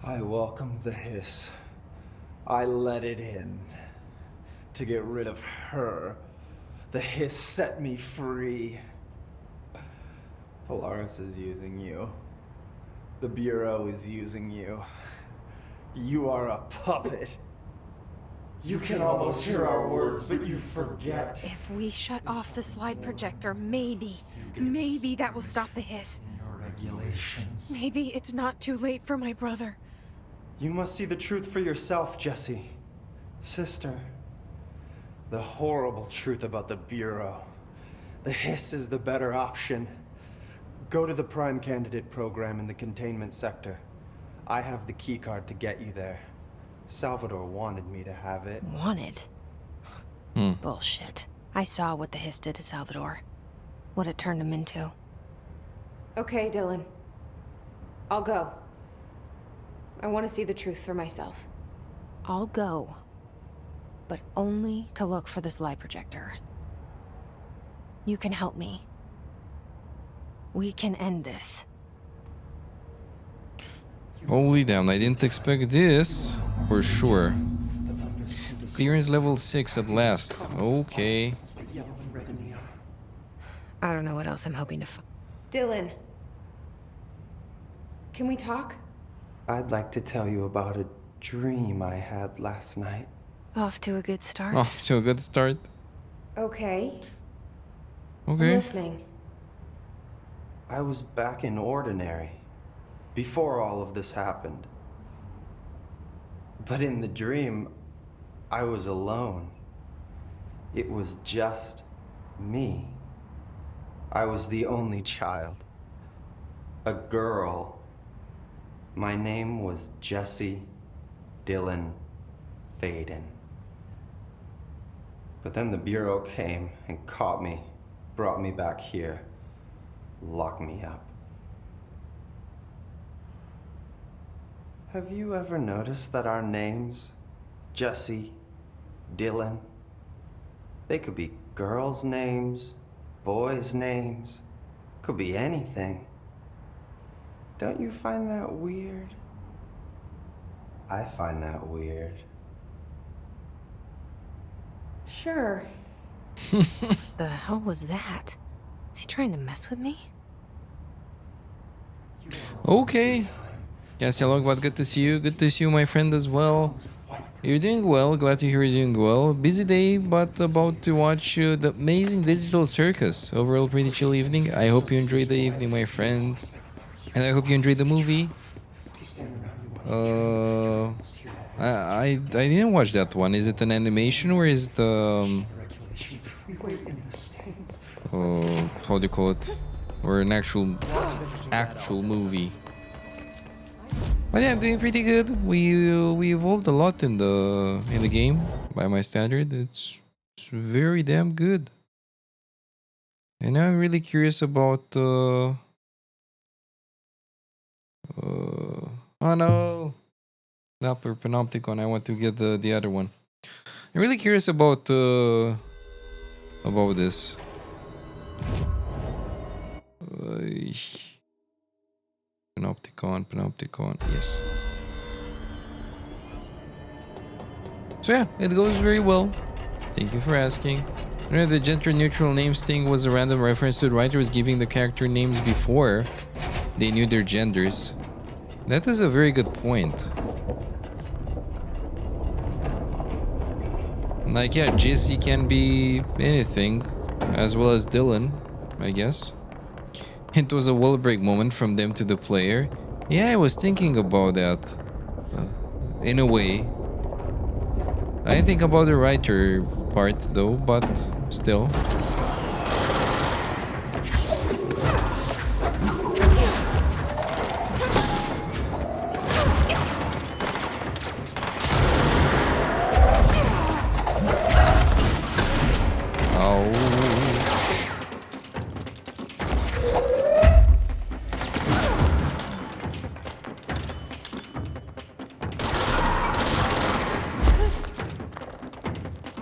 I welcomed the hiss. I let it in. To get rid of her. The hiss set me free. Polaris is using you. The Bureau is using you. You are a puppet. You can almost hear our words, but you forget. If we shut off the slide projector, maybe that will stop the hiss. Your regulations. Maybe it's not too late for my brother. You must see the truth for yourself, Jesse. Sister. The horrible truth about the Bureau. The hiss is the better option. Go to the Prime Candidate program in the containment sector. I have the keycard to get you there. Salvador wanted me to have it. Wanted? Bullshit. I saw what the hiss did to Salvador. What it turned him into. Okay, Dylan. I'll go. I want to see the truth for myself. I'll go. But only to look for the slide projector. You can help me. We can end this. Holy damn, I didn't expect this. For sure. Clearance level 6 at last. Okay. I don't know what else I'm hoping to find. Dylan. Can we talk? I'd like to tell you about a dream I had last night. Off to a good start. Off to a good start. Okay. Okay. I'm listening. I was back in Ordinary. Before all of this happened. But in the dream, I was alone. It was just me. I was the only child. A girl. My name was Jesse Dylan Faden. But then the Bureau came and caught me, brought me back here, locked me up. Have you ever noticed that our names, Jesse, Dylan, they could be girls' names, boys' names, could be anything. Don't you find that weird? I find that weird. Sure. The hell was that? Is he trying to mess with me? Okay. Castielog, but good to see you. Good to see you, my friend, as well. You're doing well. Glad to hear you're doing well. Busy day, but about to watch the amazing Digital Circus. Overall, pretty chill evening. I hope you enjoyed the evening, my friend. And I hope you enjoyed the movie. I didn't watch that one. Is it an animation or is it how do you call it? Or an actual movie? But yeah, I'm doing pretty good. We evolved a lot in the game by my standard. It's very damn good. And I'm really curious about oh no, not for Panopticon. I want to get the other one. I'm really curious about this. Panopticon, yes. So yeah, it goes very well. Thank you for asking. I know the gender-neutral names thing was a random reference to the writers giving the character names before they knew their genders. That is a very good point. Like, yeah, Jesse can be anything, as well as Dylan, I guess. It was a wall break moment from them to the player. Yeah, I was thinking about that. In a way. I didn't think about the writer part though, but still.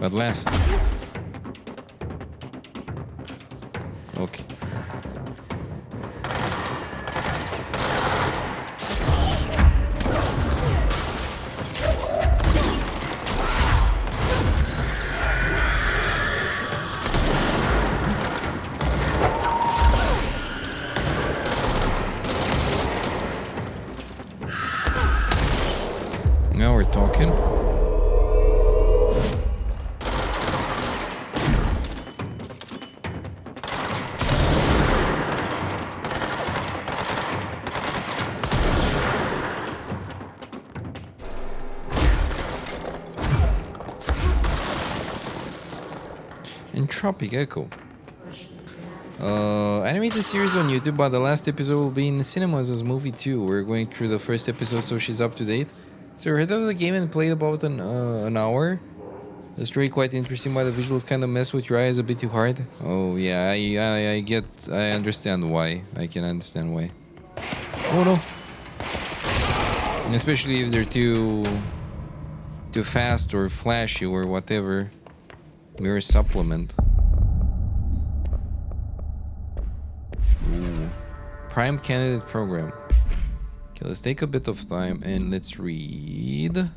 At last. Okay. Now we're talking. Entropic Echo. Animated series on YouTube, but the last episode will be in the cinemas as movie too. We're going through the first episode, so she's up to date. So I heard of the game and played about an hour. The story quite interesting, but the visuals kind of mess with your eyes a bit too hard. Oh yeah, I understand why. I can understand why. Oh no. And especially if they're too fast or flashy or whatever. Mirror supplement. Ooh. Prime candidate program. Okay, let's take a bit of time and let's read.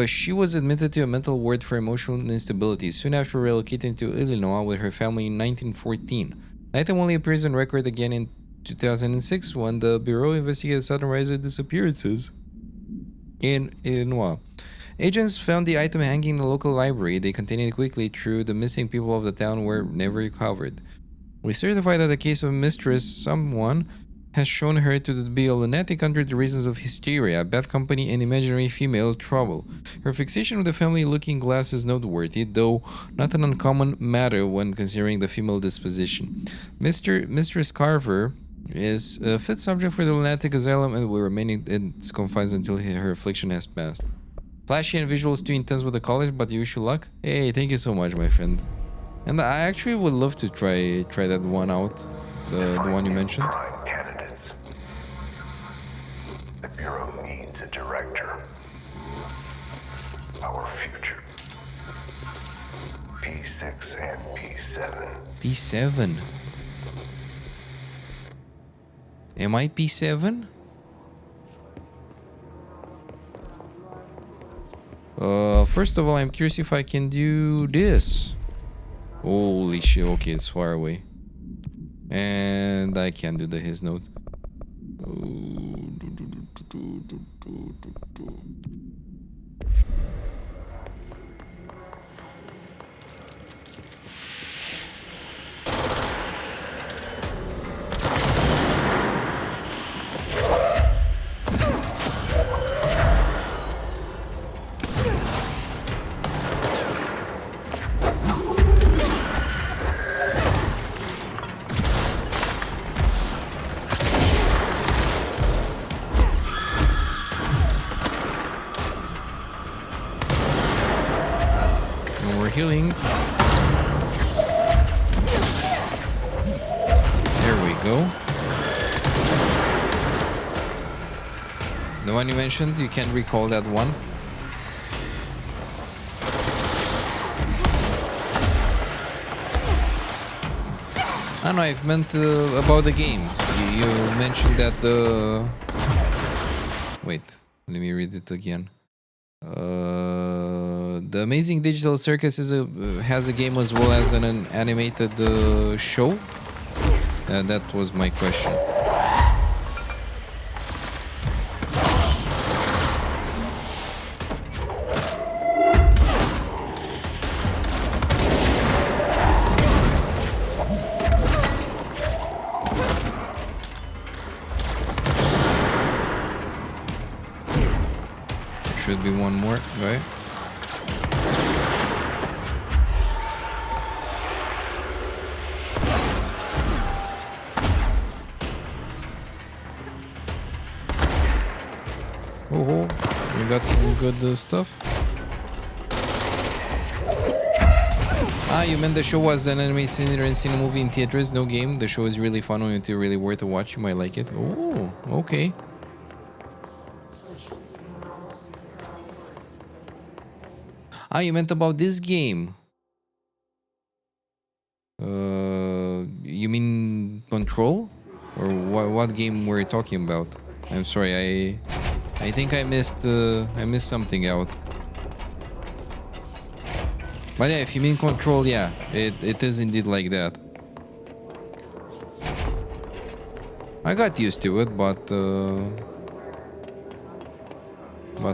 She was admitted to a mental ward for emotional instability soon after relocating to Illinois with her family in 1914. The item only appears on record again in 2006 when the Bureau investigated sudden rise of disappearances in Illinois. Agents found the item hanging in the local library. They continued quickly through the missing people of the town were never recovered. We certify that the case of Mistress Someone has shown her to be a lunatic under the reasons of hysteria, bad company, and imaginary female trouble. Her fixation with the family-looking glass is noteworthy, though not an uncommon matter when considering the female disposition. Mistress Carver is a fit subject for the lunatic asylum and will remain in its confines until her affliction has passed. Flashy and visuals too intense with the college, but you wish you luck. Hey, thank you so much, my friend. And I actually would love to try that one out, the one you mentioned. Prime candidates. The Bureau needs a director. Our future. P6 and P7. P7. Am I P7? First of all, I'm curious if I can do this. Holy shit, okay, it's far away. And I can't do the his note. Healing. There we go. The one you mentioned, you can't recall that one. I know, I've meant about the game. You mentioned that the... Wait, let me read it again. The Amazing Digital Circus has a game as well as an animated show. That was my question. Should be one more, right? Oh, you got some good stuff. Ah, you meant the show was an anime cinema and cinema movie in theaters, no game. The show is really fun and it's really worth a watch. You might like it. Oh, okay. Ah, you meant about this game. You mean Control? Or what game were you talking about? I'm sorry, I think I missed something out. But yeah, if you mean Control, yeah, it is indeed like that. I got used to it, but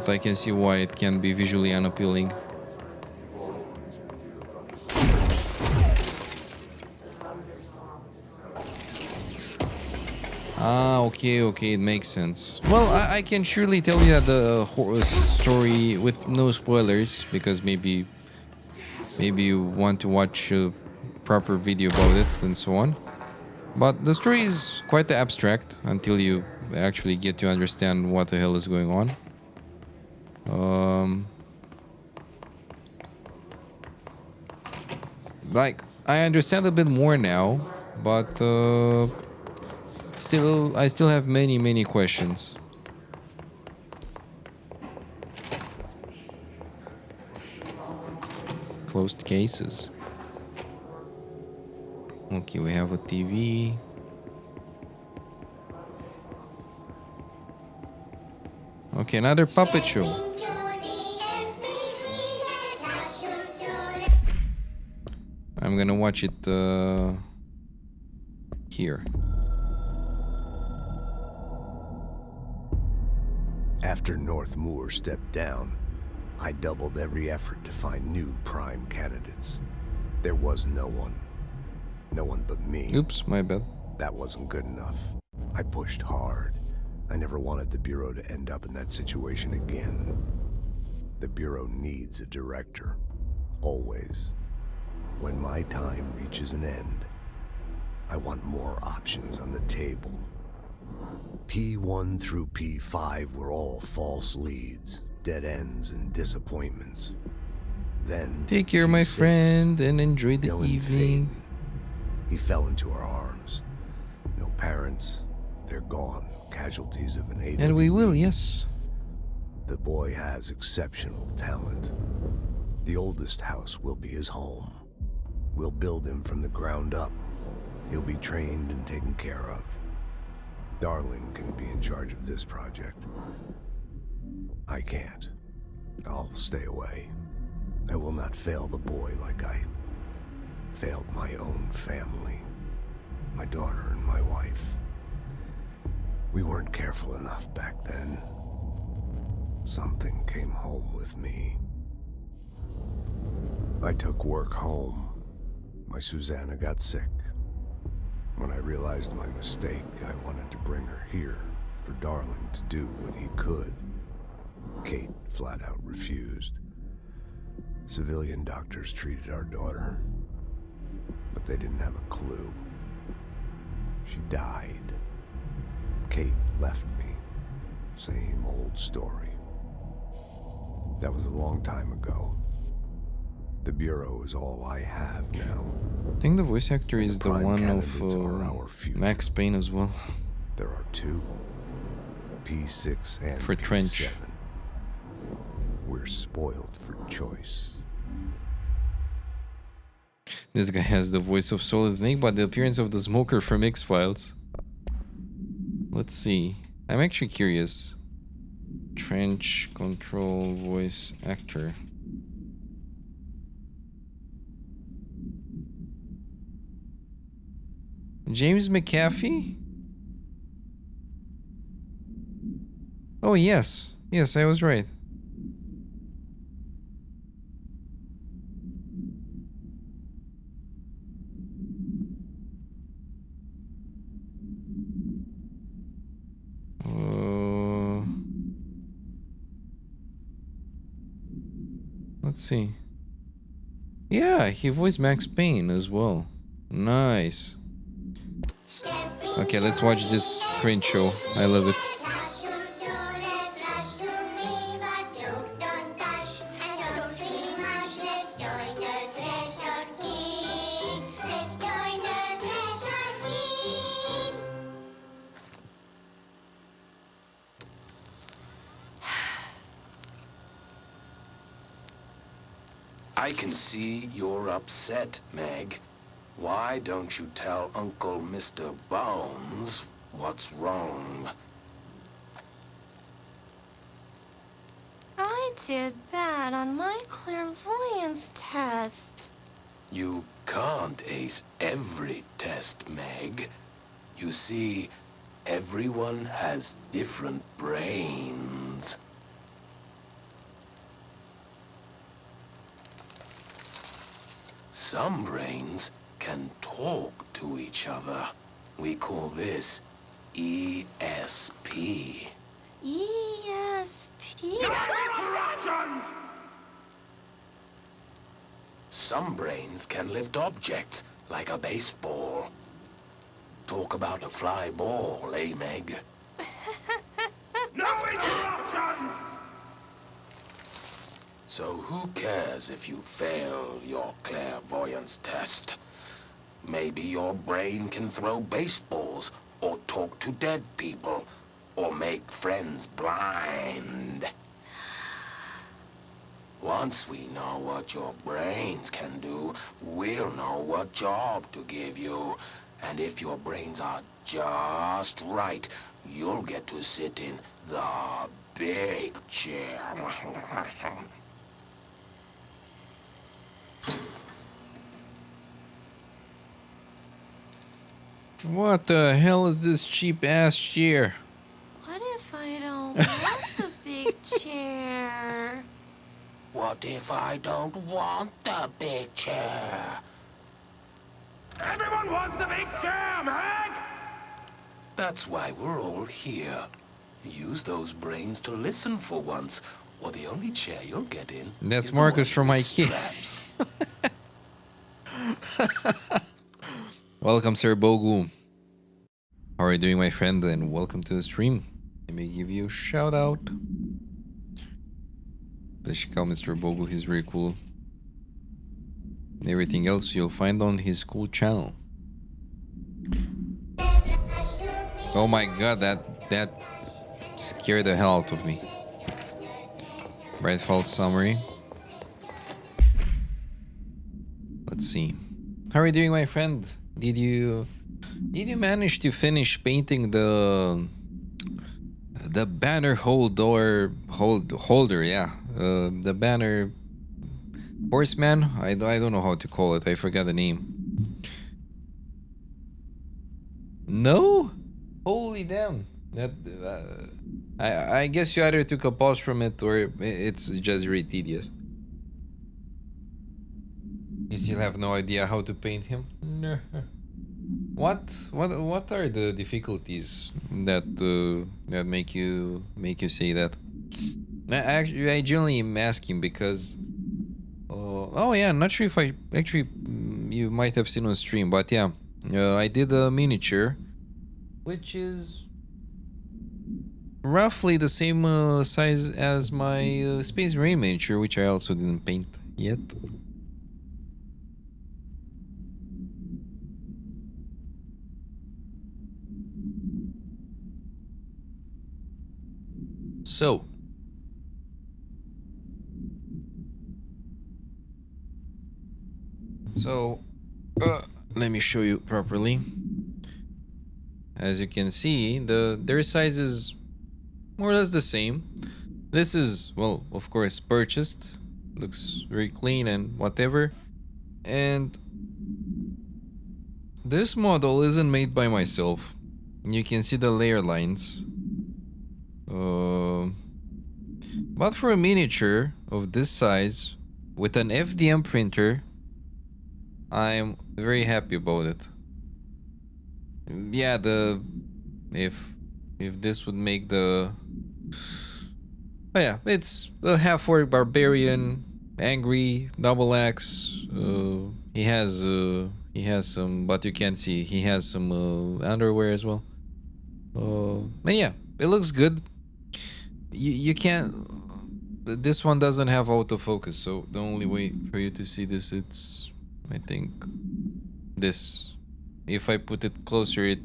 I can see why it can be visually unappealing. Ah, okay, it makes sense. Well, I can surely tell you that the story with no spoilers, because maybe you want to watch a proper video about it and so on. But the story is quite abstract until you actually get to understand what the hell is going on. Like, I understand a bit more now, but I still have many questions. Closed cases. Okay, we have a TV. Okay, another puppet show. I'm gonna watch it here. After North Moore stepped down, I doubled every effort to find new prime candidates. There was no one. No one but me. Oops, my bad. That wasn't good enough. I pushed hard. I never wanted the Bureau to end up in that situation again. The Bureau needs a director. Always. When my time reaches an end, I want more options on the table. P1 through P5 were all false leads, dead ends, and disappointments. Then take care, my friend, and enjoy the evening. He fell into our arms. No parents, they're gone. Casualties of an AWE. And we will, yes. The boy has exceptional talent. The oldest house will be his home. We'll build him from the ground up. He'll be trained and taken care of. Darling can be in charge of this project. I can't. I'll stay away. I will not fail the boy like I failed my own family. My daughter and my wife. We weren't careful enough back then. Something came home with me. I took work home. My Susanna got sick. When I realized my mistake, I wanted to bring her here for Darling to do what he could. Kate flat out refused. Civilian doctors treated our daughter, but they didn't have a clue. She died. Kate left me. Same old story. That was a long time ago. The Bureau is all I have now. I think the voice actor is the one of Max Payne as well. There are two. P6 and for P7. Trench. We're spoiled for choice. This guy has the voice of Solid Snake, but the appearance of the Smoker from X-Files. Let's see. I'm actually curious. Trench control voice actor. James McAfee? Oh, yes. Yes, I was right. Let's see. Yeah, he voiced Max Payne as well. Nice. Okay, let's watch this cringe show. I love it. I can see you're upset, Meg. Why don't you tell Uncle Mr. Bones what's wrong? I did bad on my clairvoyance test. You can't ace every test, Meg. You see, everyone has different brains. Some brains can talk to each other. We call this ESP. ESP? Some brains can lift objects, like a baseball. Talk about a fly ball, eh, Meg? No interruptions! So who cares if you fail your clairvoyance test? Maybe your brain can throw baseballs, or talk to dead people, or make friends blind. Once we know what your brains can do, we'll know what job to give you. And if your brains are just right, you'll get to sit in the big chair. What the hell is this cheap ass chair? What if I don't want the big chair? What if I don't want the big chair? Everyone wants the big chair, Meg! That's why we're all here. Use those brains to listen for once, or the only chair you'll get in. That's Marcus from IKEA. Welcome, Sir Bogu. How are you doing, my friend? And welcome to the stream. Let me give you a shout out. Please check out Mr. Bogu, he's really cool. And everything else you'll find on his cool channel. Oh my god, that scared the hell out of me. Brightfall summary. Let's see. How are you doing, my friend? Did you manage to finish painting the banner holder? Yeah, the banner horseman. I don't know how to call it. I forgot the name. No, holy damn! That I guess you either took a pause from it or it's just really tedious. You still have no idea how to paint him? No. What are the difficulties that that make you say that? Actually, I generally am asking because oh yeah, I'm not sure if I actually you might have seen on stream, but yeah, I did a miniature, which is roughly the same size as my Space Marine miniature, which I also didn't paint yet. So, Let me show you properly. As you can see, their size is more or less the same. This is, well, of course, purchased. Looks very clean and whatever. And this model isn't made by myself. You can see the layer lines. But for a miniature of this size with an FDM printer, I'm very happy about it. Yeah, if this would make the... Oh yeah, it's a half-orc barbarian, angry, double axe. He has some, but you can't see. He has some underwear as well. But yeah, it looks good. You can't. This one doesn't have autofocus, so the only way for you to see this, it's, I think, this. If I put it closer,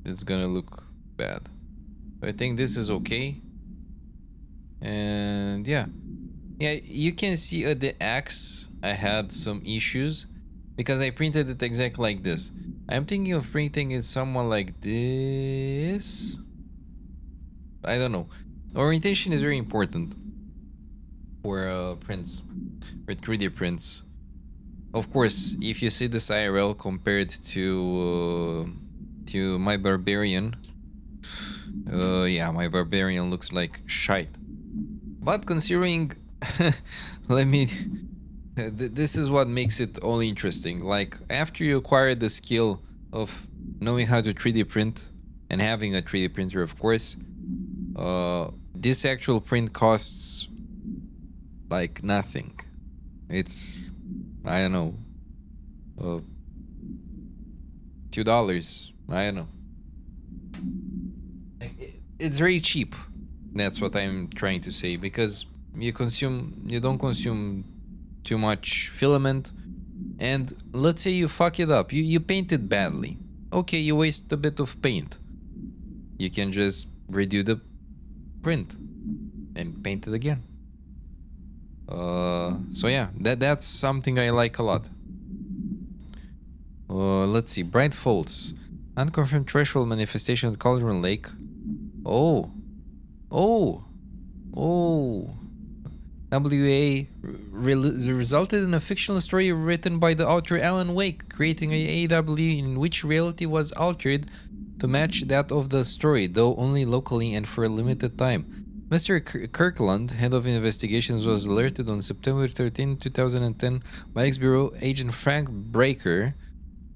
it's gonna look bad. But I think this is okay. And yeah, you can see at the axe I had some issues because I printed it exactly like this. I'm thinking of printing it somewhat like this. I don't know. Orientation is very important for prints, for 3D prints. Of course, if you see this IRL compared to my barbarian, yeah, my barbarian looks like shite. But considering, this is what makes it all interesting. Like, after you acquire the skill of knowing how to 3D print and having a 3D printer, of course, this actual print costs like nothing. It's, I don't know, $2. I don't know. It's very cheap. That's what I'm trying to say, because you don't consume too much filament, and let's say you fuck it up, you paint it badly. Okay, you waste a bit of paint. You can just redo the print and paint it again. So yeah, that's something I like a lot. Let's see, Bright Folds. Unconfirmed threshold manifestation at Cauldron Lake. Oh. WA resulted in a fictional story written by the author Alan Wake, creating a AW in which reality was altered to match that of the story, though only locally and for a limited time. Mr. Kirkland, head of investigations, was alerted on September 13, 2010 by ex-bureau agent Frank Breaker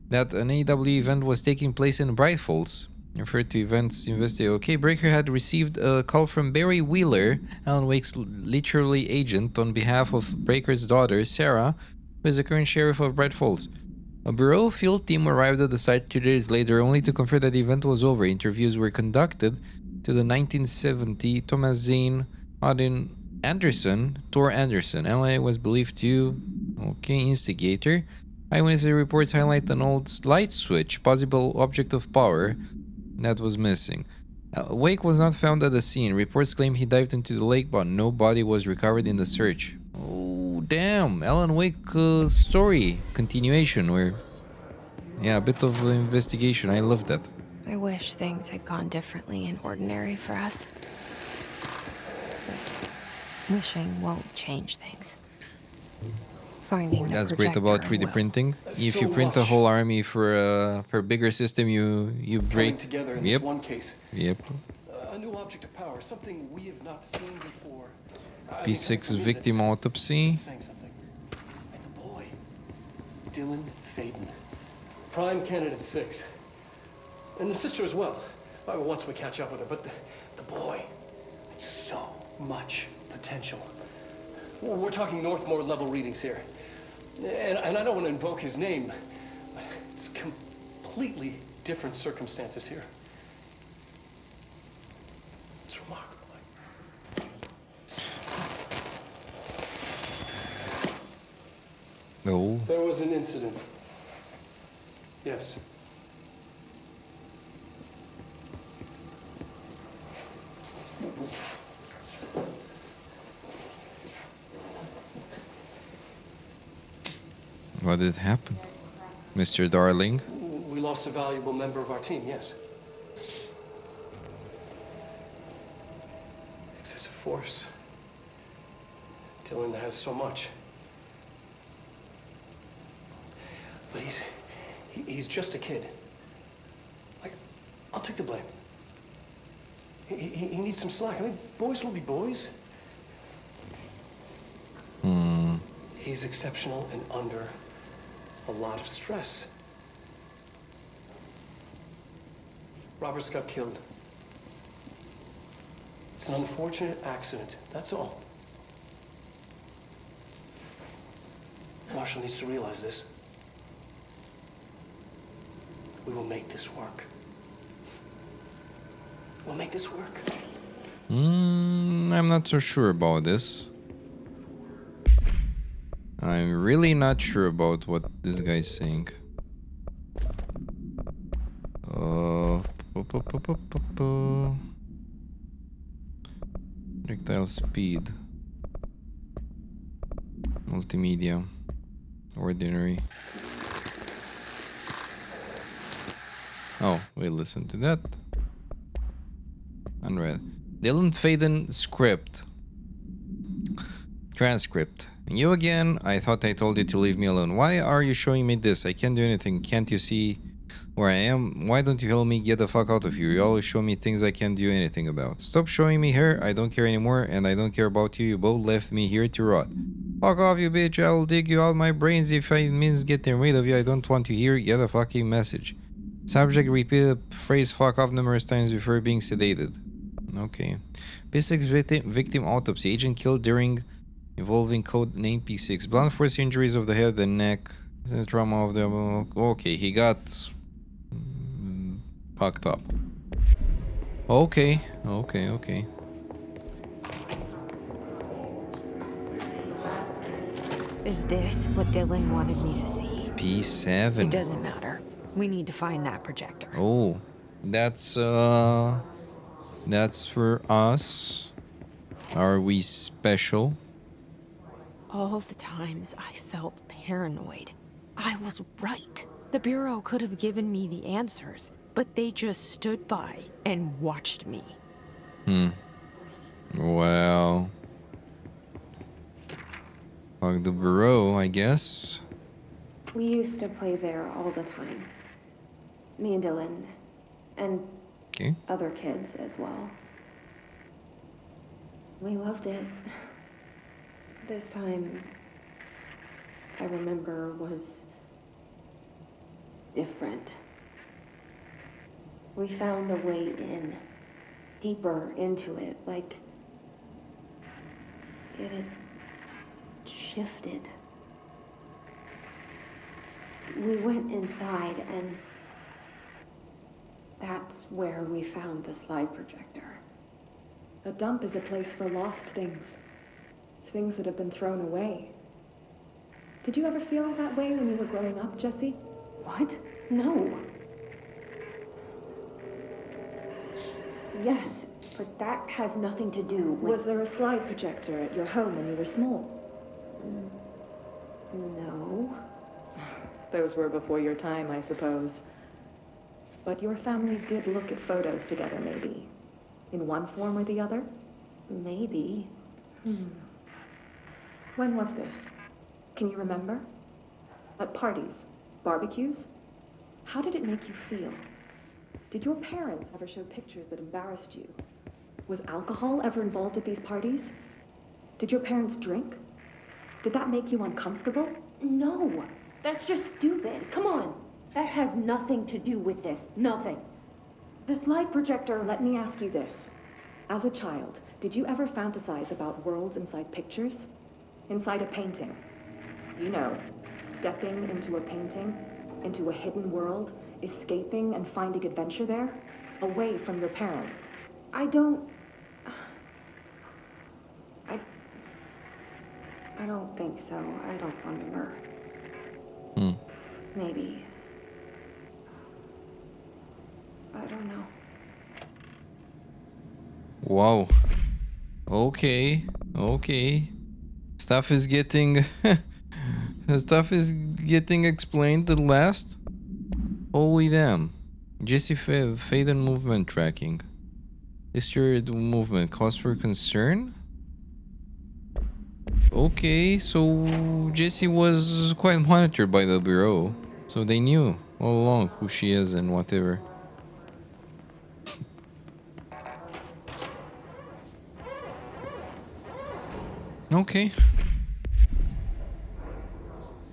that an AW event was taking place in Bright Falls. Referred to events investigated. Okay, Breaker had received a call from Barry Wheeler, Alan Wake's literary agent, on behalf of Breaker's daughter, Sarah, who is the current sheriff of Bright Falls. A bureau field team arrived at the site 2 days later, only to confirm that the event was over. Interviews were conducted to the 1970 Thomas Zane Odin Anderson, Thor Anderson. LA was believed to, instigator. Eyewitness reports highlight an old light switch, possible object of power, that was missing. Wake was not found at the scene. Reports claim he dived into the lake, but no body was recovered in the search. Oh, damn. Alan Wake story continuation, where, yeah, a bit of investigation. I love that. I wish things had gone differently in Ordinary for us. But wishing won't change things. Finding That's great about 3D printing. If you print a whole army for a bigger system, you break together in yep. this one case. Yep. A new object of power, something we have not seen before. P6 victim autopsy. Saying something. And the boy, Dylan Faden, prime candidate 6, and the sister as well. Once we catch up with her, but the boy, so much potential. We're talking Northmore level readings here. And I don't want to invoke his name, but it's completely different circumstances here. It's remarkable. No. There was an incident. Yes. What did happen? Mr. Darling. We lost a valuable member of our team, yes. Excessive force. Dylan has so much. But he's just a kid. I'll take the blame. He needs some slack. I mean, boys will be boys. He's exceptional and under a lot of stress. Roberts got killed. It's an unfortunate accident, that's all. Marshall needs to realize this. We will make this work. We'll make this work. I'm not so sure about this. I'm really not sure about what this guy's saying. Projectile speed. Multimedia. Ordinary. Oh, we listen to that. Unread. Dylan Faden script. Transcript. You again? I thought I told you to leave me alone. Why are you showing me this? I can't do anything. Can't you see where I am? Why don't you help me get the fuck out of here? You always show me things I can't do anything about. Stop showing me here. I don't care anymore, and I don't care about you. You both left me here to rot. Fuck off, you bitch. I'll dig you out my brains if it means getting rid of you. I don't want to hear. Get a fucking message. Subject repeated the phrase fuck off numerous times before being sedated. Okay. P6 victim autopsy. Agent killed during involving code name P6. Blunt force injuries of the head and neck. The trauma of the... Okay, he got... fucked up. Okay. Is this what Dylan wanted me to see? P7. It doesn't matter. We need to find that projector. Oh, that's for us. Are we special? All the times I felt paranoid, I was right. The Bureau could have given me the answers, but they just stood by and watched me. Well... fuck the Bureau, I guess. We used to play there all the time. Me and Dylan. And other kids as well. We loved it. This time, I remember, was different. We found a way in, deeper into it, like it had shifted. We went inside, and that's where we found the slide projector. A dump is a place for lost things. Things that have been thrown away. Did you ever feel that way when you were growing up, Jesse? What? No. Yes, but that has nothing to do with... Was there a slide projector at your home when you were small? No. Those were before your time, I suppose. But your family did look at photos together, maybe. In one form or the other? Maybe. When was this? Can you remember? At parties? Barbecues? How did it make you feel? Did your parents ever show pictures that embarrassed you? Was alcohol ever involved at these parties? Did your parents drink? Did that make you uncomfortable? No. That's just stupid. Come on. That has nothing to do with this. Nothing. The slide projector, let me ask you this. As a child, did you ever fantasize about worlds inside pictures? Inside a painting? You know, stepping into a painting, into a hidden world, escaping and finding adventure there, away from your parents. I don't think so. I don't remember. Maybe. I don't know. Wow. Okay. Stuff is getting getting explained at last? Holy damn. Jesse Faden movement tracking. History movement. Cause for concern? Okay, so Jesse was quite monitored by the Bureau. So they knew all along who she is and whatever. Okay.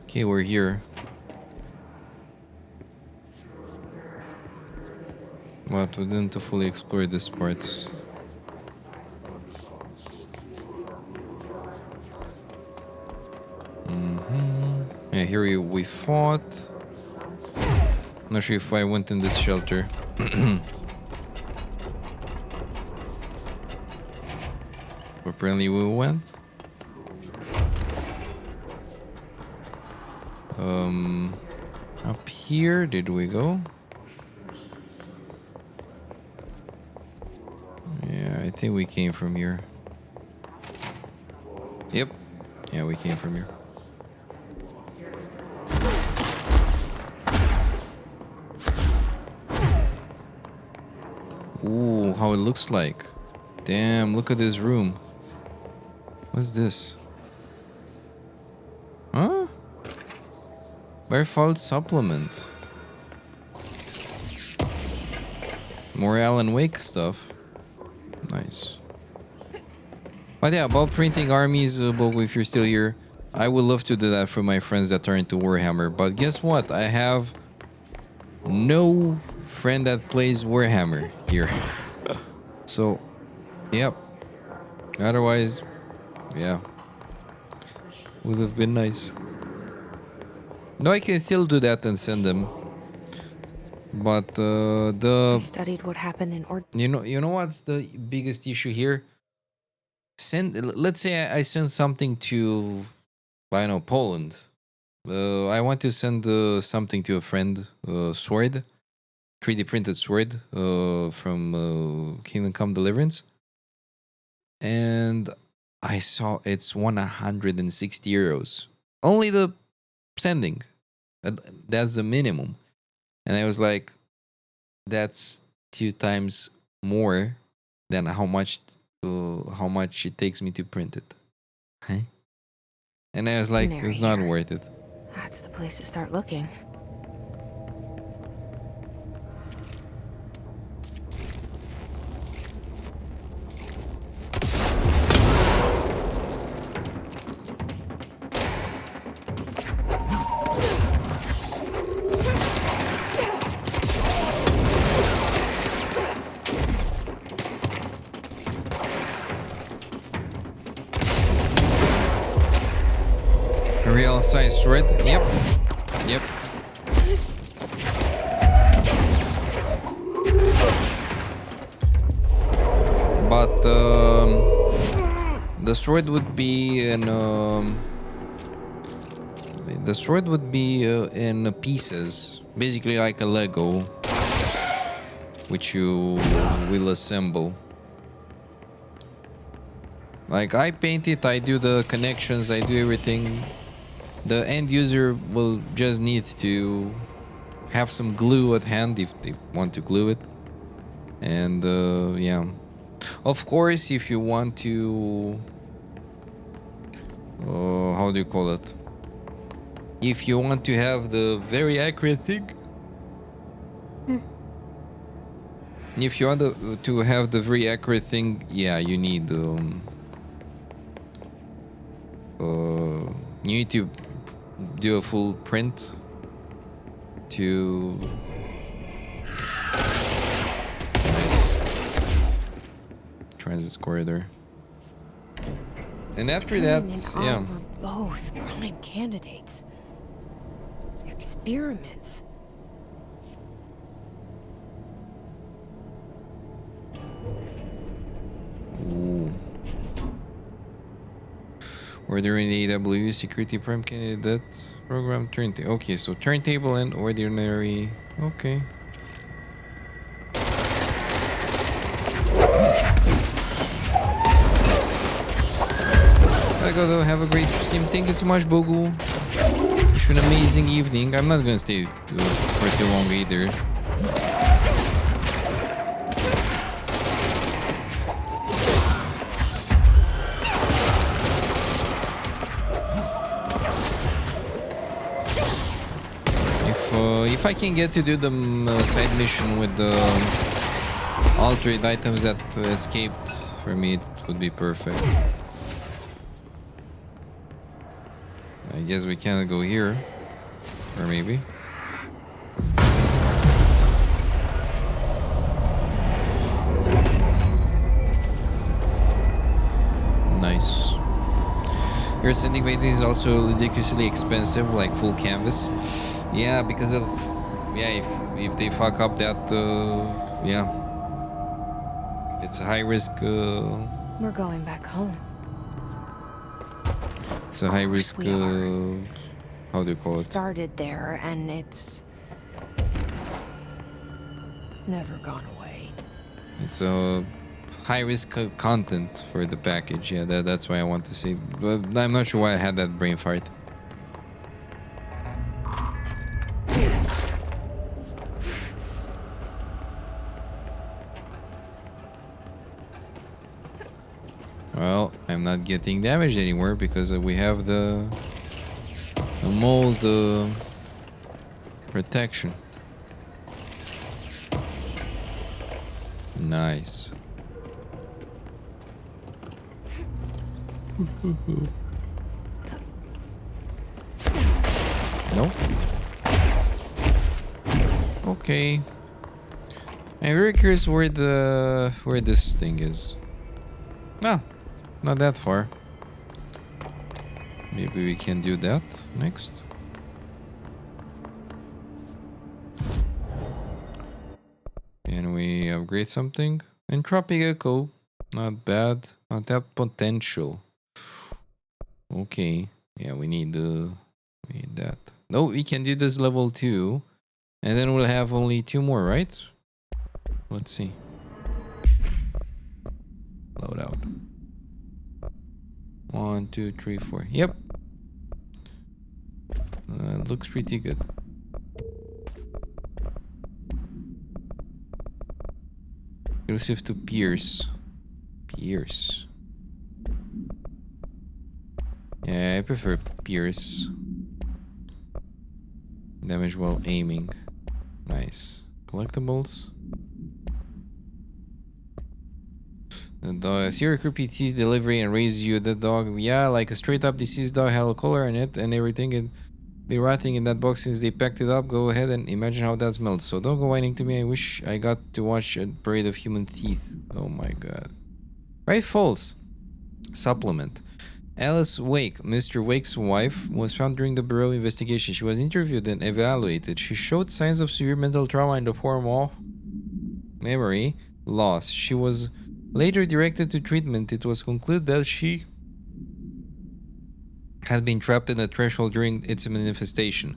Okay, we're here. But we didn't fully explore this part. Yeah, here we fought. Not sure if I went in this shelter. Apparently we went. Up here, did we go? Yeah, I think we came from here. Yep. Yeah, we came from here. Ooh, how it looks like. Damn, look at this room. What's this? Huh? Barefalt supplement. More Alan Wake stuff. Nice. But yeah, about printing armies, Bogo, if you're still here, I would love to do that for my friends that are into Warhammer. But guess what? I have no friend that plays Warhammer here. So, yep. Otherwise, yeah. Would have been nice. No, I can still do that and send them. But I studied what happened in you know what's the biggest issue here? Let's say I send something to, I don't know, Poland. I want to send something to a friend, sword, 3D printed sword from Kingdom Come Deliverance, and I saw it's 160 euros. Only the sending. That's the minimum. And I was like, that's 2 times more than how much it takes me to print it. Huh? And I was like, it's not worth it. That's the place to start looking. Real size sword. Yep. Yep. But the sword would be in in pieces, basically like a Lego, which you will assemble. Like I paint it, I do the connections, I do everything. The end user will just need to have some glue at hand if they want to glue it. And yeah. Of course, if you want to... how do you call it? If you want to have the very accurate thing... If you want to have the very accurate thing, yeah, you need... you need to do a full print to... Nice. Transit corridor. And after that, yeah. We're both prime candidates. Experiments. Ooh. Were there any AW security prime candidate program turntable? Okay, so turntable and ordinary. Okay. I gotta have a great stream. Thank you so much, Bogu. Wish you an amazing evening. I'm not gonna stay for too long either. If I can get to do the side mission with the altered items that escaped for me, it would be perfect. I guess we cannot go here. Or maybe. Nice. Your sending bait is also ridiculously expensive, like full canvas. Yeah, because of if they fuck up that it's a high risk. We're going back home. It's a high risk. How do you call it? Started there, and it's never gone away. It's a high risk content for the package. Yeah, that's why I want to say. But I'm not sure why I had that brain fart. Well, I'm not getting damaged anymore because we have the mold protection. Nice. Nope. Okay. I'm very curious where this thing is. Ah, not that far. Maybe we can do that next. Can we upgrade something? Entropic Echo. Not bad. Not that potential. Okay. Yeah, we need that. No, we can do this level 2. And then we'll have only 2 more, right? Let's see. Load out. 1, 2, 3, 4. Yep. Looks pretty good. Exclusive to Pierce. Pierce. Yeah, I prefer Pierce. Damage while aiming. Nice. Collectibles. The dog. Serial PT delivery and raise you the dog. Yeah, like a straight up deceased dog had a collar on it and everything. It'd be rotting in that box since they packed it up. Go ahead and imagine how that smells. So don't go whining to me. I wish I got to watch a parade of human teeth. Oh my god. Right, false. Supplement. Alice Wake, Mr. Wake's wife, was found during the Bureau investigation. She was interviewed and evaluated. She showed signs of severe mental trauma in the form of memory loss. She was later directed to treatment. It was concluded that she had been trapped in a threshold during its manifestation.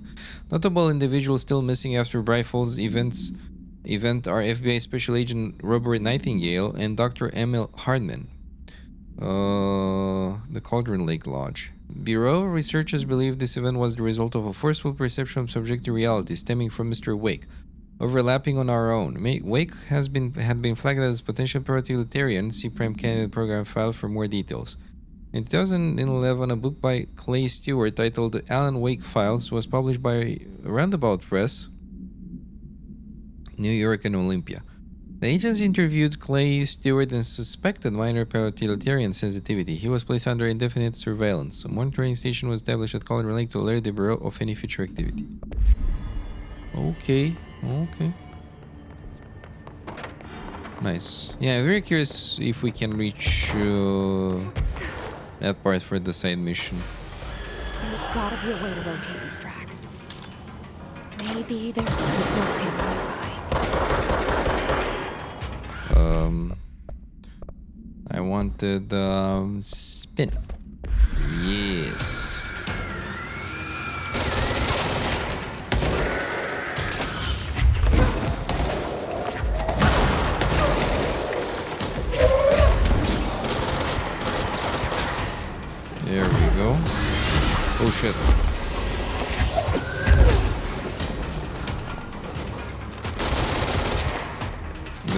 Notable individuals still missing after Bright Falls event are FBI Special Agent Robert Nightingale and Dr. Emil Hardman. The Cauldron Lake Lodge. Bureau researchers believe this event was the result of a forceful perception of subjective reality stemming from Mr. Wake, overlapping on our own. Wake had been flagged as potential pro-utilitarian. See Prime Candidate Program file for more details. In 2011, a book by Clay Stewart titled Alan Wake Files was published by Roundabout Press, New York and Olympia. The agents interviewed Clay Stewart and suspected minor pro-utilitarian sensitivity. He was placed under indefinite surveillance. A monitoring station was established at Cauldron Lake to alert the Bureau of any future activity. Okay, okay. Nice. Yeah, I'm very curious if we can reach that part for the side mission. There's gotta be a way to rotate these tracks. Maybe there's a signal nearby. I wanted spin. Yes. There we go. Oh shit.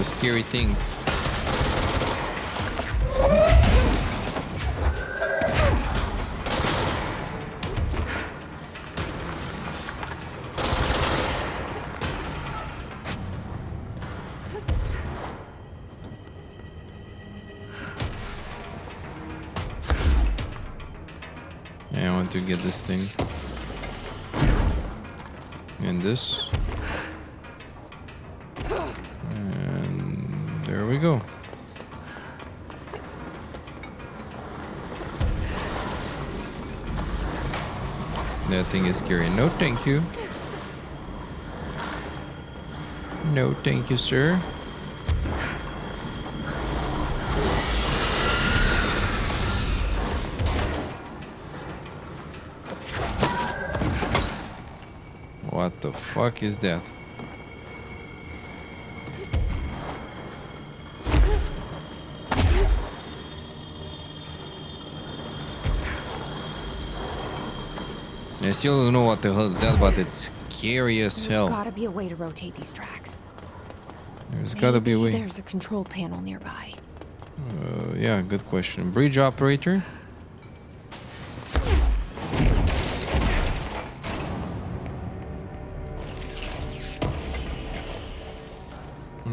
the scary thing. Yeah, I want to get this thing. And this. And there we go. That thing is scary. No, thank you. No, thank you, sir. What the fuck is that? I still don't know what the hell is that, but it's scary as hell. There's gotta be a way to rotate these tracks. There's gotta be a way. There's a control panel nearby. Yeah, good question. Bridge operator?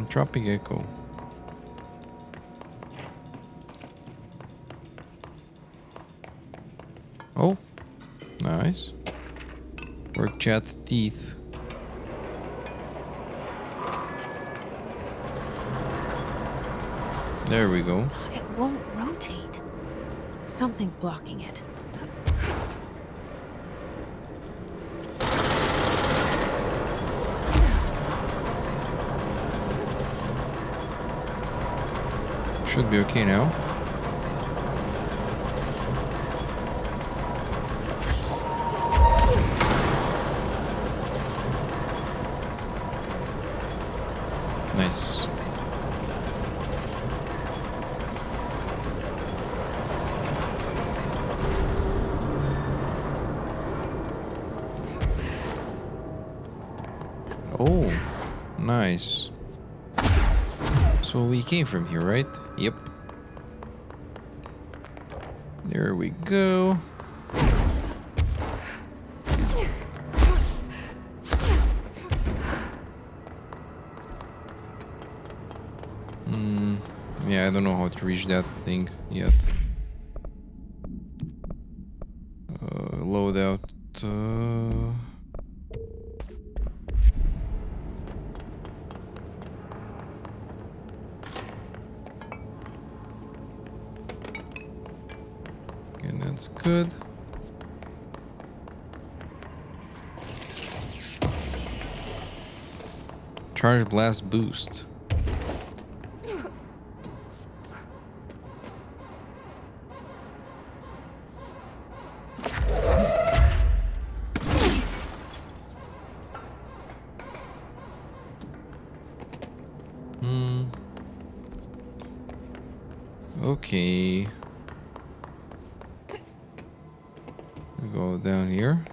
Tropic Echo. Oh, nice. Work chat teeth. There we go. It won't rotate. Something's blocking it. Should be okay now. Nice. Oh, nice. So we came from here, right? Yep. There we go. Yeah, I don't know how to reach that thing yet. Loadout. Okay, that's good. Charge blast boost. Okay. We go down here.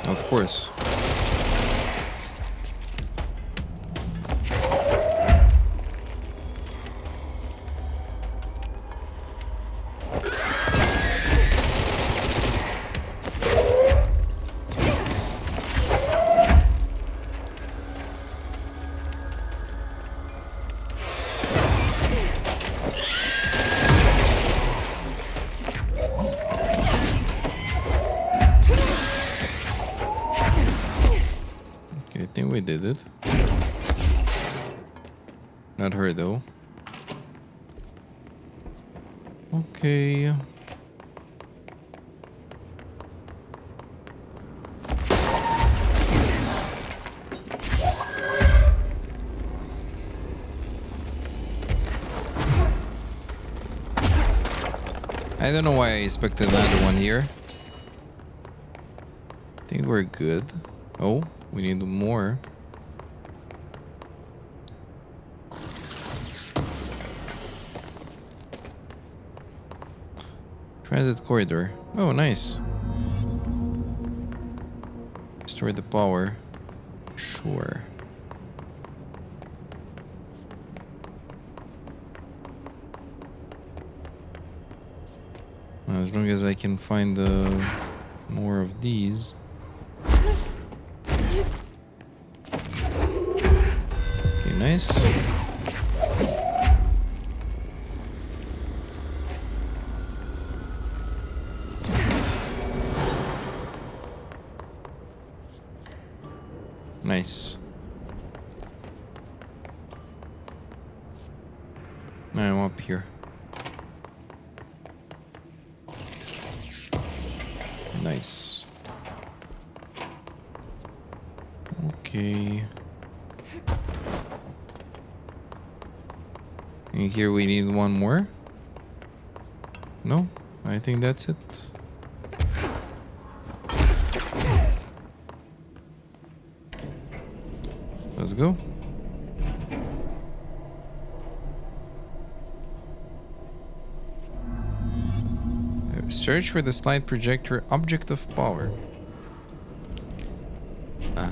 Of course. I think we did it. Not her though. Okay. I don't know why I expected another one here. I think we're good. Oh, we need more. Transit corridor. Oh, nice. Restore the power. Sure. As long as I can find more of these. Okay, nice. Nice. Now I'm up here. Nice. Okay. And here we need one more. No, I think that's it. Let's go. Search for the slide projector object of power. Ah.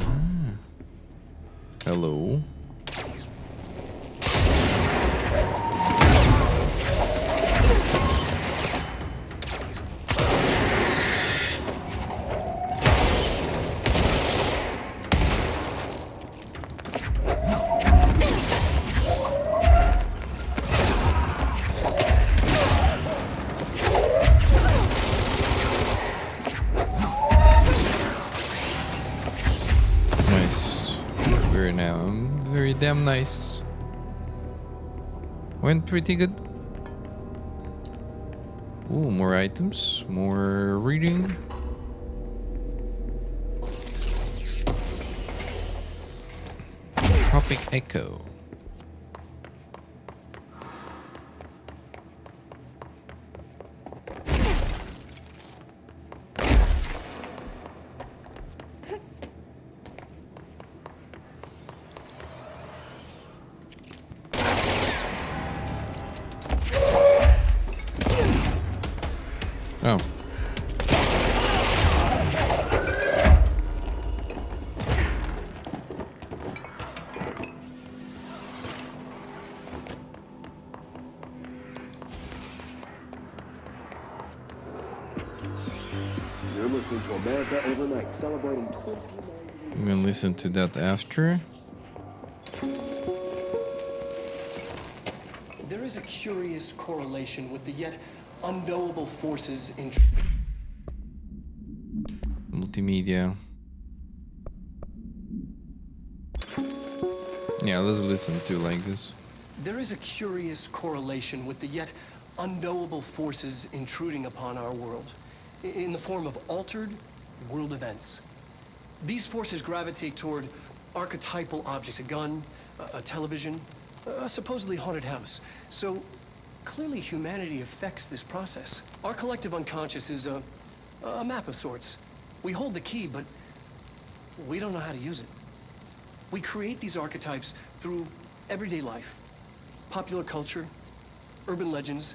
Hello. Damn nice. Went pretty good. Ooh, more items, more reading. Tropic Echo. Oh. You're listening to America Overnight, celebrating 29 I'm gonna listen to that after. There is a curious correlation with the yet unknowable forces in Multimedia. Yeah, let's listen to like this. There is a curious correlation with the yet unknowable forces intruding upon our world in the form of altered world events. These forces gravitate toward archetypal objects, a gun, a television, a supposedly haunted house. So clearly humanity affects this process. Our collective unconscious is a map of sorts. We hold the key, but we don't know how to use it. We create these archetypes through everyday life, popular culture, urban legends,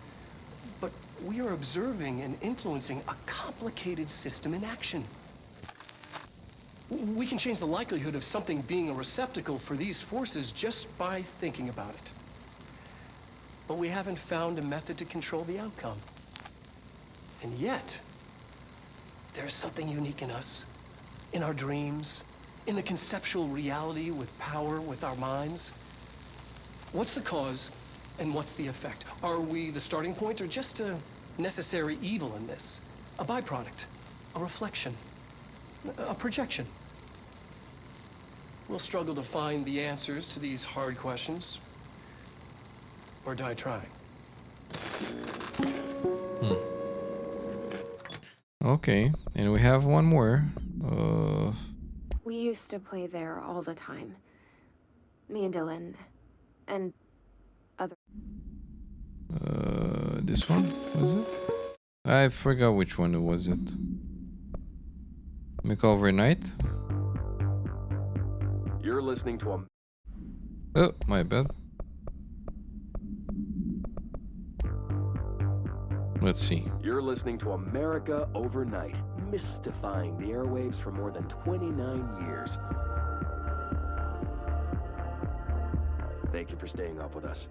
but we are observing and influencing a complicated system in action. We can change the likelihood of something being a receptacle for these forces just by thinking about it. But we haven't found a method to control the outcome. And yet, there's something unique in us, in our dreams, in the conceptual reality with power with our minds. What's the cause and what's the effect? Are we the starting point or just a necessary evil in this? A byproduct, a reflection, a projection? We'll struggle to find the answers to these hard questions, or die trying. Okay, and we have one more. We used to play there all the time. Me and Dylan, and other. This one was it? I forgot which one was it. Make overnight. You're listening to a... Oh, my bad. Let's see. You're listening to America Overnight. mystifying the airwaves for more than 29 years. Thank you for staying up with us.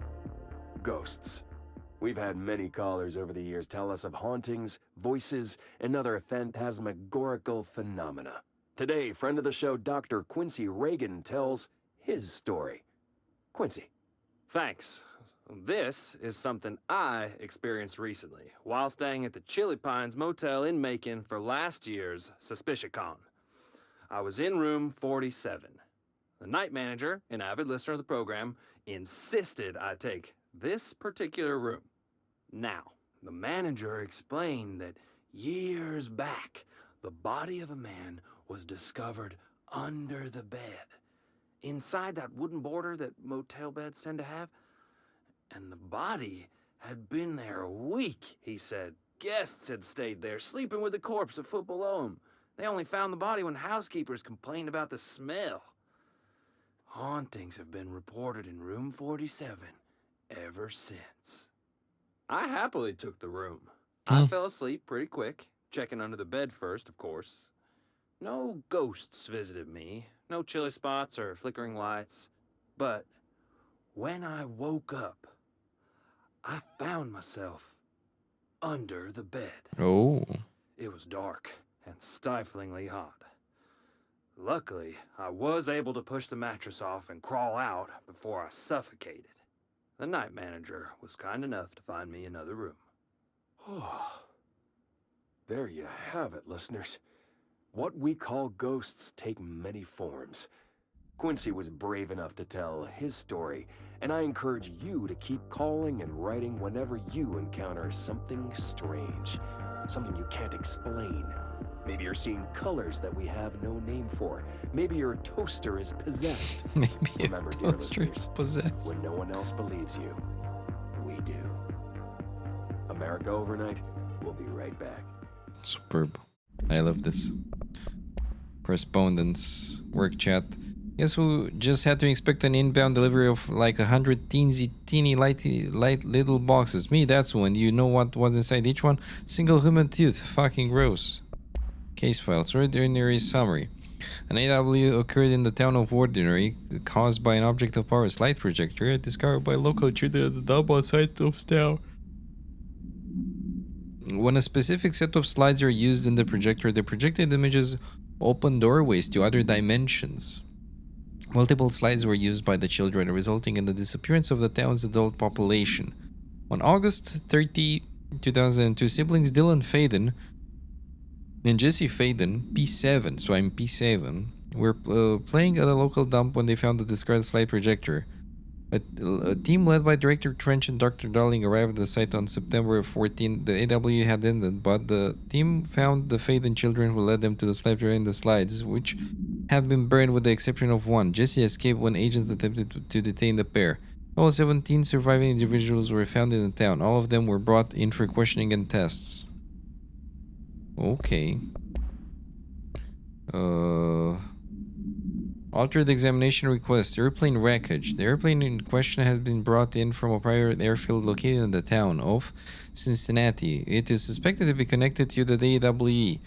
Ghosts. We've had many callers over the years tell us of hauntings, voices, and other phantasmagorical phenomena. Today, friend of the show, Dr. Quincy Reagan, tells his story. Quincy. Thanks. This is something I experienced recently while staying at the Chili Pines Motel in Macon for last year's SuspiciaCon. I was in room 47. The night manager, an avid listener of the program, insisted I take this particular room. Now, the manager explained that years back, the body of a man was discovered under the bed, inside that wooden border that motel beds tend to have. And the body had been there a week, he said. Guests had stayed there, sleeping with the corpse a foot below them. They only found the body when housekeepers complained about the smell. Hauntings have been reported in room 47 ever since. I happily took the room. I fell asleep pretty quick, checking under the bed first, of course. No ghosts visited me, no chilly spots or flickering lights. But when I woke up, I found myself under the bed. Oh. It was dark and stiflingly hot. Luckily, I was able to push the mattress off and crawl out before I suffocated. The night manager was kind enough to find me another room. Oh. There you have it, listeners. What we call ghosts take many forms. Quincy was brave enough to tell his story, and I encourage you to keep calling and writing whenever you encounter something strange, something you can't explain. Maybe you're seeing colors that we have no name for. Maybe your toaster is possessed. Maybe remember, dear listeners, possessed. When no one else believes you, we do. America Overnight, we'll be right back. Superb. I love this. Correspondence, work chat. Guess who just had to expect an inbound delivery of like 100 teeny light little boxes? Me, that's one. You know what was inside each one? Single human tooth. Fucking gross. Case files. Ordinary summary. An AW occurred in the town of Ordinary, caused by an object of power light projector discovered by local children at the dump outside of town. When a specific set of slides are used in the projector, the projected images open doorways to other dimensions. Multiple slides were used by the children, resulting in the disappearance of the town's adult population. On August 30, 2002, siblings Dylan Faden and Jesse Faden, P7, so I'm P7, were playing at a local dump when they found the discarded slide projector. A team led by Director Trench and Dr. Darling arrived at the site on September 14. The AW had ended, but the team found the Faden children who led them to the slide behind the slides, which had been burned with the exception of one. Jesse escaped when agents attempted to detain the pair. All 17 surviving individuals were found in the town. All of them were brought in for questioning and tests. Okay. Altered examination request. Airplane wreckage. The airplane in question has been brought in from a private airfield located in the town of Cincinnati. It is suspected to be connected to the AWE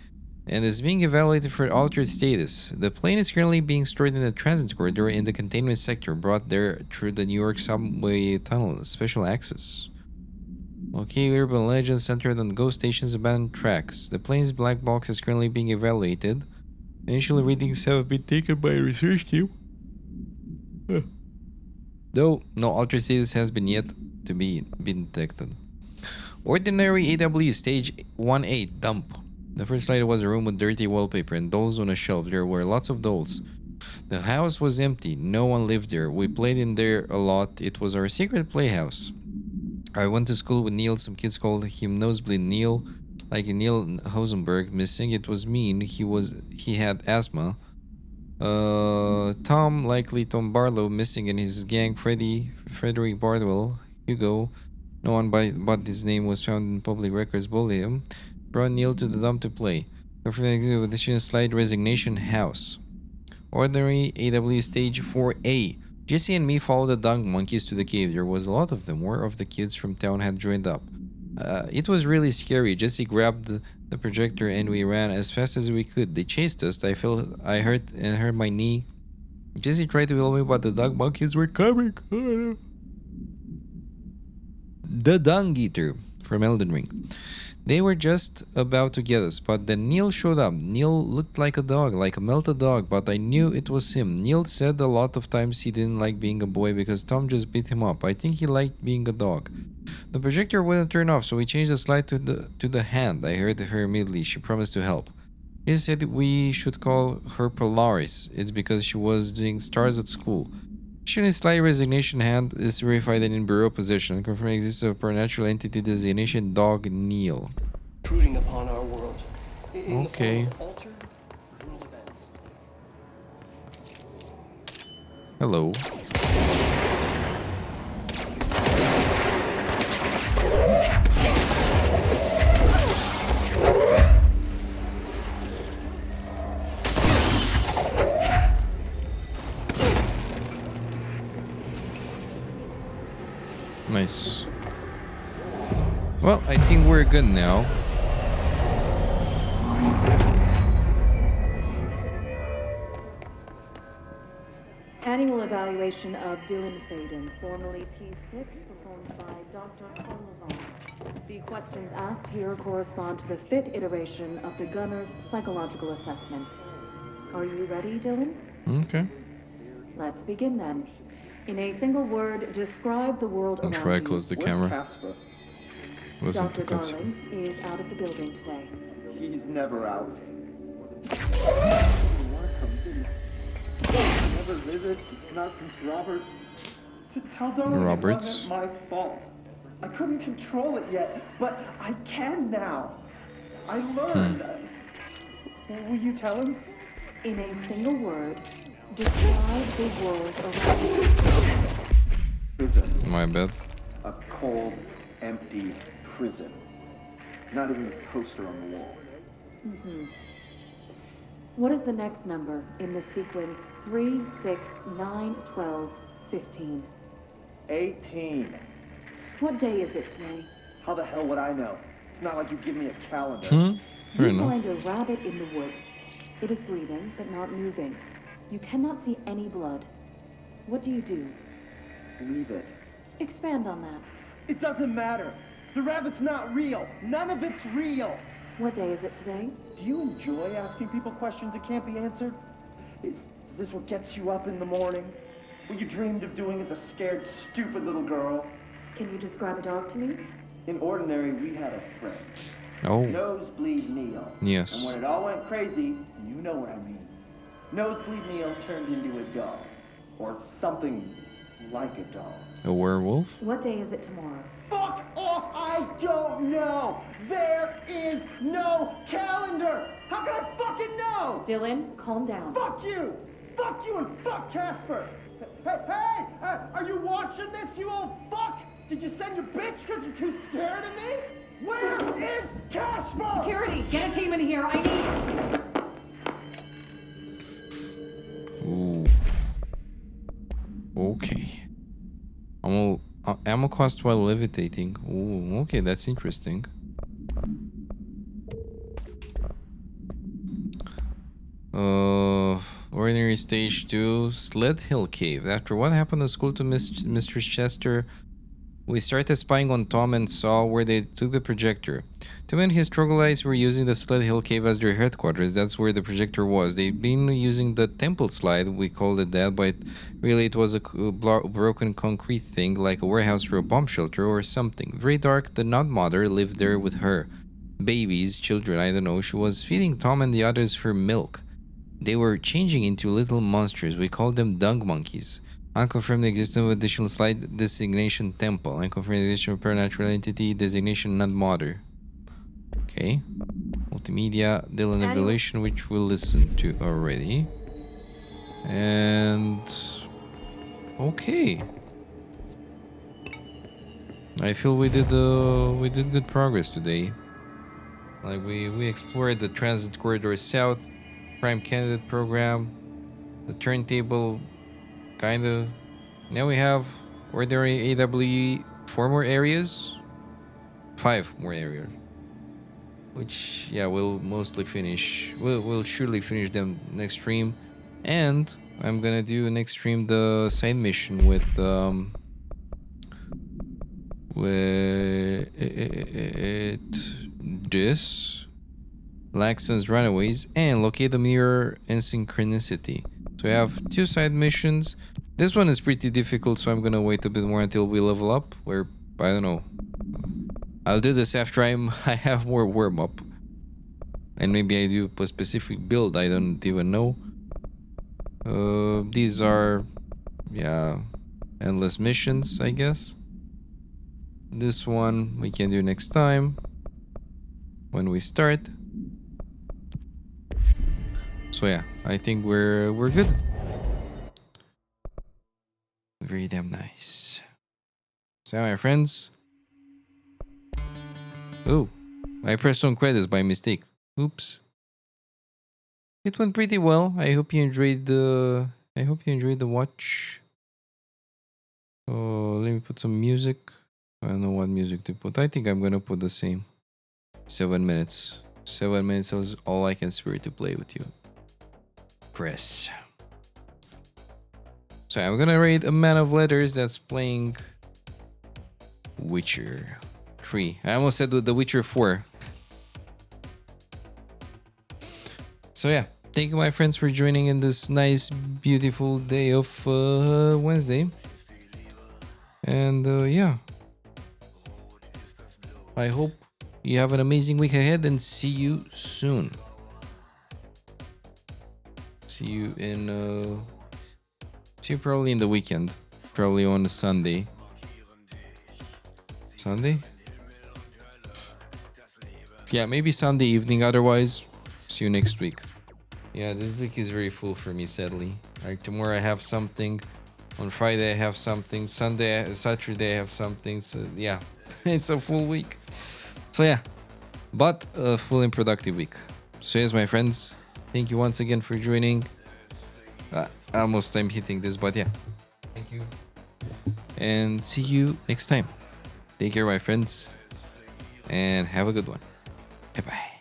and is being evaluated for altered status. The plane is currently being stored in the transit corridor in the containment sector, brought there through the New York subway tunnel, special access. Okay, urban legends centered on ghost stations, abandoned tracks. The plane's black box is currently being evaluated. Initial readings have been taken by a research team. Though no altered status has been yet to be detected. Ordinary AW stage 1-8 dump. The first slide was a room with dirty wallpaper and dolls on a shelf. There were lots of dolls. The house was empty. No one lived there. We played in there a lot. It was our secret playhouse. I went to school with Neil. Some kids called him Nosebleed Neil, like Neil Hosenberg. Missing. It was mean. He had asthma. Tom, likely Tom Barlow, missing, and his gang. Frederick Bardwell, Hugo. No one but his name was found in public records. Bully him. Brought Neil to the dump to play. Additional slide resignation house. Ordinary AW stage 4A. Jesse and me followed the dung monkeys to the cave. There was a lot of them. More of the kids from town had joined up. It was really scary. Jesse grabbed the projector and we ran as fast as we could. They chased us. I hurt my knee. Jesse tried to help me, but the dog monkeys were coming. The Dung Eater from Elden Ring. They were just about to get us, but then Neil showed up. Neil looked like a dog, like a melted dog, but I knew it was him. Neil said a lot of times he didn't like being a boy because Tom just beat him up. I think he liked being a dog. The projector wouldn't turn off, so we changed the slide to the hand. I heard her immediately. She promised to help. She said we should call her Polaris. It's because she was doing stars at school. Shooting slide resignation hand is verified and in bureau position and confirming existence of supernatural entity designation dog Neil. Intruding upon our world. In Okay. the form of altered world events. Hello. Nice. Well, I think we're good now. Annual evaluation of Dylan Faden, formerly P6, performed by Dr. Carl Levine. The questions asked here correspond to the 5th iteration of the Gunner's psychological assessment. Are you ready, Dylan? Okay. Let's begin then. In a single word, describe the world I'll around try you. to close the camera. Wasn't Dr. too concerned. Darling is out of the building today. He's never out. Never visits, not since Roberts. To tell Darling it wasn't my fault. I couldn't control it yet, but I can now. I learned. Will you tell him? In a single word, describe the world around you. Prison. My bad. A cold, empty prison. Not even a poster on the wall. What is the next number in the sequence 3, 6, 9, 12, 15? 18. What day is it today? How the hell would I know? It's not like you give me a calendar. Fair You enough. find a rabbit in the woods. It is breathing, but not moving. You cannot see any blood. What do you do? Leave it. Expand on that. It doesn't matter. The rabbit's not real. None of it's real. What day is it today? Do you enjoy asking people questions that can't be answered? Is this what gets you up in the morning? What you dreamed of doing as a scared, stupid little girl? Can you describe a dog to me? In Ordinary, we had a friend. Oh. Nosebleed Neil. Yes. And when it all went crazy, you know what I mean. Nosebleed Neil turned into a dog. Or something like a dog. A werewolf? What day is it tomorrow? Fuck off! I don't know! There is no calendar! How can I fucking know? Dylan, calm down. Fuck you! Fuck you and fuck Casper! Hey! Are you watching this, you old fuck? Did you send your bitch because you're too scared of me? Where is Casper? Security, get a team in here. I need... Ooh. Okay. Ammo cost while levitating. Ooh, okay, that's interesting. Ordinary stage 2, Sled Hill Cave. After what happened at school to Mistress Chester, we started spying on Tom and saw where they took the projector. Tom and his troglodytes were using the Sled Hill Cave as their headquarters. That's where the projector was. They'd been using the temple slide, we called it that, but really it was a broken concrete thing, like a warehouse or a bomb shelter or something. Very dark. The Nut Mother lived there with her babies, children, I don't know. She was feeding Tom and the others her milk. They were changing into little monsters. We called them dung monkeys. Unconfirmed existence of additional slide designation temple. Unconfirmed existence of supernatural entity designation Nut Mother. Okay. Multimedia, Dylan evaluation, which we'll listen to already. And okay. I feel we did good progress today. Like we explored the Transit Corridor South, Prime Candidate Program, the turntable, kind of. Now we have ordinary AWE 4 more areas. 5 more areas. Which, yeah, we'll mostly finish. We'll surely finish them next stream. And I'm gonna do next stream the side mission with this Laxton's Runaways and locate the mirror and synchronicity. So we have 2 side missions. This one is pretty difficult, so I'm gonna wait a bit more until we level up. Where, I don't know. I'll do this after I have more warm up. And maybe I do a specific build, I don't even know. These are, yeah, endless missions, I guess. This one we can do next time when we start. So yeah, I think we're good. Very damn nice. So my friends. Oh, I pressed on credits by mistake. Oops. It went pretty well. I hope you enjoyed the watch. Oh, let me put some music. I don't know what music to put. I think I'm gonna put the same. 7 minutes. 7 minutes is all I can spare to play with you. Press. So I'm gonna rate A Man of Letters that's playing Witcher 3. I almost said The Witcher 4. So yeah, thank you my friends for joining in this nice, beautiful day of Wednesday. And yeah, I hope you have an amazing week ahead and see you soon. See you probably in the weekend, probably on a Sunday. Sunday? Yeah, maybe Sunday evening. Otherwise, see you next week. Yeah, this week is very full for me, sadly. Like tomorrow I have something. On Friday I have something. Saturday I have something. So yeah, it's a full week. So yeah, but a full and productive week. So yes, my friends, thank you once again for joining. Almost I'm hitting this, but yeah, thank you. And see you next time. Take care, my friends, and have a good one. Bye bye.